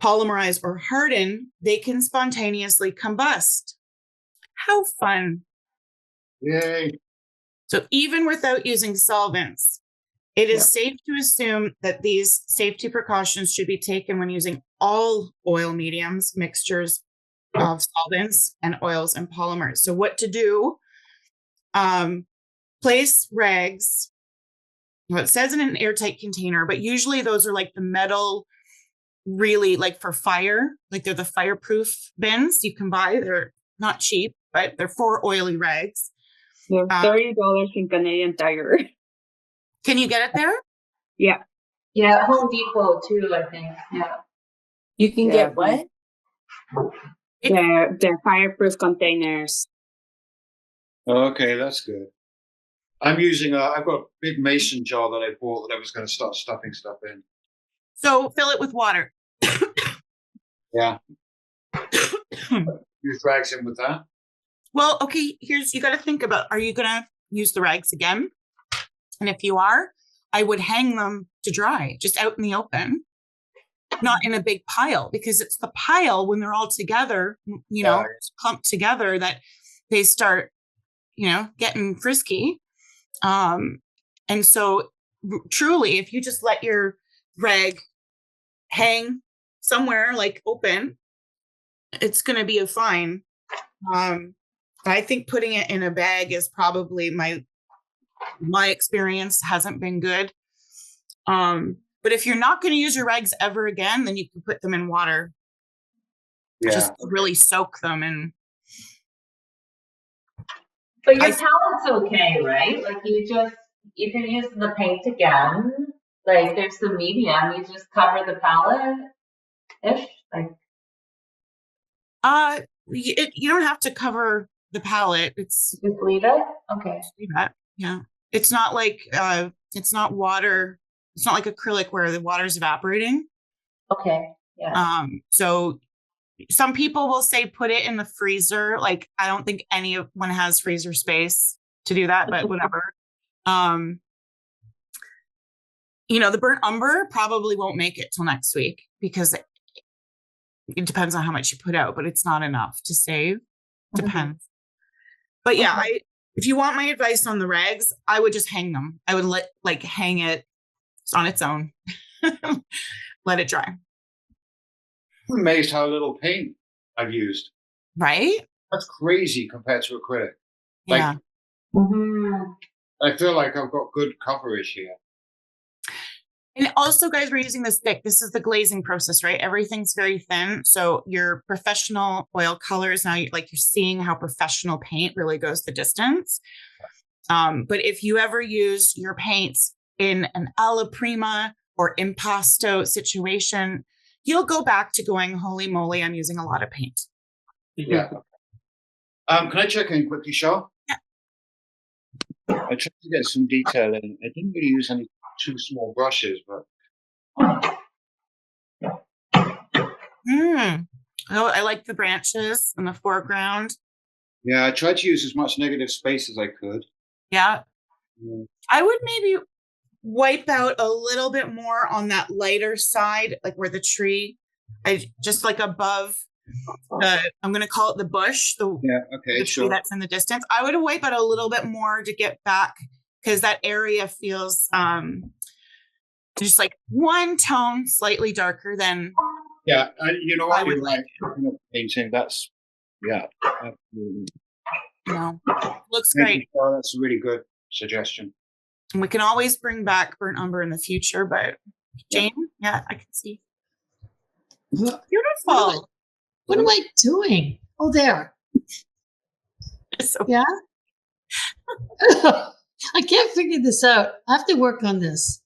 polymerize or harden, they can spontaneously combust. How fun. Yay. So even without using solvents, it is safe to assume that these safety precautions should be taken when using all oil mediums, mixtures of solvents and oils and polymers. So what to do? Place rags. Well, it says in an airtight container, but usually those are like the metal, really like for fire, like they're the fireproof bins you can buy. They're not cheap, but they're for oily rags. Yeah, $30 in Canadian Tire. Can you get it there? Yeah. Yeah, Home Depot too, I think. Yeah. You can get what? The fireproof containers. Okay, that's good. I'm using I've got a big mason jar that I bought that I was going to start stuffing stuff in. So fill it with water. Yeah. Use rags in with that. Well, okay, you got to think about, are you going to use the rags again? And if you are, I would hang them to dry just out in the open, not in a big pile, because it's the pile when they're all together, clumped together, that they start, getting frisky. And so truly, if you just let your rag hang somewhere like open, it's going to be a fine. I think putting it in a bag is probably my experience hasn't been good. But if you're not going to use your rags ever again, then you can put them in water. Yeah. Just really soak them in. But your palette's okay, right? Like you can use the paint again. Like there's the medium, you just cover the palette-ish. Like You don't have to cover the palette. It's just leave it. Okay. yeah. It's not like it's not water. It's not like acrylic where the water's evaporating. Okay. Yeah. So some people will say put it in the freezer. Like I don't think anyone has freezer space to do that, but whatever. The burnt umber probably won't make it till next week because it depends on how much you put out, but it's not enough to save. Depends. But yeah, if you want my advice on the rags, I would just hang them. I would hang it on its own. Let it dry. I'm amazed how little paint I've used. Right? That's crazy compared to acrylic. Yeah. I feel like I've got good coverage here. And also, guys, we're using this thick. This is the glazing process, right? Everything's very thin. So your professional oil colors, now you're seeing how professional paint really goes the distance. But if you ever use your paints in an alla prima or impasto situation, you'll go back to going, holy moly, I'm using a lot of paint. Yeah. Can I check in quickly, Shar? Yeah. I tried to get some detail in. I didn't really use any too small brushes, but I like the branches in the foreground. yeah, I tried to use as much negative space as I could. Yeah. I would maybe wipe out a little bit more on that lighter side, like where the tree, just like above I'm going to call it the bush, the tree that's in the distance. I would wipe out a little bit more to get back because that area feels just like one tone slightly darker than. Yeah, you know what? You're right. Painting, that's absolutely. Looks great. That's a really good suggestion. And we can always bring back burnt umber in the future, but Jane, I can see. Beautiful. What am I doing? Oh, there. Yeah. I can't figure this out. I have to work on this.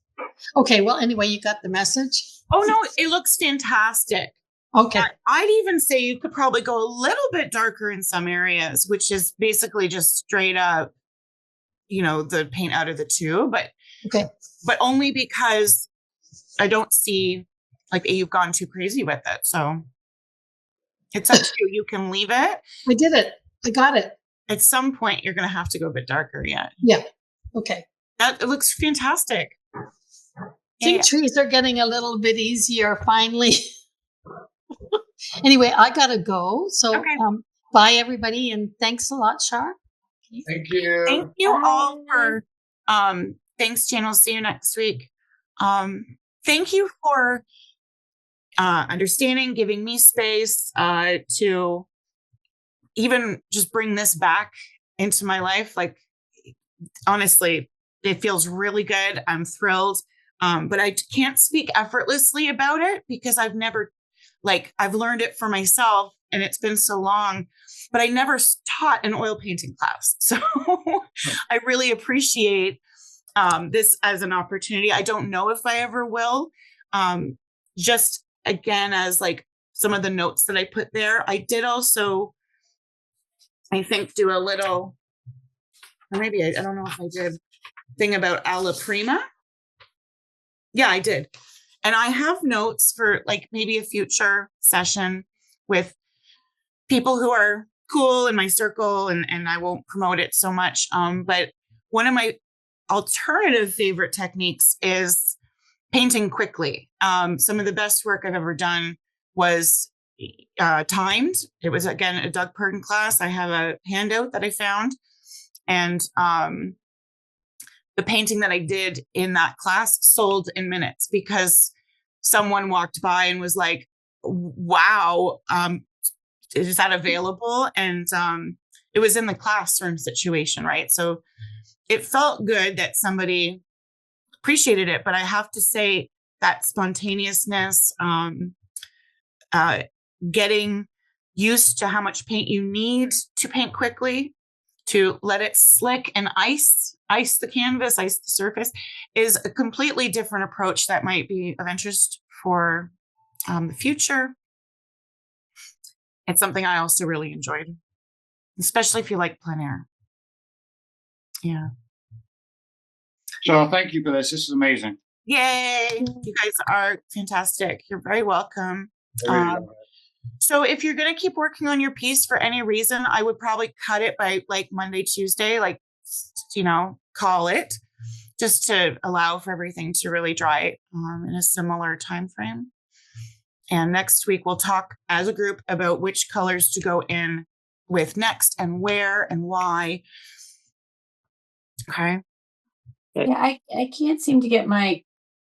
Okay. Well, anyway, you got the message. Oh no, it looks fantastic. Okay. I'd even say you could probably go a little bit darker in some areas, which is basically just straight up, the paint out of the tube, but only because I don't see you've gone too crazy with it. So it's up to you. You can leave it. I did it. I got it. At some point, you're going to have to go a bit darker yet. Yeah. Okay. It looks fantastic. I think trees are getting a little bit easier finally. Anyway, I got to go. So bye, everybody. And thanks a lot, Shar. Thank you. Thank you all for, thanks, Jane. I'll see you next week. Thank you for understanding, giving me space to even just bring this back into my life. Honestly, it feels really good. I'm thrilled. But I can't speak effortlessly about it because I've never, I've learned it for myself and it's been so long, but I never taught an oil painting class. So I really appreciate this as an opportunity. I don't know if I ever will. Just again, as some of the notes that I put there, I did also, I think, do a little, or maybe I don't know if I did, thing about alla prima. Yeah, I did. And I have notes for maybe a future session with people who are cool in my circle, and I won't promote it so much. But one of my alternative favorite techniques is painting quickly. Some of the best work I've ever done was timed. It was, again, a Doug Purdon class. I have a handout that I found. And the painting that I did in that class sold in minutes because someone walked by and was like, wow, is that available? And it was in the classroom situation, right? So it felt good that somebody appreciated it, but I have to say that spontaneousness, getting used to how much paint you need to paint quickly, to let it slick and ice the canvas, ice the surface, is a completely different approach that might be of interest for the future. It's something I also really enjoyed, especially if you like plein air. Yeah. So thank you for this. This is amazing. Yay. You guys are fantastic. You're very welcome. So if you're going to keep working on your piece for any reason, I would probably cut it by like Monday, Tuesday, like, call it, just to allow for everything to really dry in a similar time frame. And next week, we'll talk as a group about which colors to go in with next and where and why. Okay. Yeah, I can't seem to get my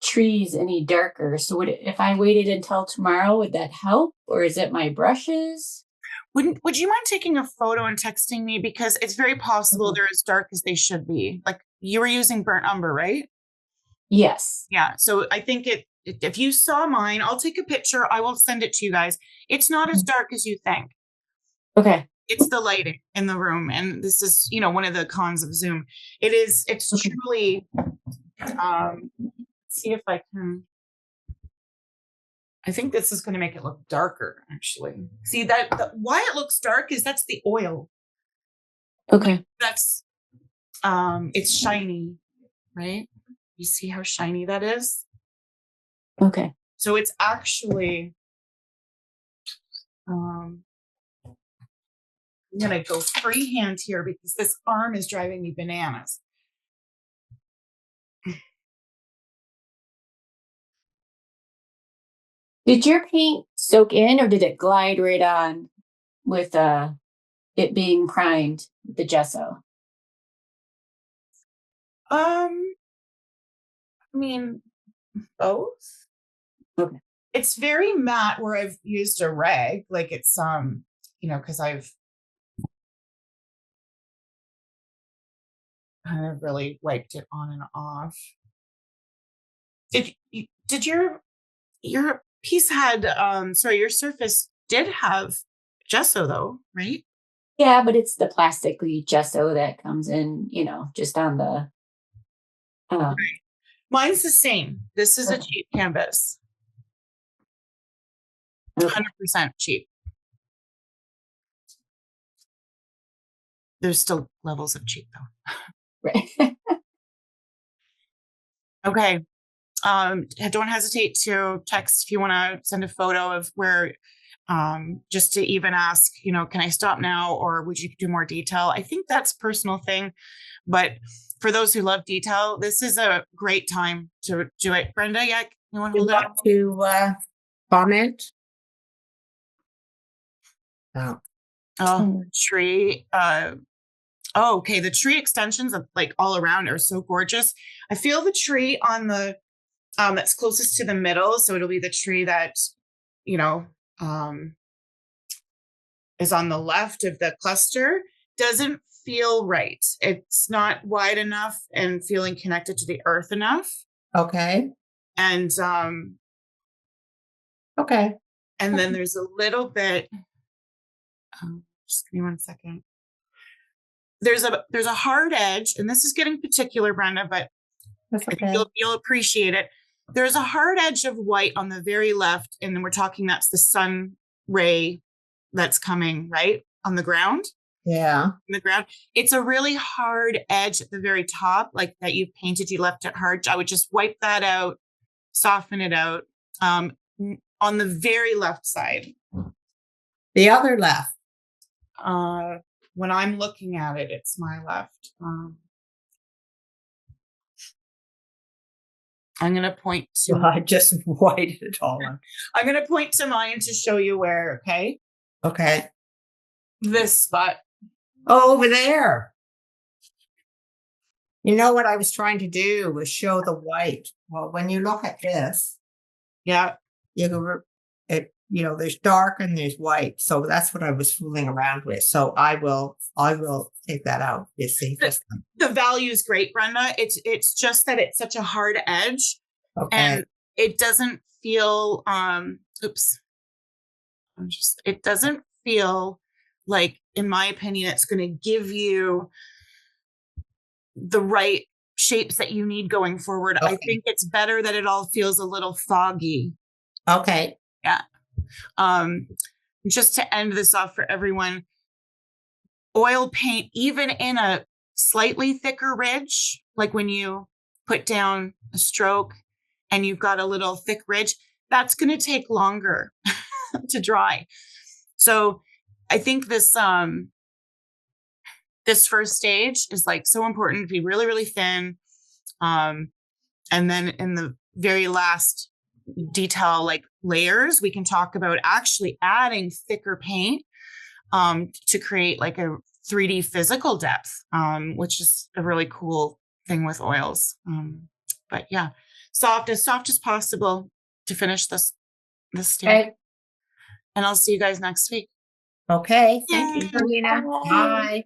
trees any darker. So if I waited until tomorrow, would that help? Or is it my brushes? Would you mind taking a photo and texting me? Because it's very possible they're as dark as they should be. Like, you were using burnt umber, right? Yes. Yeah. So I think if you saw mine, I'll take a picture. I will send it to you guys. It's not as dark as you think. Okay. It's the lighting in the room. And this is, one of the cons of Zoom. It's truly, see if I can. I think this is going to make it look darker, actually. See why it looks dark is that's the oil. Okay. That's, it's shiny, right? You see how shiny that is? Okay. So it's actually, I'm going to go freehand here because this arm is driving me bananas. Did your paint soak in or did it glide right on with it being primed with the gesso? I mean, both. Okay. It's very matte where I've used a rag, like it's because I've kind of really wiped it on and off. Did your piece had your surface did have gesso though, right? Yeah, but it's the plastically gesso that comes in, just on the. Mine's the same. This is a cheap canvas. 100% cheap. There's still levels of cheap though. Right. Okay. Don't hesitate to text if you want to send a photo of where, just to even ask, can I stop now or would you do more detail? I think that's a personal thing, but for those who love detail, this is a great time to do it. Brenda, yeah, you want to hold up? To comment? Tree. Okay. The tree extensions of like all around are so gorgeous. I feel the tree on the that's closest to the middle, so it'll be the tree that is on the left of the cluster, doesn't feel right. It's not wide enough and feeling connected to the earth enough. Okay. And Okay. and then there's a little bit. Just give me 1 second. There's a hard edge, and this is getting particular, Brenda, but That's okay. you'll appreciate it. There's a hard edge of white on the very left, and then we're talking that's the sun ray that's coming right on the ground. Yeah. On the ground. It's a really hard edge at the very top, like that you painted, you left it hard. I would just wipe that out, soften it out on the very left side. The other left. When I'm looking at it, it's my left. I'm going to point to. I just whited it all on. I'm going to point to mine to show you where. Okay. Okay. This spot. Oh, over there. You know what I was trying to do was show the white. Well, when you look at this, Yeah. you can, there's dark and there's white. So that's what I was fooling around with. So I will take that out. You see, The value is great, Brenda. It's just that it's such a hard edge, okay. and it doesn't feel. It doesn't feel like, in my opinion, it's going to give you the right shapes that you need going forward. Okay. I think it's better that it all feels a little foggy. Okay. Yeah. Just to end this off for everyone, oil paint, even in a slightly thicker ridge, like when you put down a stroke and you've got a little thick ridge, that's going to take longer to dry. So I think this first stage is like so important to be really, really thin. And then in the very last detail, like layers, we can talk about actually adding thicker paint to create like a 3D physical depth, which is a really cool thing with oils. But yeah, as soft as possible to finish this stage. Okay. And I'll see you guys next week. Okay. Thank you, Yay. Sharlena. Bye.